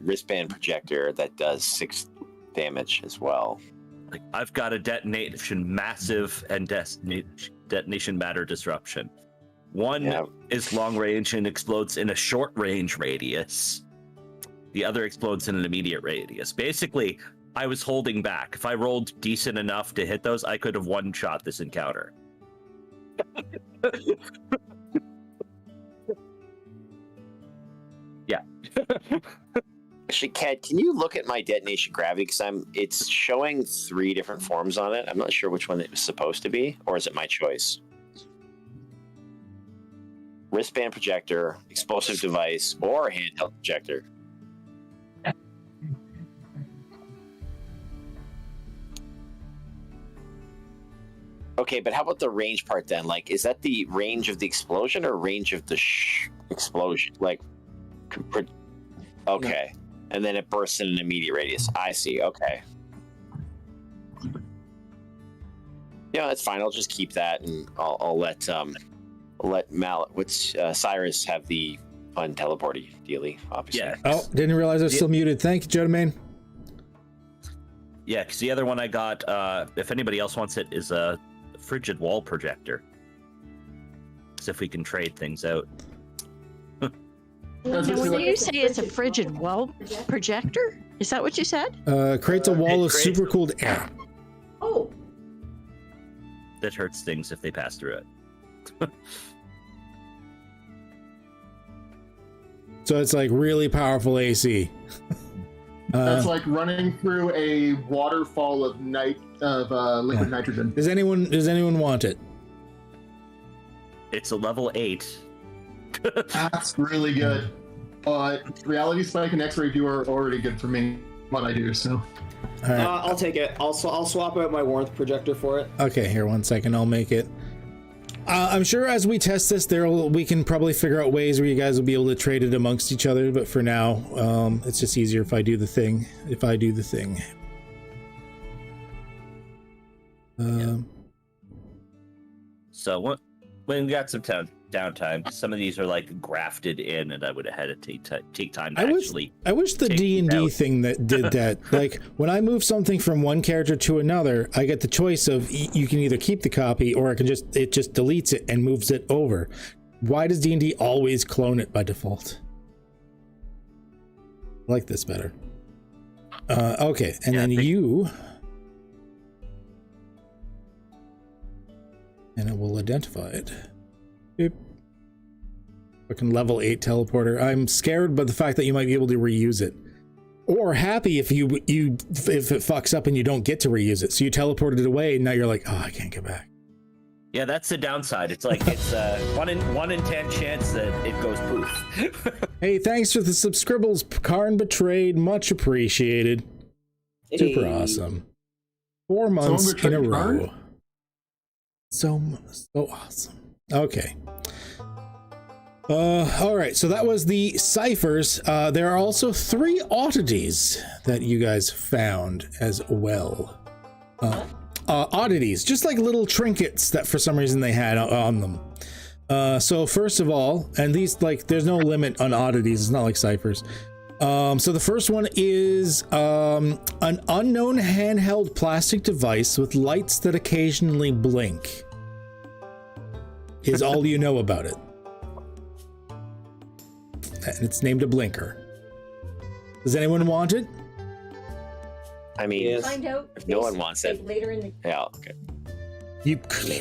wristband projector that does 6 damage as well. Like, I've got a detonation massive and detonation matter disruption. One is long range and explodes in a short range radius. The other explodes in an immediate radius. Basically, I was holding back. If I rolled decent enough to hit those, I could have one-shot this encounter. Actually, Kat, can you look at my detonation gravity? Because it's showing 3 different forms on it. I'm not sure which one it was supposed to be, or is it my choice? Wristband projector, explosive device, or handheld projector. Okay, but how about the range part then? Like, is that the range of the explosion or range of the explosion? Like, okay. And then it bursts in an immediate radius. I see. Okay. Yeah, that's fine. I'll just keep that, and I'll let Cyrus have the fun teleporty dealy, obviously. Yeah. Oh, didn't realize I was still muted. Thank you, Jodomain. Yeah, because the other one I got, if anybody else wants it, is a frigid wall projector. So if we can trade things out. Now, when you say it's a frigid wall projector, is that what you said? Creates a wall of supercooled air. Oh. That hurts things if they pass through it. So it's like really powerful AC. That's like running through a waterfall of liquid nitrogen. Does anyone want it? It's a level 8. That's really good. Reality Spike and X-Ray View are already good for me. What I do, so. All right. I'll take it. I'll swap out my warmth projector for it. Okay, here 1 second. I'll make it. I'm sure as we test this, we can probably figure out ways where you guys will be able to trade it amongst each other. But for now, it's just easier if I do the thing. So when we got some downtime, some of these are like grafted in, and I would have had to take time to actually. I wish the D&D thing that did that. Like when I move something from one character to another, I get the choice of you can either keep the copy or it just deletes it and moves it over. Why does D&D always clone it by default? I like this better. Okay, and then you. And it will identify it. Boop. Fucking level 8 teleporter. I'm scared by the fact that you might be able to reuse it. Or happy if if it fucks up and you don't get to reuse it. So you teleported it away and now you're like, oh, I can't get back. Yeah, that's the downside. It's like it's 1 in 10 chance that it goes poof. Hey, thanks for the subscribbles, Karn Betrayed. Much appreciated. Hey. Super awesome. 4 months in a row. Karn? So awesome. Okay. All right. So that was the ciphers. There are also 3 oddities that you guys found as well. Oddities, just like little trinkets that for some reason they had on them. So first of all, and these there's no limit on oddities. It's not like ciphers. So the first one is an unknown handheld plastic device with lights that occasionally blink. Is all you know about it. And it's named a blinker. Does anyone want it? I mean, Find out if no one wants it. later in the. Yeah, okay.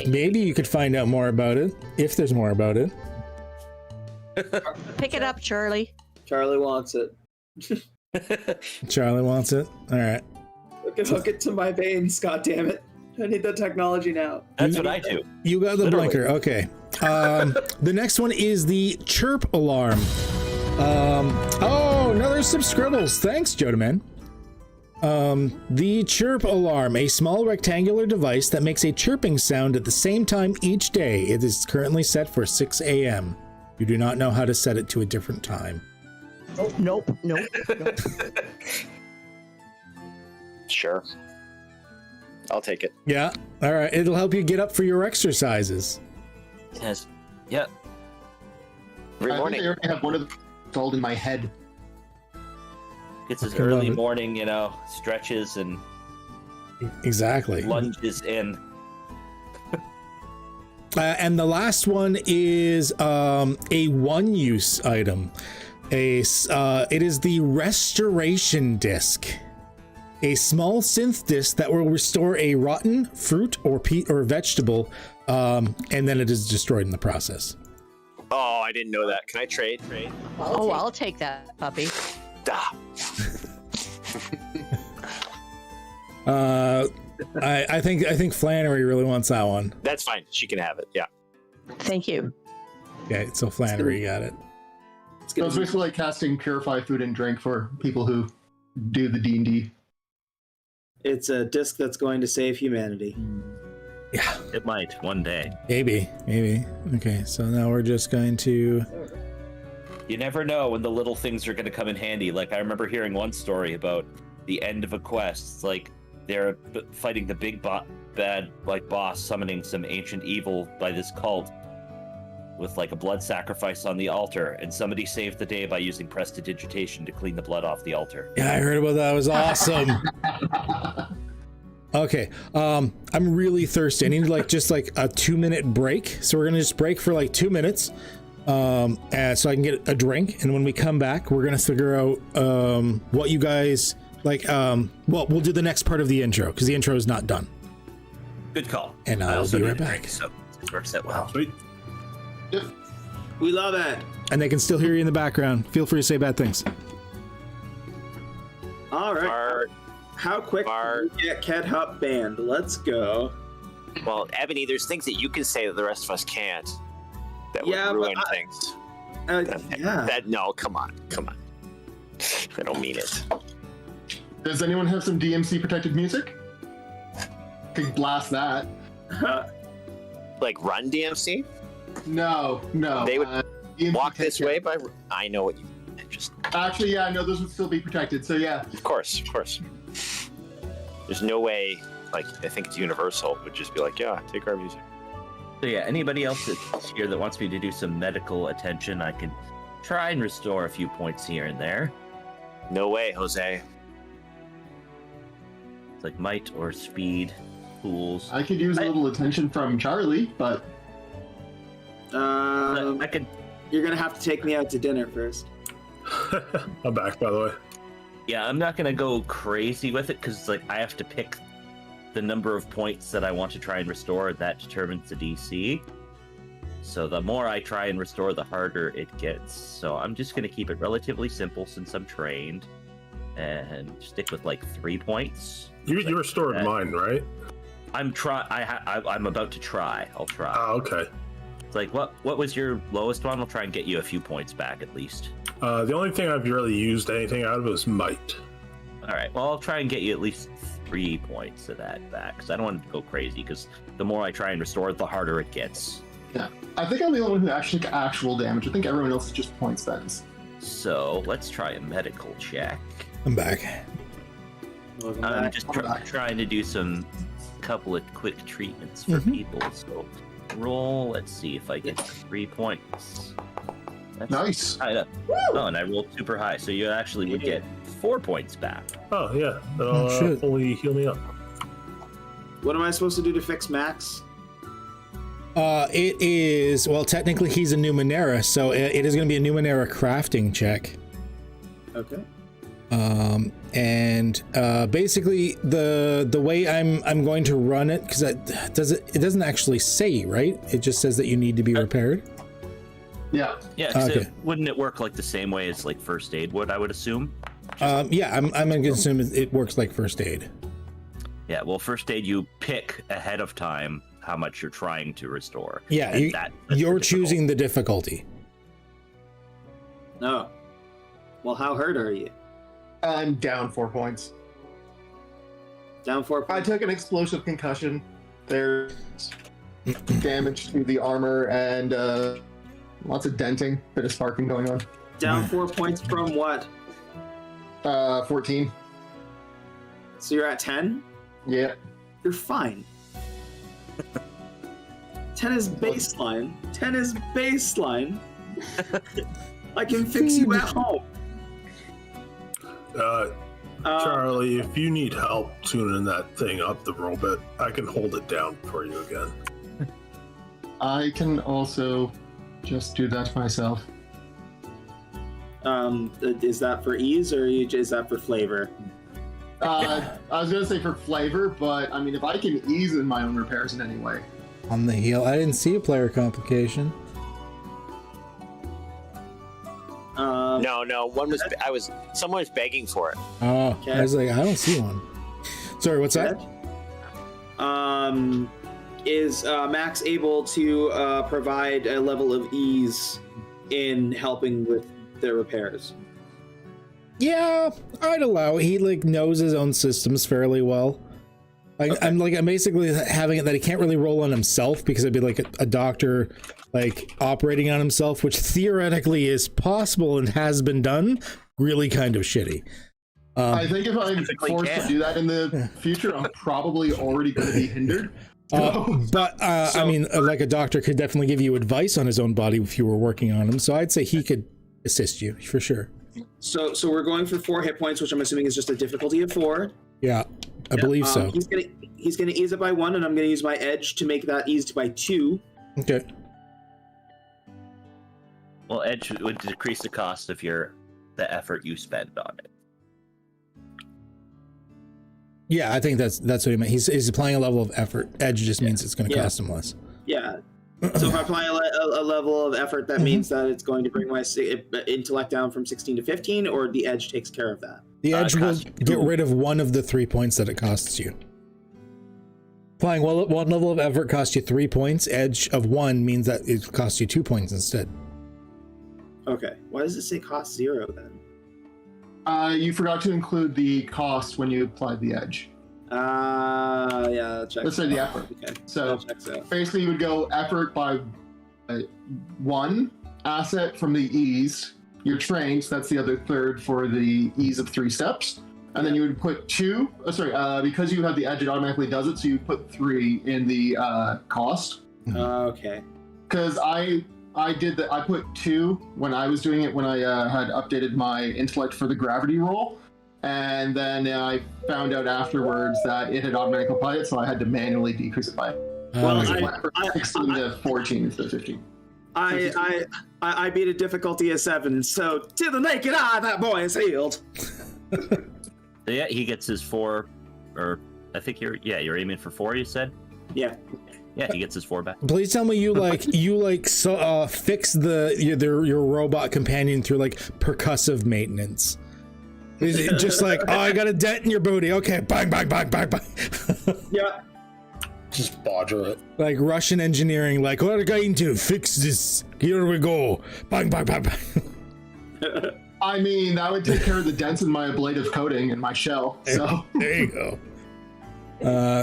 Maybe you could find out more about it, if there's more about it. Pick it up, Charlie. Charlie wants it. Charlie wants it. All right. Hook it to my veins, goddammit. I need the technology now. That's what I do. You got the Literally. blinker. Okay. The next one is the Chirp Alarm. Another subscribbles. Thanks, Jodaman. The Chirp Alarm, a small rectangular device that makes a chirping sound at the same time each day. It is currently set for 6 a.m. You do not know how to set it to a different time. Nope. Sure. I'll take it. Yeah. All right. It'll help you get up for your exercises. Yes. Yep. Every I morning. think I already have one of them installed in my head. It's his Okay, early love it. morning, stretches and Exactly. lunges in. And the last one is a one-use item. It is the Restoration Disc. A small synth disc that will restore a rotten fruit or vegetable, and then it is destroyed in the process. Oh, I didn't know that. Can I trade? Oh, I'll take that, puppy. I think Flannery really wants that one. That's fine. She can have it. Yeah. Thank you. Okay, so Flannery got it. So it's basically like casting Purify Food and Drink for people who do the D&D. It's a disc that's going to save humanity. Yeah. It might one day. Maybe. Okay, so now we're just going to... You never know when the little things are going to come in handy. Like, I remember hearing one story about the end of a quest. It's like they're fighting the big bad boss, summoning some ancient evil by this cult with like a blood sacrifice on the altar, and somebody saved the day by using prestidigitation to clean the blood off the altar. Yeah, I heard about that. It was awesome. Okay, I'm really thirsty. I need just like a 2-minute break. So we're gonna just break for like 2 minutes, so I can get a drink. And when we come back, we're gonna figure out what you guys like. Well, we'll do the next part of the intro because the intro is not done. Good call. And I'll be right back. So it works out well. Sweet. Yep. We love it. And they can still hear you in the background. Feel free to say bad things. All right. How quick can we get Cat Hop banned? Let's go. Well, Ebony, there's things that you can say that the rest of us can't. That would ruin things. No, come on. I don't mean it. Does anyone have some DMC protected music? Could blast that. Like Run DMC? No. They would DMC walk this way by. I know what you just. Actually, yeah, no, those would still be protected. So yeah. Of course. There's no way. Like, I think it's Universal would just be like, yeah, take our music. So yeah, anybody else that's here that wants me to do some medical attention, I can try and restore a few points here and there. No way, Jose. It's like might or speed, pools. I could use a little attention from Charlie, but I could. You're gonna have to take me out to dinner first. I'm back, by the way. Yeah, I'm not gonna go crazy with it because like I have to pick the number of points that I want to try and restore. That determines the DC. So the more I try and restore, the harder it gets. So I'm just gonna keep it relatively simple since I'm trained, and stick with like 3 points. You restored mine, right? I'm about to try. I'll try. Oh, okay. It's like what was your lowest one? I'll try and get you a few points back at least. The only thing I've really used anything out of was might. All right. Well, I'll try and get you at least 3 points of that back because I don't want to go crazy. Because the more I try and restore it, the harder it gets. yeah, I think I'm the only one who actually got actual damage. I think everyone else is just point spends. So let's try a medical check. I'm back. I'm just trying to do some couple of quick treatments for people. So roll. Let's see if I get 3 points. That's Nice. high up. Oh, and I rolled super high, so you actually would get 4 points back. Oh, yeah. shit. Fully heal me up. What am I supposed to do to fix Max? It is, well, technically he's a Numenera, so it is going to be a Numenera crafting check. Okay. And basically the way I'm going to run it, because it doesn't actually say, right? It just says that you need to be repaired. Yeah. Yeah, 'cause Okay. wouldn't it work like the same way as like first aid would, I would assume? Yeah, I'm going to assume it works like first aid. Yeah, well, first aid you pick ahead of time how much you're trying to restore. Yeah, And that's you're the choosing the difficulty. No. Well, how hurt are you? I'm down 4 points. Down 4 I points. took an explosive concussion. There's damage to the armor and lots of denting, bit of sparking going on. Down 4 points from what? 14. So you're at 10? Yeah. You're fine. 10 is baseline. 10 is baseline. I can fix you at home. Charlie, if you need help tuning that thing up the little bit, I can hold it down for you again. I can also just do that myself. Is that for ease or is that for flavor? I was gonna say for flavor, but I mean, if I can ease in my own repairs in any way. On the heal, I didn't see a player complication. No, someone was begging for it. Oh, I was like, I don't see one. Sorry, what's that? Is Max able to provide a level of ease in helping with the repairs? Yeah, I'd allow it. He like knows his own systems fairly well. Like I'm basically having it that he can't really roll on himself because it'd be like a doctor like operating on himself, which theoretically is possible and has been done. Really kind of shitty. I think if I'm forced to do that in the future, I'm probably already going to be hindered. I mean, like a doctor could definitely give you advice on his own body if you were working on him. So I'd say he could assist you for sure. So we're going for 4 hit points, which I'm assuming is just a difficulty of 4. Yeah, I believe so. He's gonna ease it by 1, and I'm gonna use my edge to make that eased by 2. Okay. Well, edge would decrease the cost of the effort you spend on it. Yeah, I think that's what he meant. He's applying a level of effort. Edge just means it's going to cost him less. Yeah. So if I apply a level of effort, that means that it's going to bring my intellect down from 16 to 15, or the edge takes care of that? The edge will get rid of one of the 3 points that it costs you. Applying one level of effort costs you 3 points. Edge of 1 means that it costs you 2 points instead. Okay. Why does it say cost 0 then? You forgot to include the cost when you applied the edge. Yeah, that checks. Let's say the effort. Okay. So that checks out. basically you would go effort by 1, asset from the ease. You're trained, so that's the other third for the ease of 3 steps. And then you would put 2, because you have the edge, it automatically does it, so you put 3 in the cost. Okay. Because I did that. I put 2 when I was doing it when I had updated my intellect for the gravity roll, and then I found out afterwards that it had automatically applied it, so I had to manually decrease it by. Well, I 16 to 14 instead of 15. I beat a difficulty of 7, so to the naked eye, that boy is healed. Yeah, he gets his 4, or I think you're aiming for 4. You said. Yeah. Yeah, he gets his 4 back. Please tell me you fix your robot companion through like percussive maintenance. Is it just like, oh, I got a dent in your booty. Okay, bang, bang, bang, bang, bang. Yeah. Just bodger it. Like Russian engineering, like, what are we going to fix this? Here we go. Bang, bang, bang, bang. I mean, that would take care of the dents in my ablative coating and my shell. So there you go.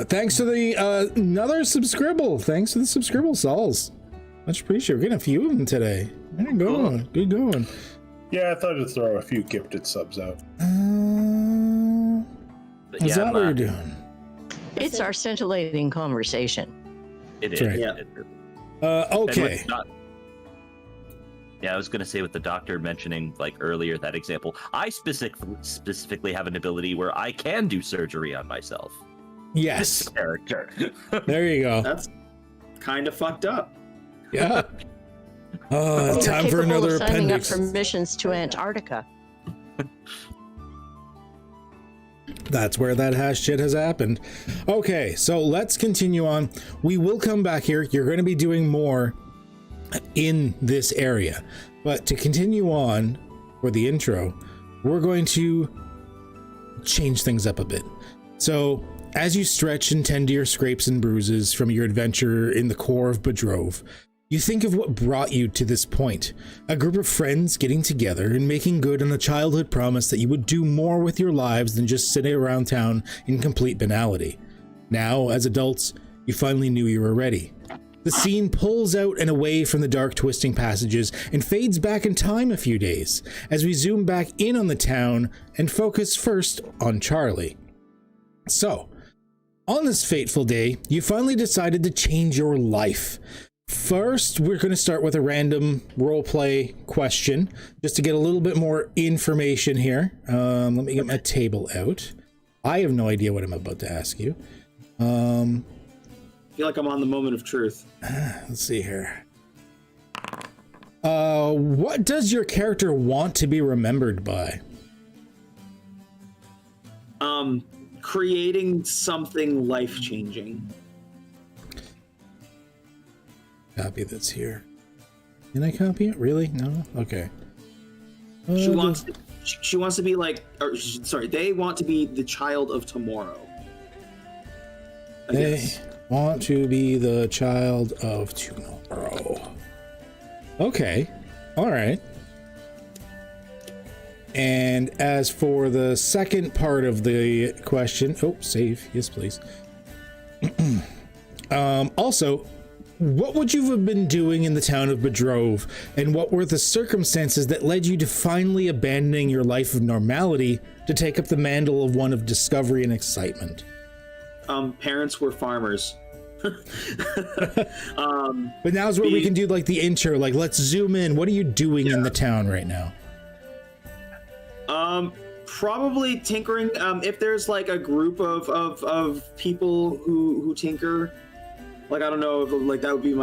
Thanks to the another subscribble. Thanks to the subscribble, Sauls. Much appreciated. We're getting a few of them today. Good going. Good going. Yeah, I thought I'd throw a few gifted subs out. Is that what you're doing? It's our scintillating conversation. It is. Right. Yeah. Okay. Yeah, I was going to say with the doctor mentioning like earlier that example, I specifically have an ability where I can do surgery on myself. Yes. This character. There you go. That's kind of fucked up. Yeah. Time for another appendix. Up for missions to Antarctica. That's where that hash shit has happened. Okay, so let's continue on. We will come back here. You're going to be doing more in this area. But to continue on for the intro, we're going to change things up a bit. So as you stretch and tend to your scrapes and bruises from your adventure in the core of Bodrov, you think of what brought you to this point. A group of friends getting together and making good on a childhood promise that you would do more with your lives than just sitting around town in complete banality. Now, as adults, you finally knew you were ready. The scene pulls out and away from the dark twisting passages and fades back in time a few days as we zoom back in on the town and focus first on Charlie. So, on this fateful day, you finally decided to change your life. First, we're going to start with a random roleplay question, just to get a little bit more information here. Let me get my table out. I have no idea what I'm about to ask you. I feel like I'm on the moment of truth. Let's see here. What does your character want to be remembered by? Creating something life-changing. Copy that's here. Can I copy it? Really? No? Okay. She wants to be like, sorry, they want to be the child of tomorrow. They want to be the child of tomorrow. Okay. All right. And as for the second part of the question, save. Yes, please. Also, what would you have been doing in the town of Bedrove, and what were the circumstances that led you to finally abandoning your life of normality to take up the mantle of one of discovery and excitement? Parents were farmers. But now's where we can do like the intro. Like, let's zoom in. What are you doing in the town right now? Probably tinkering. If there's like a group of people who tinker, like, I don't know, if, like, that would be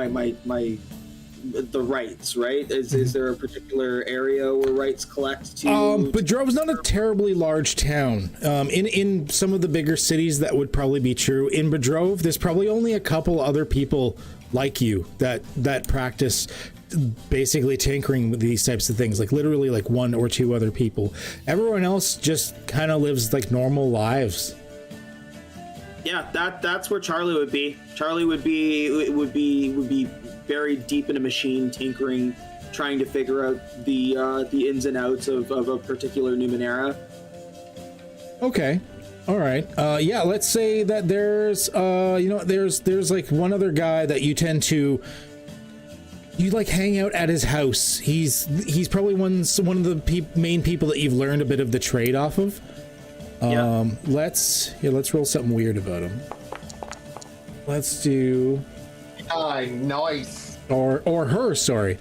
the rights, right? Is there a particular area where rights collect to? But Bedrove's not a terribly large town. In some of the bigger cities, that would probably be true. In Bedrove, there's probably only a couple other people like you that practice basically tinkering with these types of things, like literally like one or two other people. Everyone else just kind of lives like normal lives. Yeah, that's where Charlie would be. Charlie would be buried deep in a machine, tinkering, trying to figure out the ins and outs of a particular Numenera. Okay. All right. Yeah, let's say that there's there's like one other guy that you tend to like hang out at his house. He's probably one of the main people that you've learned a bit of the trade off of. Let's roll something weird about him. Let's do nice. Or her, sorry.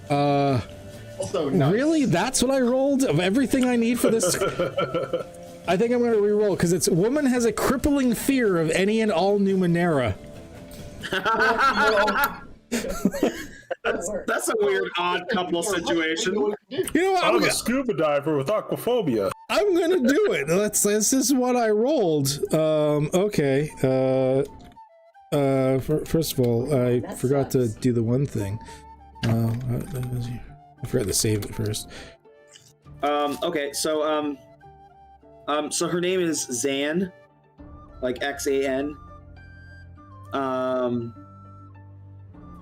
Also nice. Really? That's what I rolled of everything I need for this? I think I'm going to re-roll because it's woman has a crippling fear of any and all Numenera. That's a weird odd couple situation. You know what? I'm a scuba diver with aquaphobia. I'm gonna do it. This is what I rolled. Okay. First of all, I forgot to do the one thing. I forgot to save it first. Okay, so so her name is Zan, like Xan.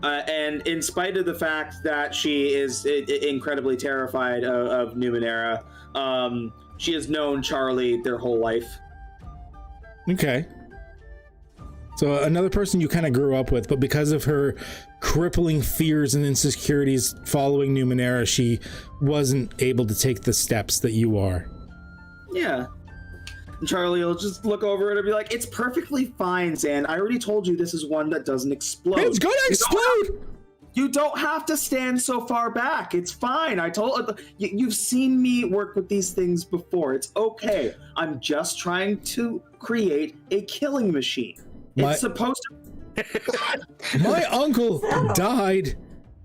And in spite of the fact that she is incredibly terrified of Numenera, she has known Charlie their whole life. Okay. So another person you kind of grew up with, but because of her crippling fears and insecurities following Numenera, she wasn't able to take the steps that you are. Yeah. And Charlie will just look over it and be like, "It's perfectly fine, Zan. I already told you this is one that doesn't explode. It's gonna explode! You don't have to stand so far back. It's fine. I told you've seen me work with these things before. It's okay. I'm just trying to create a killing machine. It's supposed to." My uncle died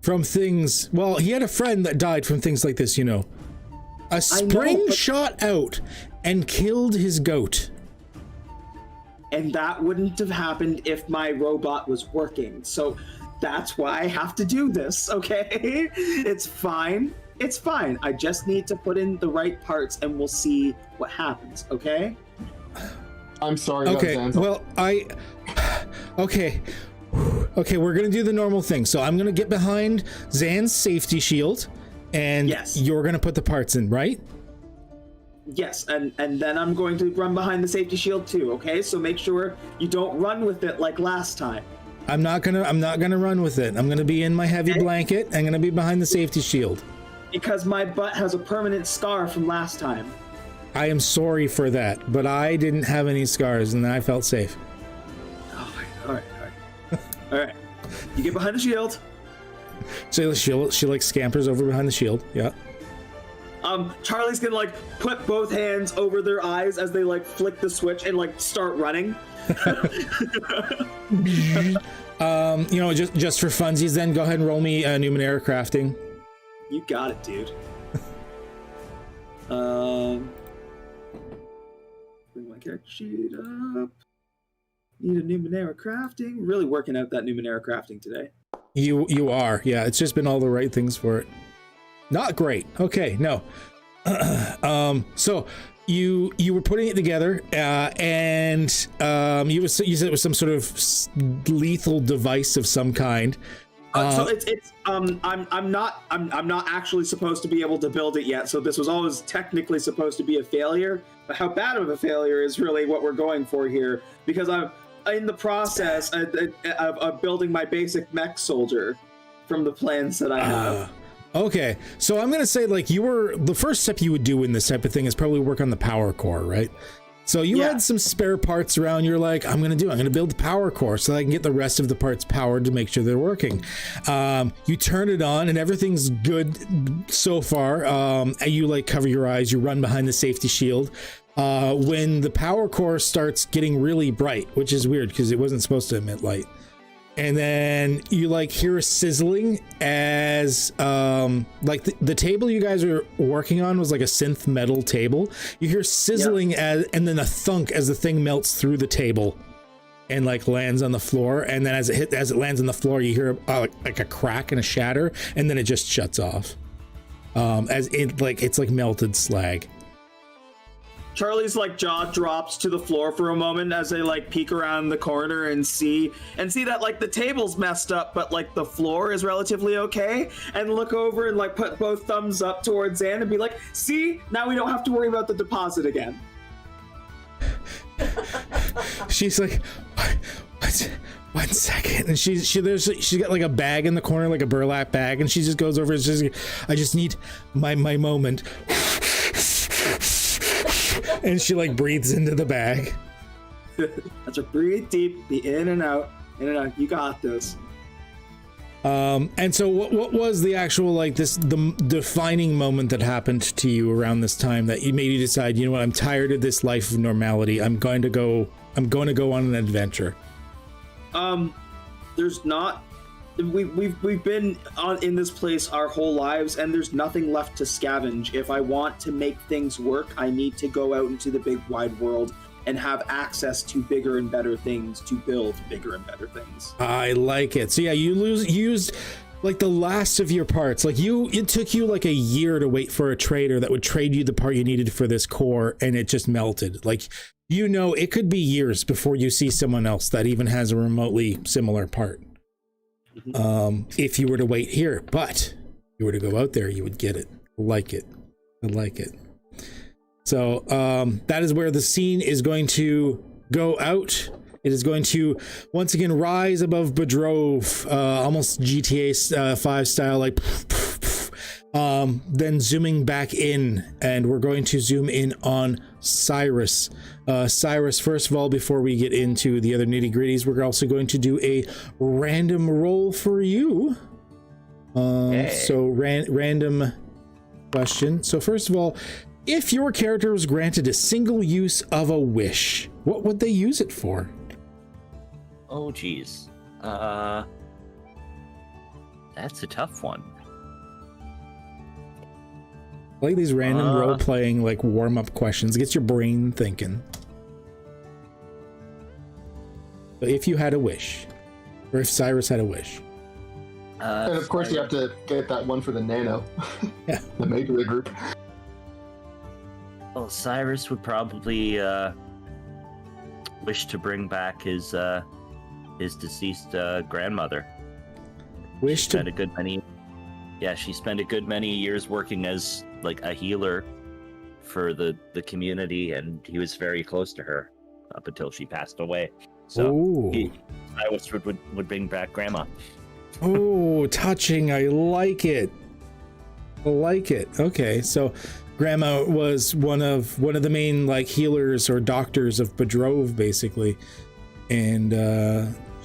from things. Well, he had a friend that died from things like this, you know. A spring shot out and killed his goat. And that wouldn't have happened if my robot was working. So that's why I have to do this, okay? It's fine. It's fine. I just need to put in the right parts and we'll see what happens, okay? I'm sorry. Okay, well, Okay, we're gonna do the normal thing. So I'm gonna get behind Zan's safety shield, and you're gonna put the parts in, right? Yes, and then I'm going to run behind the safety shield too, okay? So make sure you don't run with it like last time. I'm not gonna run with it. I'm gonna be in my heavy blanket. I'm gonna be behind the safety shield. Because my butt has a permanent scar from last time. I am sorry for that, but I didn't have any scars and I felt safe. All right. You get behind the shield. So she like scampers over behind the shield. Yeah. Charlie's gonna like put both hands over their eyes as they like flick the switch and like start running. Just for funsies, then go ahead and roll me Numenera crafting. You got it, dude. Bring my character sheet up. Need a Numenera crafting. Really working out that Numenera crafting today. You are, yeah. It's just been all the right things for it. Not great. Okay, no. So you were putting it together, and you said it was some sort of lethal device of some kind. So I'm not actually supposed to be able to build it yet. So this was always technically supposed to be a failure. But how bad of a failure is really what we're going for here, because I'm in the process of building my basic mech soldier from the plans that I have. Okay, so I'm gonna say, like, the first step you would do in this type of thing is probably work on the power core, right? So you had some spare parts around. You're like, I'm gonna build the power core so that I can get the rest of the parts powered to make sure they're working. You turn it on and everything's good so far. You like cover your eyes, you run behind the safety shield. When the power core starts getting really bright, which is weird because it wasn't supposed to emit light. And then you like hear a sizzling as like the table you guys are working on was like a synth metal table. You hear sizzling and then a thunk as the thing melts through the table and like lands on the floor. And then as it lands on the floor, you hear like a crack and a shatter, and then it just shuts off. As it's like melted slag. Charlie's like jaw drops to the floor for a moment as they like peek around the corner and see that like the table's messed up, but like the floor is relatively okay, and look over and like put both thumbs up towards Anne and be like, see, now we don't have to worry about the deposit again. She's like, what? 1 second, and she's got like a bag in the corner, like a burlap bag, and she just goes over and she's like, I just need my moment. And she like breathes into the bag. That's a breathe deep, be in and out, you got this. And so what was the actual like the defining moment that happened to you around this time that you made you decide, you know what, I'm tired of this life of normality, I'm going to go on an adventure? There's not, we've been in this place our whole lives, and there's nothing left to scavenge. If I want to make things work, I need to go out into the big wide world and have access to bigger and better things to build bigger and better things. I like it. So yeah, you used like the last of your parts. Like it took you like a year to wait for a trader that would trade you the part you needed for this core, and it just melted. Like, you know, it could be years before you see someone else that even has a remotely similar part. If you were to wait here, but if you were to go out there, you would get it. I like it. So that is where the scene is going to go out. It is going to once again rise above Bodrov, almost GTA 5 style, like then zooming back in, and we're going to zoom in on Cyrus. Cyrus, first of all, before we get into the other nitty-gritties, we're also going to do a random roll for you. So random question. So first of all, if your character was granted a single use of a wish, what would they use it for? Oh, geez. That's a tough one. I like these random role-playing, like, warm-up questions. It gets your brain thinking. But if you had a wish, or if Cyrus had a wish. And of course you have to get that one for the nano. Yeah. The major group. Well, Cyrus would probably wish to bring back his deceased grandmother. She spent a good many years working as like a healer for the community, and he was very close to her up until she passed away. So Cyrus would bring back Grandma. Oh, touching. I like it. Okay, so Grandma was one of the main like healers or doctors of Bodrov, basically, and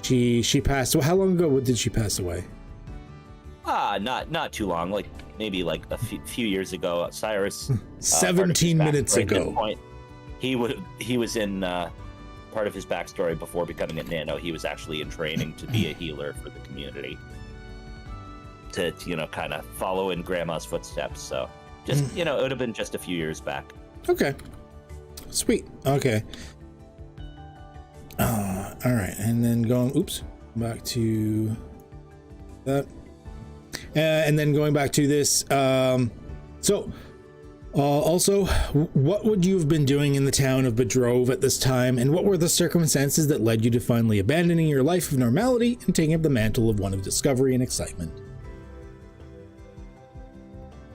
she passed. Well, how long ago did she pass away? Not too long. Like maybe like a few years ago. Cyrus. 17 minutes ago. Point, he was in part of his backstory before becoming a nano. He was actually in training to be a healer for the community. To kind of follow in Grandma's footsteps. So just it would have been just a few years back. Okay. Sweet. Okay. All right, and then going. Oops. Back to that. And then going back to this, also, what would you have been doing in the town of Bedrove at this time, and what were the circumstances that led you to finally abandoning your life of normality and taking up the mantle of one of discovery and excitement?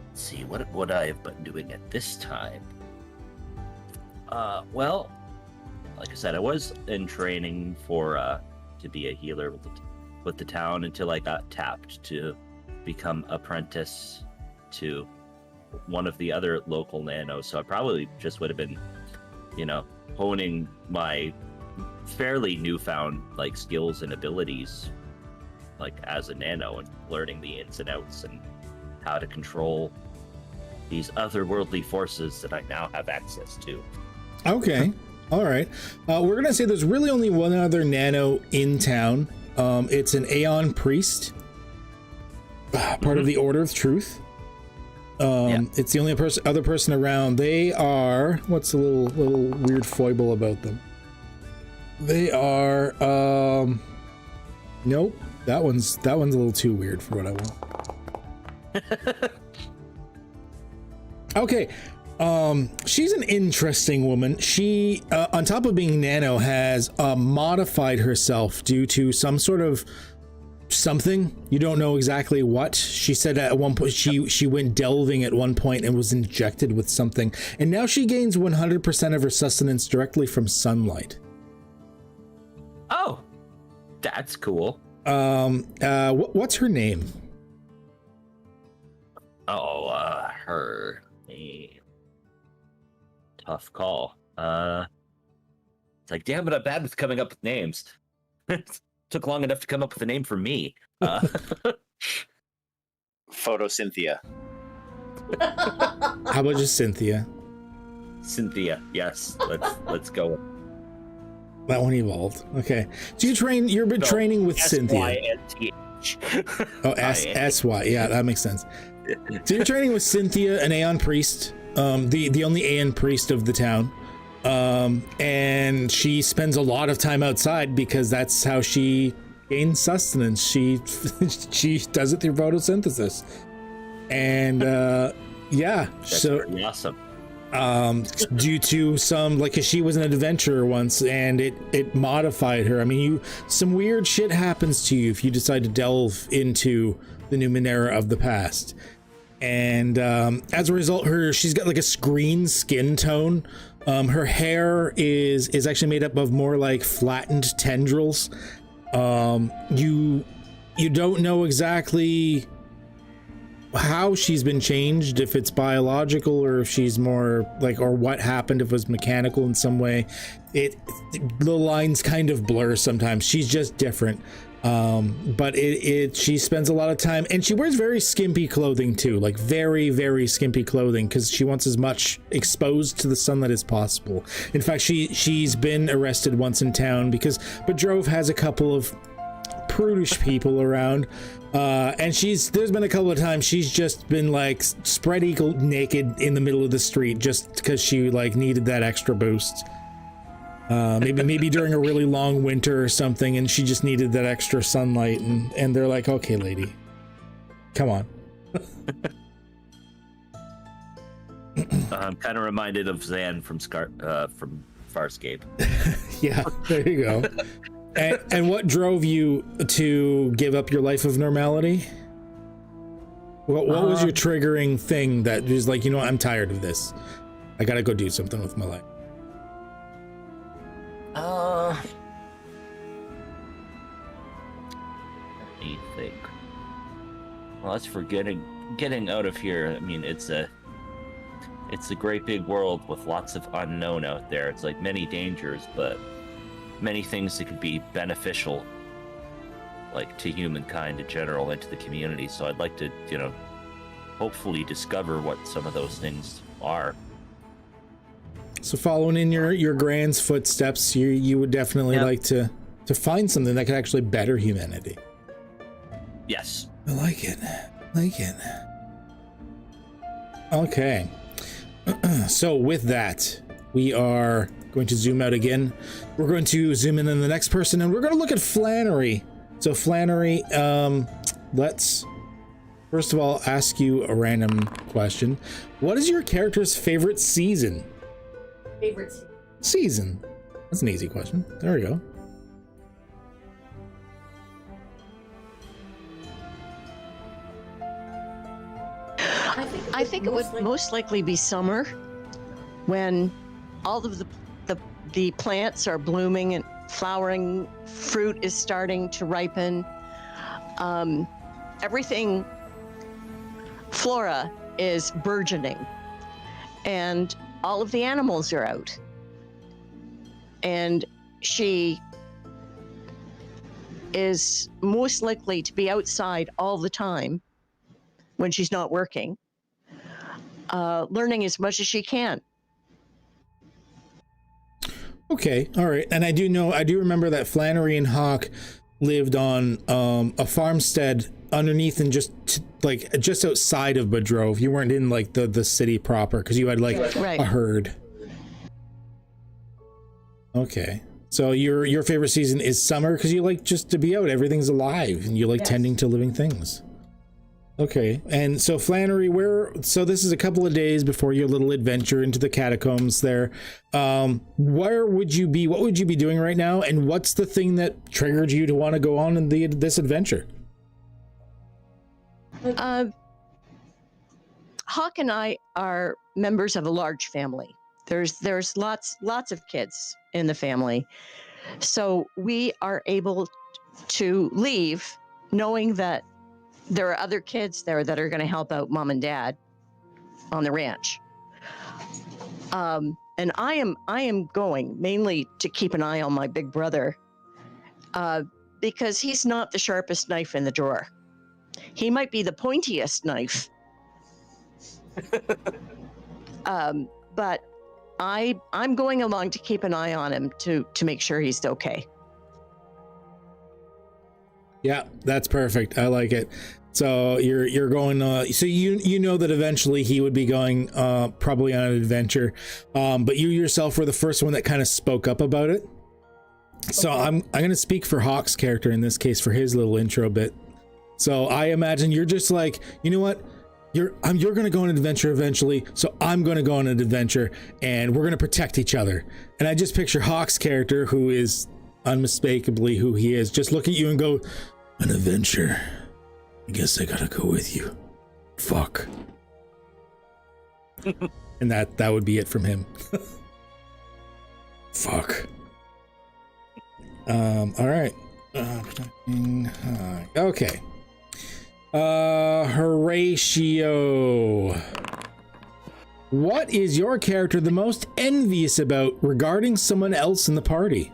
Let's see, what would I have been doing at this time? Well, like I said, I was in training for to be a healer with the town until I got tapped to become apprentice to one of the other local nanos. So I probably just would have been, honing my fairly newfound skills and abilities as a nano, and learning the ins and outs and how to control these otherworldly forces that I now have access to. Okay. All right. We're going to say there's really only one other nano in town. It's an Aeon priest, part of the Order of Truth. It's the only other person around. They are, what's a little weird foible about them? They are, nope. That one's a little too weird for what I want. Okay. She's an interesting woman. She, on top of being nano, has modified herself due to some sort of something. You don't know exactly what. She said at one point she went delving at one point and was injected with something, and now she gains 100% of her sustenance directly from sunlight. Oh, that's cool. What's her name? Oh, her name. Tough call. It's damn it, I'm bad with coming up with names. Took long enough to come up with a name for me. Photosynthia. How about just Cynthia? Cynthia, yes. Let's go. That one evolved. Okay. So you've been training with Cynthia. S-Y-N-T-H. Oh, S-Y. Yeah, that makes sense. So you're training with Cynthia, an Aeon priest, the only Aeon priest of the town. And she spends a lot of time outside because that's how she gains sustenance. She does it through photosynthesis. And that's pretty awesome. Due to some, cause she was an adventurer once and it modified her. I mean, some weird shit happens to you if you decide to delve into the Numenera of the past. And as a result, she's got a green skin tone. Her hair is actually made up of more flattened tendrils. You don't know exactly how she's been changed, if it's biological or if she's more or what happened, if it was mechanical in some way. The lines kind of blur sometimes. She's just different. But she spends a lot of time, and she wears very skimpy clothing too, very, very skimpy clothing, because she wants as much exposed to the sunlight as possible. In fact, she's been arrested once in town because Bedrove has a couple of prudish people around, and there's been a couple of times she's just been spread eagle naked in the middle of the street just because she needed that extra boost. Maybe during a really long winter or something, and she just needed that extra sunlight, and they're like, okay, lady, come on. I'm kind of reminded of Zan from Farscape. Yeah, there you go. And what drove you to give up your life of normality? What was your triggering thing that was I'm tired of this. I gotta go do something with my life. Let me think. Well, as for getting out of here, I mean, it's a great big world with lots of unknown out there. It's many dangers, but many things that could be beneficial, to humankind in general and to the community. So I'd like to, hopefully discover what some of those things are. So following in your grand's footsteps, you would definitely like to find something that could actually better humanity. Yes. I like it. Okay. So with that, we are going to zoom out again. We're going to zoom in on the next person, and we're going to look at Flannery. So Flannery, let's first of all, ask you a random question. What is your character's favorite season? Favorite Season. That's an easy question. There we go. I think it would most likely be summer, when all of the plants are blooming and flowering, fruit is starting to ripen. Everything, flora is burgeoning, and all of the animals are out. And she is most likely to be outside all the time when she's not working, learning as much as she can. Okay, all right. And I do remember that Flannery and Hawk lived on a farmstead underneath and just outside of Bodrove. You weren't in like the city proper because you had like Right. a herd. Okay. So your favorite season is summer because you like just to be out. Everything's alive and you like tending to living things. Okay. And so Flannery, so this is a couple of days before your little adventure into the catacombs there. What would you be doing right now? And what's the thing that triggered you to want to go on in this adventure? Hawk and I are members of a large family. There's lots of kids in the family. So we are able to leave knowing that there are other kids there that are going to help out mom and dad on the ranch. And I am going mainly to keep an eye on my big brother, because he's not the sharpest knife in the drawer. He might be the pointiest knife. But I'm going along to keep an eye on him to make sure he's okay. Yeah, that's perfect. I like it. So you're going. So you know that eventually he would be going probably on an adventure, but you yourself were the first one that kind of spoke up about it. So I'm going to speak for Hawk's character in this case for his little intro bit. So I imagine you're just like, you know what? You're going to go on an adventure eventually, so I'm going to go on an adventure, and we're going to protect each other. And I just picture Hawk's character, who is unmistakably who he is, just look at you and go, an adventure. I guess I gotta go with you. Fuck. And that would be it from him. Fuck. All right. Okay. Horatio. What is your character the most envious about regarding someone else in the party?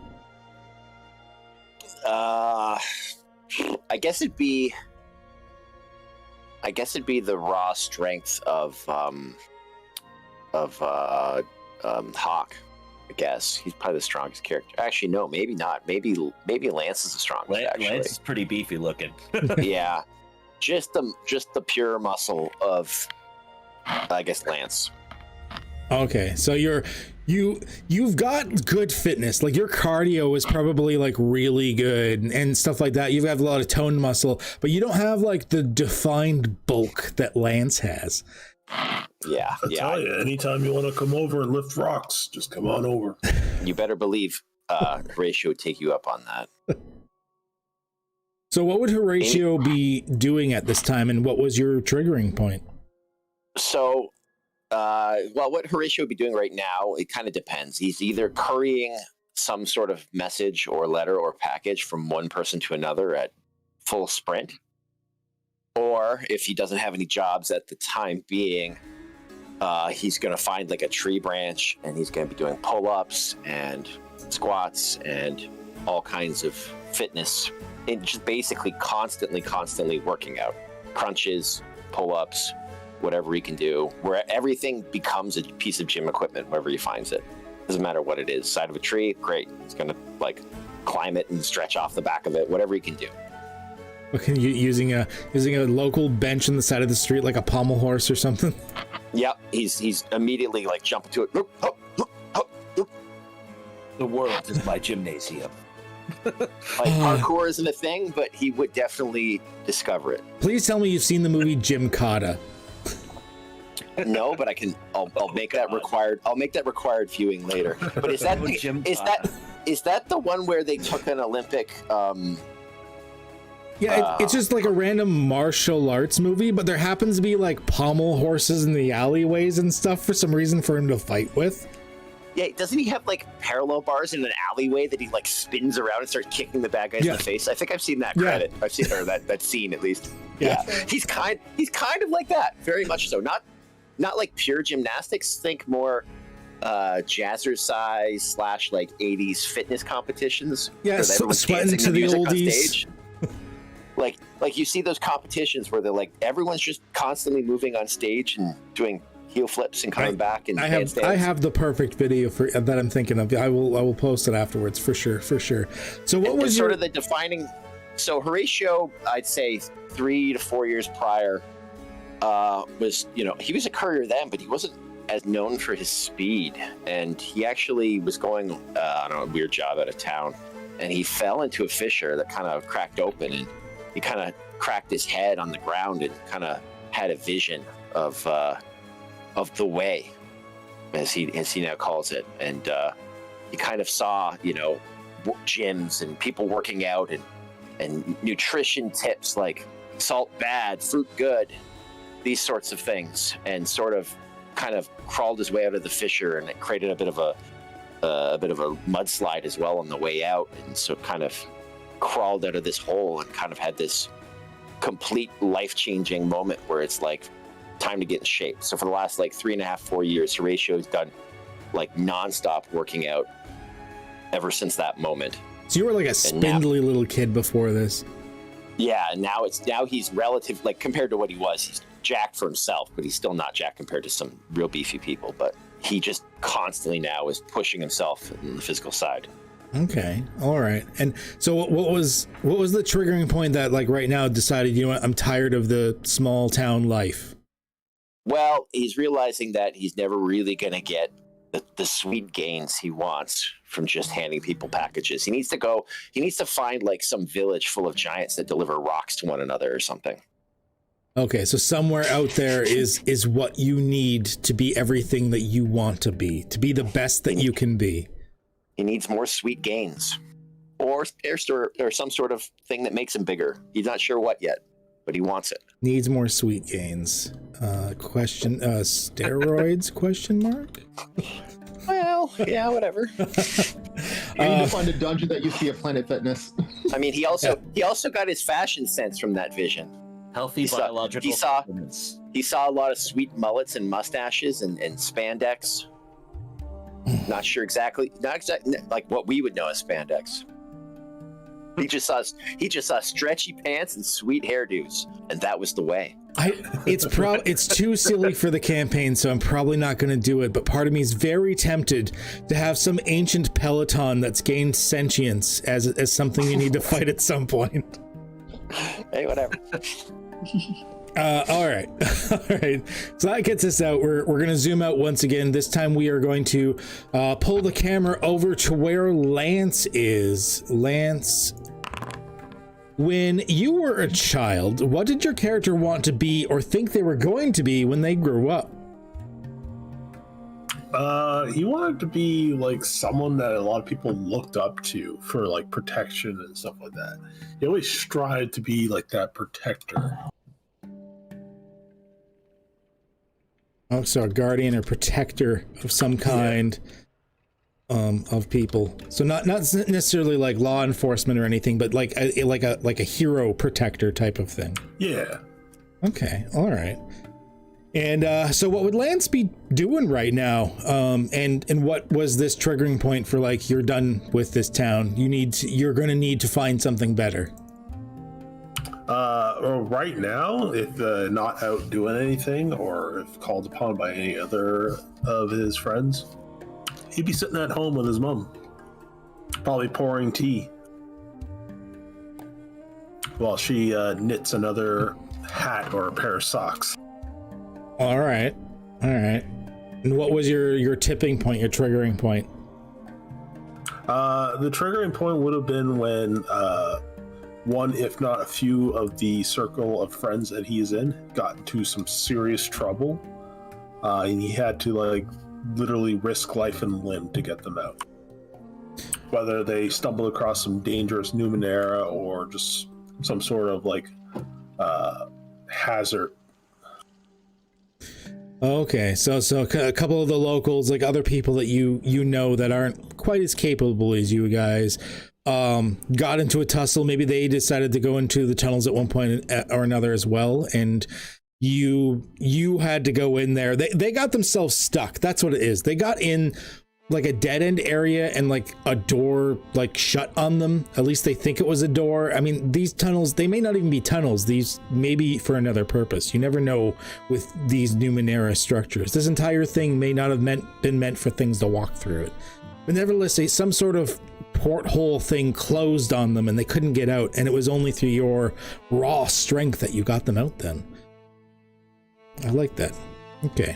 I guess it'd be the raw strength of Hawk. I guess he's probably the strongest character. Actually, no, maybe not. Maybe Lance is the strongest. Lance is pretty beefy looking. Yeah, just the pure muscle of, I guess, Lance. Okay, so you've got good fitness. Like your cardio is probably like really good and stuff like that. You've got a lot of toned muscle, but you don't have like the defined bulk that Lance has. Yeah, I tell you, anytime you want to come over and lift rocks, just come on over. You better believe Horatio would take you up on that. So what would Horatio be doing at this time, and what was your triggering point? So, what Horatio would be doing right now, it kind of depends. He's either couriering some sort of message or letter or package from one person to another at full sprint, or if he doesn't have any jobs at the time being, he's going to find like a tree branch and he's going to be doing pull-ups and squats and all kinds of fitness, and just basically constantly working out, crunches, pull-ups, whatever he can do, where everything becomes a piece of gym equipment wherever he finds it. Doesn't matter what it is. Side of a tree, great. He's gonna like climb it and stretch off the back of it, whatever he can do. Okay, using a local bench on the side of the street like a pommel horse or something. Yep, he's immediately like jumping to it. The world is my gymnasium. Parkour isn't a thing, but he would definitely discover it. Please tell me you've seen the movie Gymkata. No, but I'll make that required. I'll make that required viewing later. But is that the one where they took an Olympic? Yeah, it's just like a random martial arts movie, but there happens to be like pommel horses in the alleyways and stuff for some reason for him to fight with. Yeah, doesn't he have like parallel bars in an alleyway that he like spins around and starts kicking the bad guys in the face? I think I've seen that credit. I've seen that scene at least. Yeah. He's kind of like that, very much so. Not like pure gymnastics. Think more jazzercise / like 80s fitness competitions. Yeah, sweating to the oldies. Like you see those competitions where they're like everyone's just constantly moving on stage and doing heel flips and coming back and I have the perfect video that I'm thinking of. I will post it afterwards for sure. So what was sort of the defining? So Horatio, I'd say 3 to 4 years prior, was he was a courier then, but he wasn't as known for his speed, and he actually was going on a weird job out of town, and he fell into a fissure that kind of cracked open, and he kind of cracked his head on the ground and kind of had a vision of the way, as he now calls it, and he kind of saw gyms and people working out and nutrition tips like salt bad, fruit good, these sorts of things, and sort of kind of crawled his way out of the fissure, and it created a bit of a mudslide as well on the way out, and so kind of crawled out of this hole and kind of had this complete life-changing moment where it's like time to get in shape. So for the last like 3.5, 4 years, Horatio's done like nonstop working out ever since that moment. So you were like a spindly little kid before this. Yeah, and now he's relative, like compared to what he was, he's jacked for himself, but he's still not jacked compared to some real beefy people. But he just constantly now is pushing himself in the physical side. Okay, all right. And so what was the triggering point that like right now decided, I'm tired of the small town life? Well, he's realizing that he's never really going to get the sweet gains he wants from just handing people packages. He needs to find like some village full of giants that deliver rocks to one another or something. Okay, so somewhere out there is what you need to be everything that you want to be the best that you can be. He needs more sweet gains or some sort of thing that makes him bigger. He's not sure what yet, but he wants it. Needs more sweet gains. Steroids, question mark? Well, yeah, whatever. You need to find a dungeon that you see at Planet Fitness. I mean, he also got his fashion sense from that vision. Healthy biological. He saw a lot of sweet mullets and mustaches and spandex. Not exactly like what we would know as spandex. He just saw stretchy pants and sweet hairdos, and that was the way. It's too silly for the campaign, so I'm probably not going to do it. But part of me is very tempted to have some ancient Peloton that's gained sentience as something you need to fight at some point. Hey, whatever. All right. So that gets us out. We're going to zoom out once again. This time we are going to pull the camera over to where Lance is. Lance, when you were a child, what did your character want to be or think they were going to be when they grew up? He wanted to be like someone that a lot of people looked up to for like protection and stuff like that. He always strived to be like that protector. Oh, so a guardian or protector of some kind of people. So not necessarily like law enforcement or anything, but like a hero protector type of thing. Yeah. Okay. All right. And so what would Lance be doing right now? And what was this triggering point for like, you're done with this town. You're going to need to find something better. Right now, if not out doing anything or if called upon by any other of his friends, he'd be sitting at home with his mom, probably pouring tea while she knits another hat or a pair of socks. All right. And what was your tipping point, your triggering point? The triggering point would have been when one, if not a few, of the circle of friends that he is in got into some serious trouble, and he had to like literally risk life and limb to get them out. Whether they stumbled across some dangerous Numenera or just some sort of like hazard. Okay, so a couple of the locals, like other people that you know that aren't quite as capable as you guys, got into a tussle. Maybe they decided to go into the tunnels at one point or another as well, and you had to go in there. They got themselves stuck. That's what it is. They got in like a dead end area and like a door like shut on them. At least they think it was a door. I mean, these tunnels, they may not even be tunnels. These may be for another purpose. You never know with these Numenera structures. This entire thing may not have been meant for things to walk through it. But nevertheless, some sort of porthole thing closed on them and they couldn't get out. And it was only through your raw strength that you got them out then. I like that. Okay.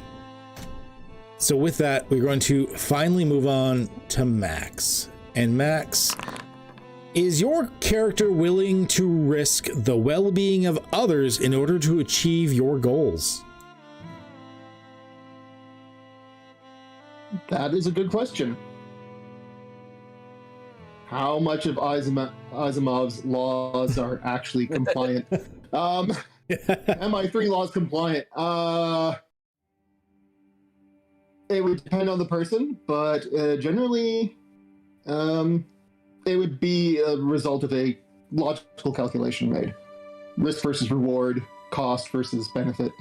So with that, we're going to finally move on to Max. And Max, is your character willing to risk the well-being of others in order to achieve your goals? That is a good question. How much of Asimov's laws are actually compliant? Am I 3 laws compliant? It would depend on the person, but generally, it would be a result of a logical calculation made. Risk versus reward, cost versus benefit.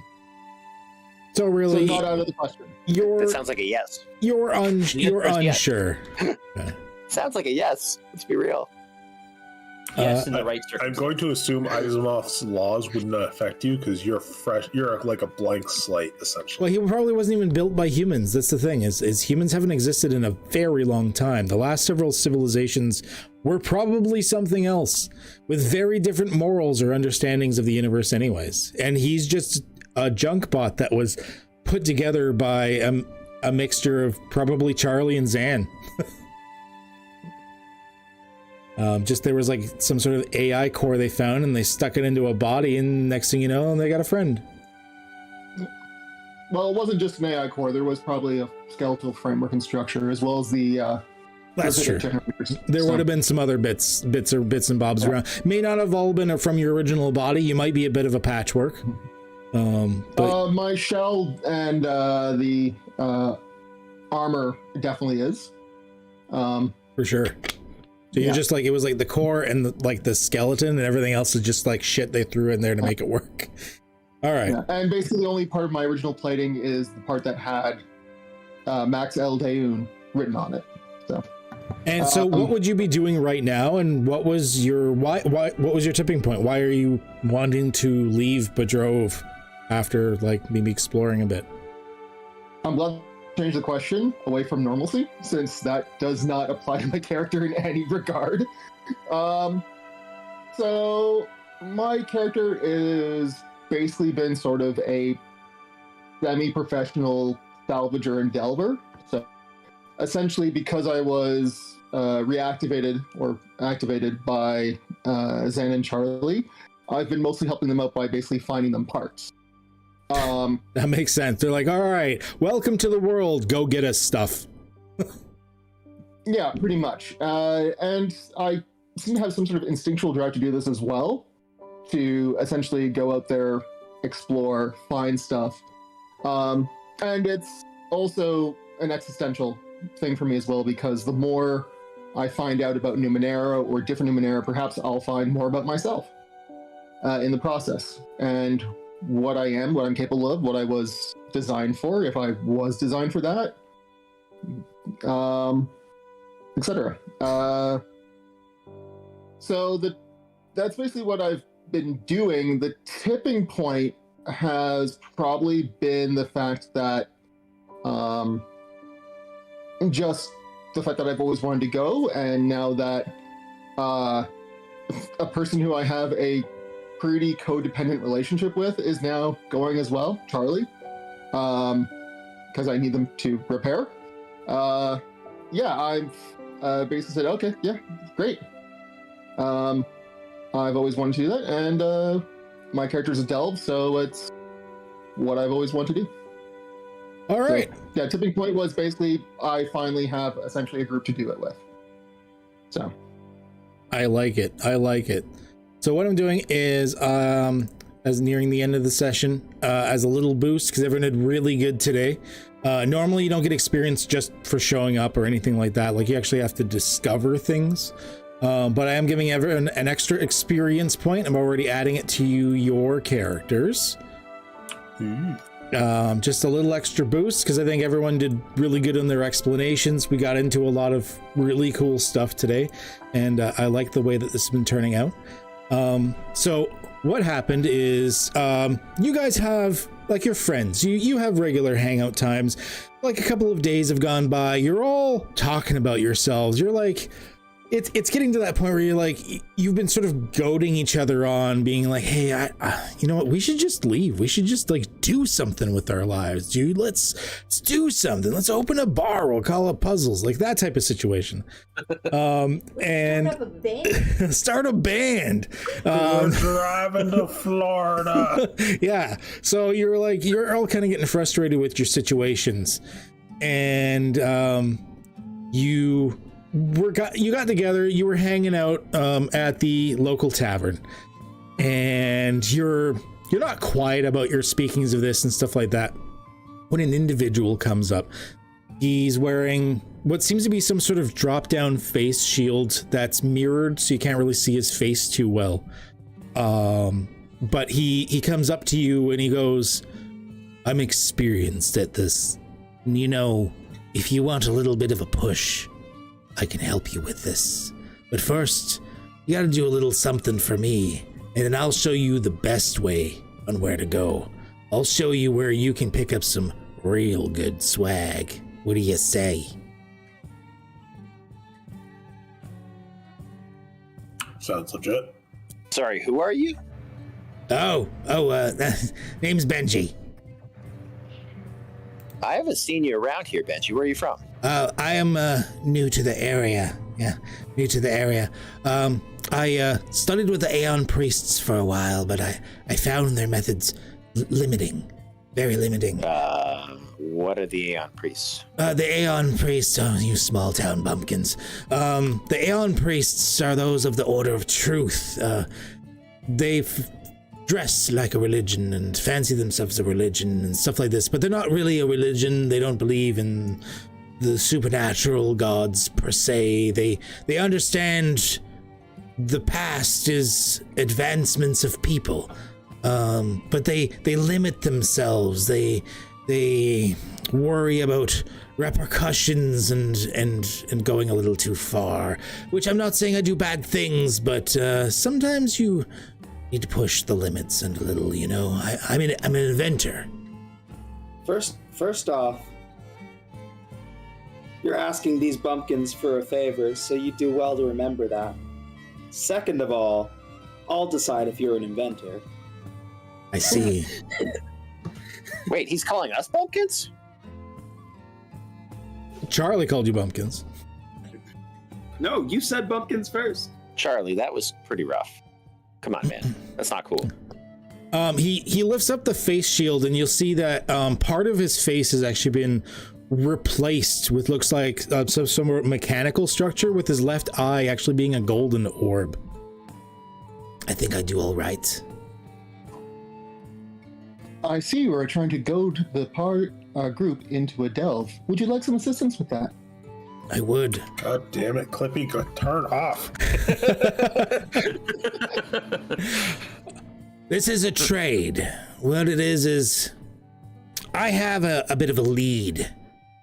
So really, so not out of the question. That sounds like a yes. You're unsure. Sounds like a yes. Let's be real. Yes, in the right I'm going to assume Asimov's laws wouldn't affect you because you're fresh. You're like a blank slate, essentially. Well, he probably wasn't even built by humans. That's the thing, is humans haven't existed in a very long time. The last several civilizations were probably something else with very different morals or understandings of the universe anyways. And he's just a junk bot that was put together by a mixture of probably Charlie and Zan. Just there was like some sort of AI core they found and they stuck it into a body, and next thing you know, they got a friend. Well, it wasn't just an AI core. There was probably a skeletal framework and structure, as well as the that's true. There would have been some other bits and bobs around. May not have all been from your original body. You might be a bit of a patchwork. But my shell and the armor definitely is. For sure. So you're just like, it was like the core and the skeleton and everything else is just like shit they threw in there to make it work. All right. Yeah. And basically the only part of my original plating is the part that had Max El Dayoun written on it. So what would you be doing right now, and what was your what was your tipping point? Why are you wanting to leave Bodrov after like maybe exploring a bit? I'm glad to change the question away from normalcy, since that does not apply to my character in any regard. So my character is basically been sort of a semi-professional salvager and delver. So essentially, because I was reactivated or activated by Zan and Charlie, I've been mostly helping them out by basically finding them parts. That makes sense. They're like, all right, welcome to the world. Go get us stuff. Yeah, pretty much. And I seem to have some sort of instinctual drive to do this as well, to essentially go out there, explore, find stuff. And it's also an existential thing for me as well, because the more I find out about Numenera or different Numenera, perhaps I'll find more about myself in the process, and what I am, what I'm capable of, what I was designed for, if I was designed for that, etc. So that's basically what I've been doing. The tipping point has probably been the fact that just the fact that I've always wanted to go, and now that a person who I have a pretty codependent relationship with is now going as well, Charlie, because I need them to repair. Yeah, basically said, okay, yeah, great. I've always wanted to do that, and my character's a delve, so it's what I've always wanted to do. All right. So, yeah, tipping point was basically I finally have essentially a group to do it with. So. I like it. I like it. So what I'm doing is, as nearing the end of the session, as a little boost, because everyone did really good today. Normally you don't get experience just for showing up or anything like that. Like you actually have to discover things. But I am giving everyone an extra experience point. I'm already adding it to your characters. Just a little extra boost because I think everyone did really good in their explanations. We got into a lot of really cool stuff today, and I like the way that this has been turning out. So what happened is you guys have like your friends. You have regular hangout times. Like a couple of days have gone by. You're all talking about yourselves. You're like, it's getting to that point where you're like, you've been sort of goading each other on, being like, hey, you know what? We should just leave. We should just like do something with our lives, dude. Let's do something. Let's open a bar. We'll call it Puzzles, like that type of situation. And start a band. We're driving to Florida. Yeah. So you're all kind of getting frustrated with your situations, and you got together, you were hanging out at the local tavern, and you're not quiet about your speakings of this and stuff like that when an individual comes up. He's wearing what seems to be some sort of drop down face shield that's mirrored, so you can't really see his face too well. But he comes up to you and he goes, I'm experienced at this. You know, if you want a little bit of a push, I can help you with this. But first, you gotta do a little something for me, and then I'll show you the best way on where to go. I'll show you where you can pick up some real good swag. What do you say? Sounds legit. Sorry, who are you? Name's Benji. I haven't seen you around here, Benji. Where are you from? I am new to the area. Yeah, new to the area. I studied with the Aeon priests for a while, but I found their methods limiting. Very limiting. What are the Aeon priests? The Aeon priests, you small town bumpkins. The Aeon priests are those of the Order of Truth. They dress like a religion and fancy themselves a religion and stuff like this, but they're not really a religion. They don't believe in the supernatural gods per se. They understand the past is advancements of people, but they limit themselves. They worry about repercussions and going a little too far, which I'm not saying I do bad things, but sometimes you need to push the limits and a little, you know. I'm an inventor. First off, you're asking these bumpkins for a favor, so you do well to remember that. Second of all, I'll decide if you're an inventor. I see. Wait, he's calling us bumpkins? Charlie called you bumpkins. No, you said bumpkins first. Charlie, that was pretty rough. Come on, man. That's not cool. He lifts up the face shield, and you'll see that part of his face has actually been replaced with looks like some mechanical structure, with his left eye actually being a golden orb. I think I do all right. I see you are trying to goad the group into a delve. Would you like some assistance with that? I would. God damn it, Clippy, turn off. This is a trade. What it is I have a bit of a lead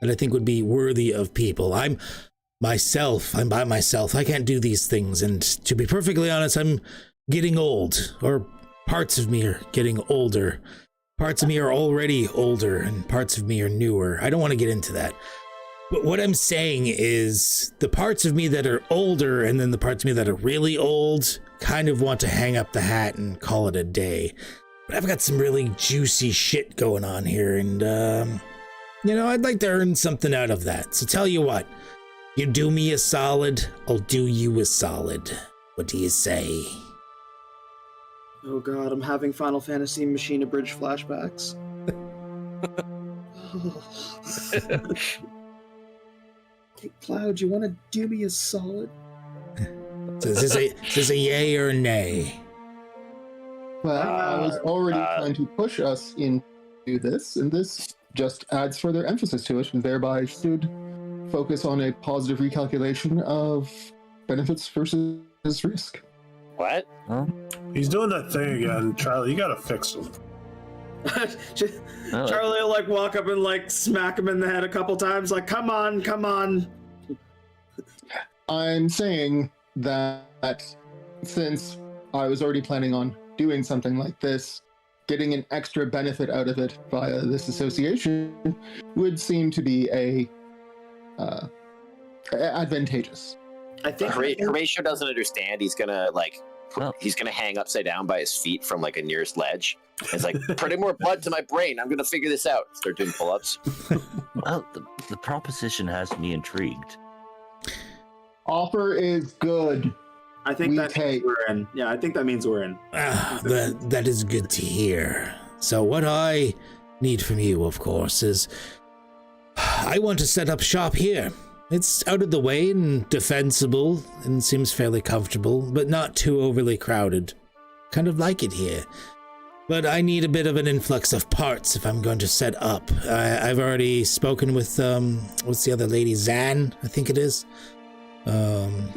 that I think would be worthy of people. I'm by myself. I can't do these things, and to be perfectly honest, I'm getting old, or parts of me are getting older. Parts of me are already older, and parts of me are newer. I don't want to get into that. But what I'm saying is the parts of me that are older and then the parts of me that are really old kind of want to hang up the hat and call it a day. But I've got some really juicy shit going on here, and, you know, I'd like to earn something out of that. So tell you what, You do me a solid, I'll do you a solid. What do you say? Oh god, I'm having Final Fantasy Machine Abridged flashbacks. Hey, Cloud, you want to do me a solid? So is this a yay or a nay? Well, I was already trying to push us into this, and this just adds further emphasis to it, and thereby should focus on a positive recalculation of benefits versus risk. What? Huh? He's doing that thing again, Charlie. You gotta fix him. Charlie will like walk up and like smack him in the head a couple times, like, come on, come on. I'm saying that since I was already planning on doing something like this, getting an extra benefit out of it via this association would seem to be advantageous. I think Horatio doesn't understand. He's gonna he's gonna hang upside down by his feet from like a nearest ledge. It's like, putting more blood to my brain. I'm gonna figure this out. Start doing pull-ups. Well, the proposition has me intrigued. Offer is good. I think that means we're in. Yeah, I think that means we're in. That is good to hear. So what I need from you, of course, is I want to set up shop here. It's out of the way and defensible and seems fairly comfortable, but not too overly crowded. Kind of like it here. But I need a bit of an influx of parts if I'm going to set up. I've already spoken with, what's the other lady? Zan, I think it is.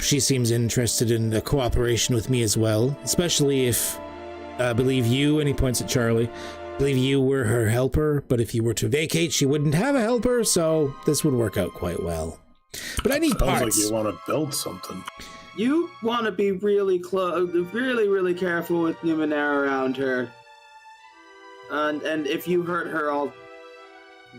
She seems interested in a cooperation with me as well, especially if I believe you, and he points at Charlie, I believe you were her helper, but if you were to vacate, she wouldn't have a helper, so this would work out quite well. But I need parts. Sounds like you want to build something. You want to be really really careful with Numenera around her. And if you hurt her, I'll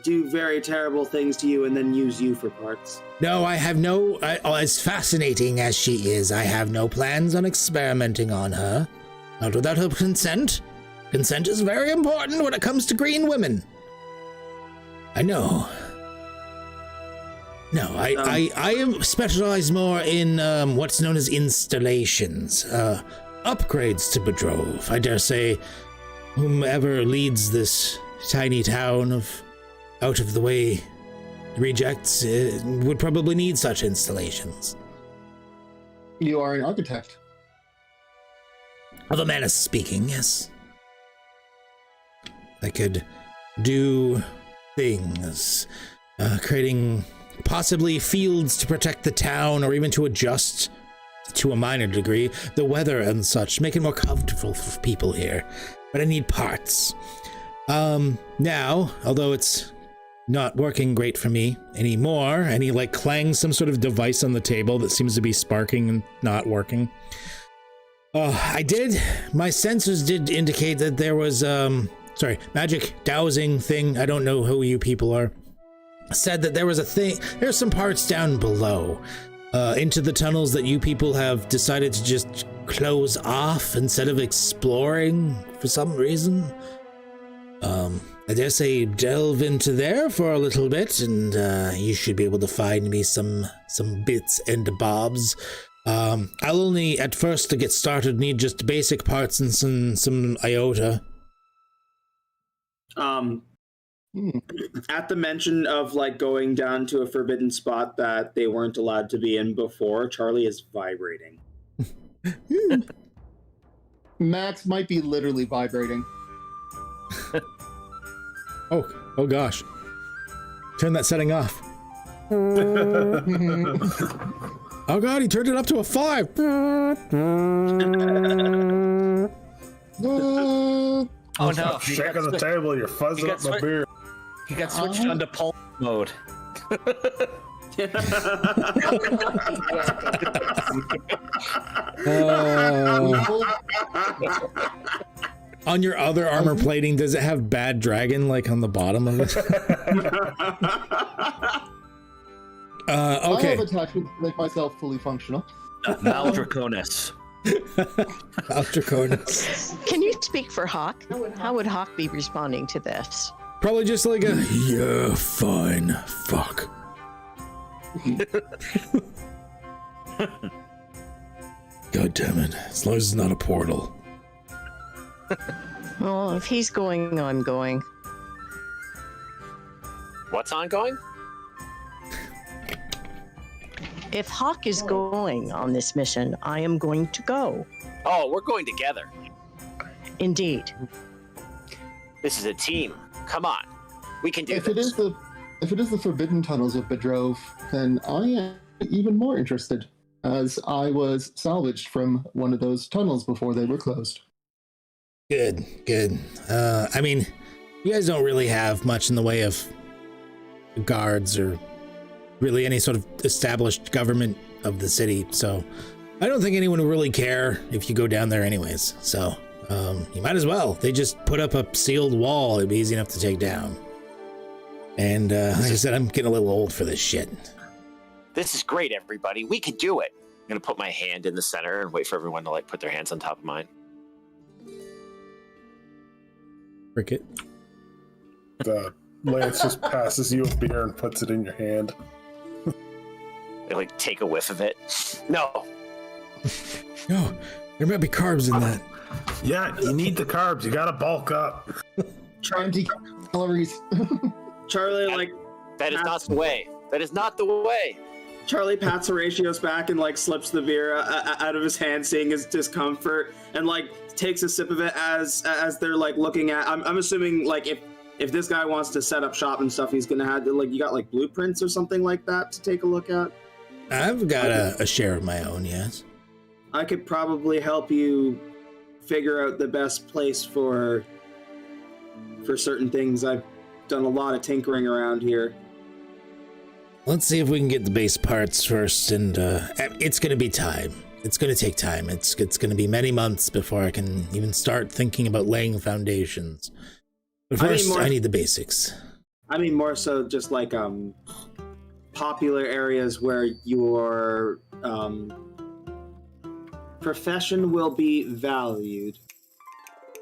do very terrible things to you and then use you for parts. No, I have no... as fascinating as she is, I have no plans on experimenting on her. Not without her consent. Consent is very important when it comes to green women. I know. No, I am specialized more in what's known as installations. Upgrades to Bedrove. I dare say whomever leads this tiny town of out-of-the-way rejects would probably need such installations. You are an architect. Of a manner of speaking, yes. I could do things, creating possibly fields to protect the town or even to adjust, to a minor degree, the weather and such, make it more comfortable for people here. But I need parts. Now, although it's not working great for me anymore, and he like clangs some sort of device on the table that seems to be sparking and not working. My sensors did indicate that there was, magic dowsing thing, I don't know who you people are, said that there was a thing, there's some parts down below, into the tunnels that you people have decided to just close off instead of exploring for some reason. I dare say delve into there for a little bit, and you should be able to find me some bits and bobs. I'll only, at first, to get started, need just basic parts and some iota. At the mention of like going down to a forbidden spot that they weren't allowed to be in before, Charlie is vibrating. Max might be literally vibrating. Oh gosh. Turn that setting off. Oh god, he turned it up to a 5. Oh no! Check on the table. You're fuzzing up my beer. He got switched onto pulse mode. On your other armor plating, does it have Bad Dragon like on the bottom of it? Okay. I have attachments to make myself fully functional. Maldraconis. Maldraconis. Can you speak for Hawk? How would Hawk be responding to this? Probably just like a, yeah, fine, fuck. God damn it. As long as it's not a portal. Well, if he's going, I'm going. What's ongoing? If Hawk is going on this mission, I am going to go. Oh, we're going together. Indeed. This is a team. Come on. We can do If this. it is the forbidden tunnels of Bedrove, then I am even more interested, as I was salvaged from one of those tunnels before they were closed. Good, good. I mean, you guys don't really have much in the way of guards or really any sort of established government of the city, so I don't think anyone will really care if you go down there anyways. So you might as well. They just put up a sealed wall. It'd be easy enough to take down. And like I said, I'm getting a little old for this shit. This is great, everybody. We can do it. I'm going to put my hand in the center and wait for everyone to like put their hands on top of mine. Cricket. Lance just passes you a beer and puts it in your hand. They like take a whiff of it. No. No, there might be carbs in that. Yeah, you need the carbs. You gotta bulk up. Try and calories. Charlie, like, That is not the way. That is not the way. Charlie pats Horatius back and like slips the beer out of his hand, seeing his discomfort, and like takes a sip of it as they're like looking at. I'm assuming like if this guy wants to set up shop and stuff, he's gonna have like, you got like blueprints or something like that to take a look at. I've got a share of my own, yes. I could probably help you figure out the best place for certain things. I've done a lot of tinkering around here. Let's see if we can get the base parts first, and it's going to be time. It's going to take time. It's going to be many months before I can even start thinking about laying foundations. But first, I need the basics. I mean, more so just like popular areas where your profession will be valued.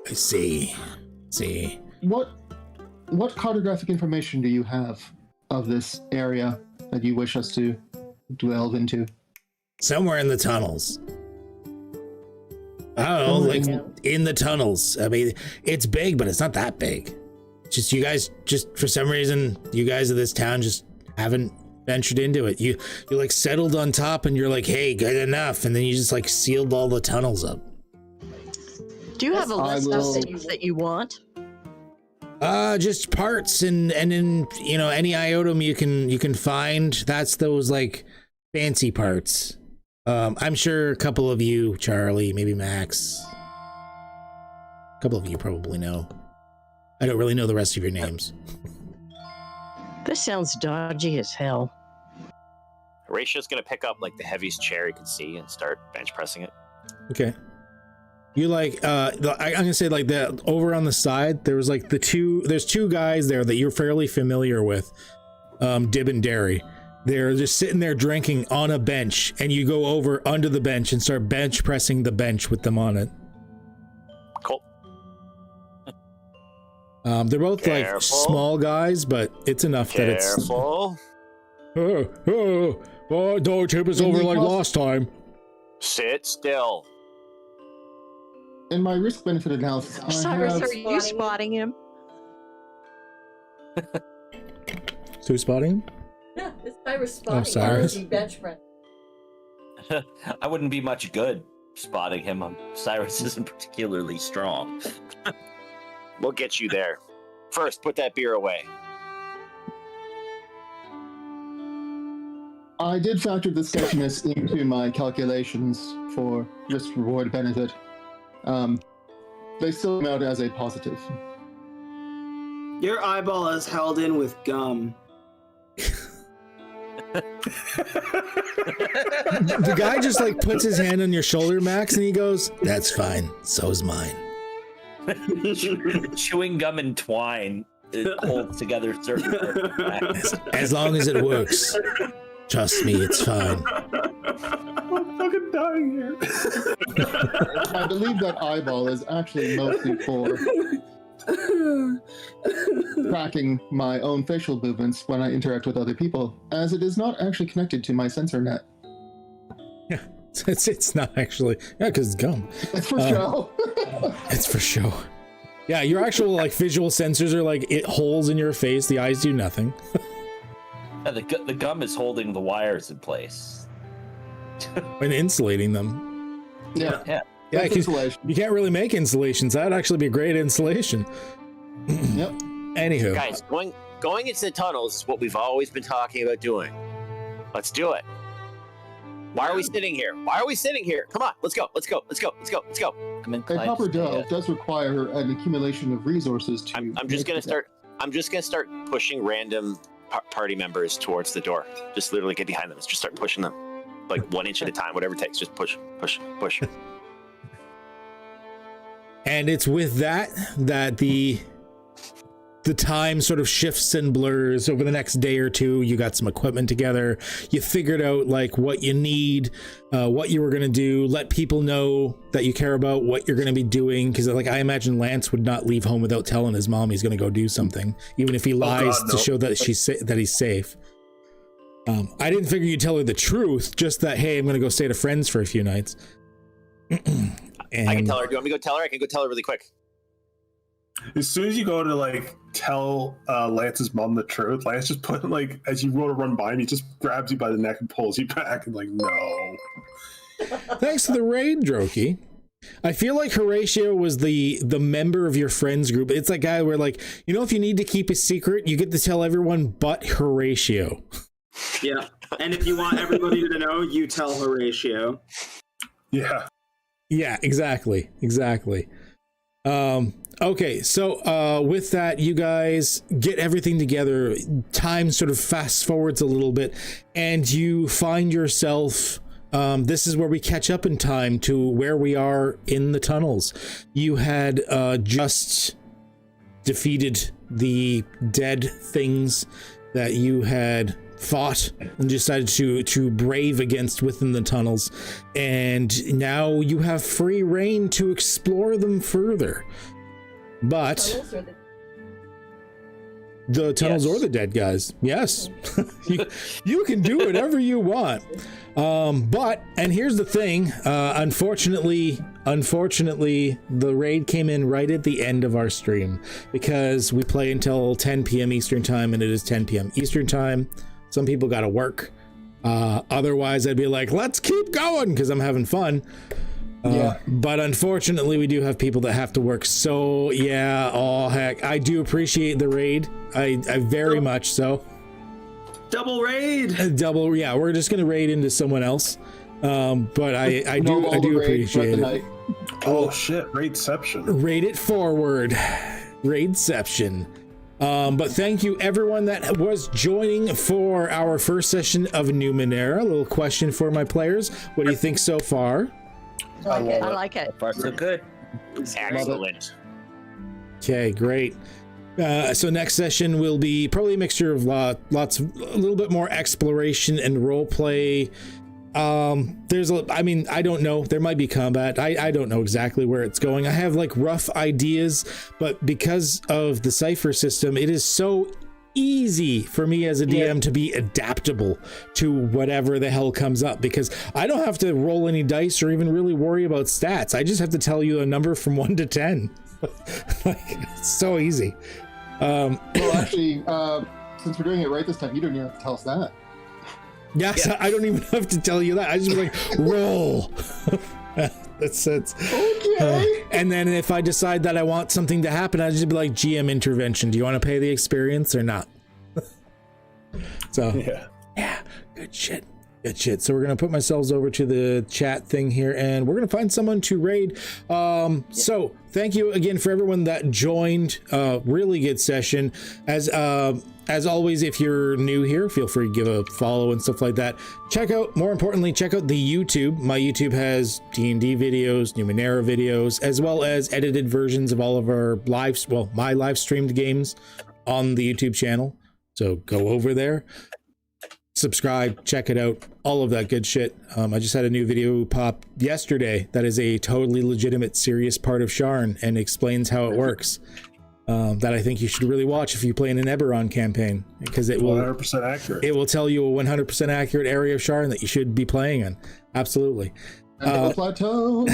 I see. What cartographic information do you have of this area that you wish us to delve into? Somewhere in the tunnels. I don't know, like in the tunnels. I mean, it's big, but it's not that big. Just you guys, just for some reason, you guys of this town just haven't ventured into it. You like settled on top and you're like, hey, good enough. And then you just like sealed all the tunnels up. Do you have a list of things that you want? Just parts and then, you know, any item you can find. That's those like fancy parts. I'm sure a couple of you, Charlie, maybe Max, a couple of you probably know. I don't really know the rest of your names. This sounds dodgy as hell. Horatio's gonna pick up like the heaviest chair he can see and start bench pressing it. Okay. You like, I'm gonna say like that over on the side, there was like there's two guys there that you're fairly familiar with, Dib and Derry. They're just sitting there drinking on a bench, and you go over under the bench and start bench pressing the bench with them on it. Cool. They're both like small guys, but it's enough that it's... Careful. Don't tip us over like last time. Sit still. In my risk-benefit analysis, Cyrus, are you spotting him? Who's spotting him? Yeah, it's Cyrus spotting. Oh, Cyrus. Bench press. I wouldn't be much good spotting him. Cyrus isn't particularly strong. We'll get you there. First, put that beer away. I did factor the sketchiness into my calculations for risk-reward benefit. They still come out as a positive. Your eyeball is held in with gum. The guy just like puts his hand on your shoulder, Max, and he goes, "That's fine. So's mine." Chewing gum and twine, it holds together certain parts. As long as it works. Trust me, it's fine. I'm fucking dying here. I believe that eyeball is actually mostly for tracking my own facial movements when I interact with other people, as it is not actually connected to my sensor net. Yeah, it's not actually. Yeah, because it's gum. It's for show. It's for show. Yeah, your actual like visual sensors are like holes in your face. The eyes do nothing. Yeah, the gum is holding the wires in place and insulating them. Yeah. Yeah, because you can't really make installations. That'd actually be a great installation. Yep. Anywho, Guys, going into the tunnels is what we've always been talking about doing. Let's do it. Why are we sitting here? Why are we sitting here? Come on, let's go. Let's go. Let's go. Let's go. Let's go. I'm A proper delve does require an accumulation of resources to. I'm just gonna start. I'm just gonna start pushing random party members towards the door. Just literally get behind them. Just start pushing them, like 1 inch at a time, whatever it takes. Just push, push, push. And it's with that the time sort of shifts and blurs over the next day or two. You got some equipment together. You figured out like what you need, what you were going to do, let people know that you care about what you're going to be doing. Because like I imagine Lance would not leave home without telling his mom he's going to go do something, even if he lies to show that that he's safe. I didn't figure you'd tell her the truth, just that, hey, I'm going to go stay at a friend's for a few nights. And I can tell her. Do you want me to go tell her? I can go tell her really quick. As soon as you go to like tell Lance's mom the truth, Lance just put like as you go to run by him, he just grabs you by the neck and pulls you back and like, no. Thanks to the raid, Droki. I feel like Horatio was the member of your friends group. It's that guy where like, you know, if you need to keep a secret, you get to tell everyone but Horatio. Yeah. And if you want everybody to know, you tell Horatio. Yeah. Yeah, exactly. Okay, so with that, you guys get everything together. Time sort of fast forwards a little bit, and you find yourself. This is where we catch up in time to where we are in the tunnels. You had just defeated the dead things that you had fought and decided to brave against within the tunnels, and now you have free reign to explore them further. But the tunnels or the dead guys, yes. you can do whatever you want. And here's the thing, unfortunately the raid came in right at the end of our stream, because we play until 10 p.m. Eastern time, and it is 10 p.m. Eastern time. Some people gotta work. Otherwise I'd be like, let's keep going, because I'm having fun. But unfortunately we do have people that have to work. So yeah, oh heck, I do appreciate the raid. I very much so. Double raid. Yeah, we're just gonna raid into someone else. But I do appreciate it. Oh shit, raidception. Raid it forward. Raidception. But thank you everyone that was joining for our first session of Numenera. A little question for my players. What do you think so far? I like it. Far so good. Excellent. Okay, great. So next session will be probably a mixture of a little bit more exploration and role play. I don't know. There might be combat. I don't know exactly where it's going. I have like rough ideas, but because of the cipher system, it is so easy for me as a DM to be adaptable to whatever the hell comes up, because I don't have to roll any dice or even really worry about stats. I just have to tell you a number from 1 to 10. Like, it's so easy. Well, actually, since we're doing it right this time, you don't even have to tell us that. Yes, yeah. I don't even have to tell you that. I just be like, roll. That's okay. And then if I decide that I want something to happen, I just be like, GM intervention. Do you want to pay the experience or not? So yeah, good shit. So we're gonna put ourselves over to the chat thing here, and we're gonna find someone to raid. So thank you again for everyone that joined. Really good session. As always, if you're new here, feel free to give a follow and stuff like that. More importantly, check out the YouTube. My YouTube has D&D videos, Numenera videos, as well as edited versions of all of our my live streamed games on the YouTube channel. So go over there, subscribe, check it out, all of that good shit. I just had a new video pop yesterday that is a totally legitimate, serious part of Sharn and explains how it works. that I think you should really watch if you play in an Eberron campaign, because it will 100% accurate. It will tell you a 100% accurate area of Sharn that you should be playing in. Absolutely. Plateau.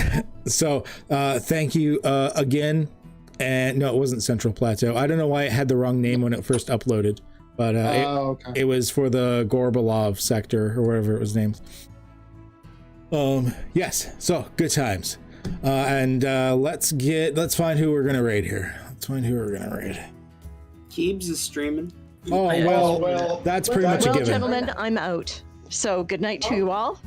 So thank you again. And no, it wasn't Central Plateau. I don't know why it had the wrong name when it first uploaded, but it was for the Gorbalov sector or whatever it was named. Yes, so good times. And let's find who we're gonna raid here. Let's find who we're gonna raid. Keebs is streaming. Oh well, that's pretty much a Well, given. gentlemen, I'm out. So good night to you all.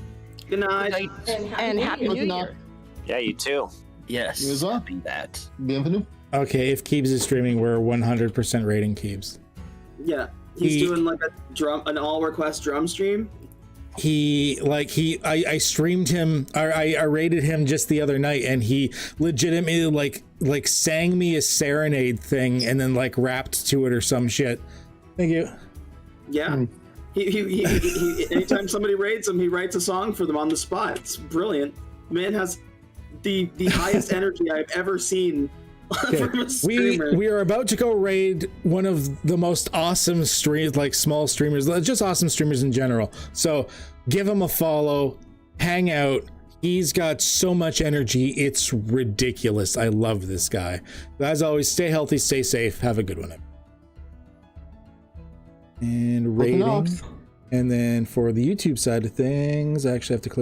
Good night. And Happy New Year. Yeah, you too. Yes. You as well. Be that. Bienvenue. Okay, if Keebs is streaming, we're 100% rating Keebs. Yeah, he's doing like an all request drum stream. I streamed him, or I rated him just the other night, and he legitimately like sang me a serenade thing and then like rapped to it or some shit. Thank you. Yeah. He anytime somebody raids him, he writes a song for them on the spot. It's brilliant. Man has the highest energy I've ever seen. We are about to go raid one of the most awesome small streamers, just awesome streamers in general. So give him a follow, hang out. He's got so much energy, it's ridiculous. I love this guy. As always, stay healthy, stay safe, have a good one. And rating, and then for the YouTube side of things, I actually have to click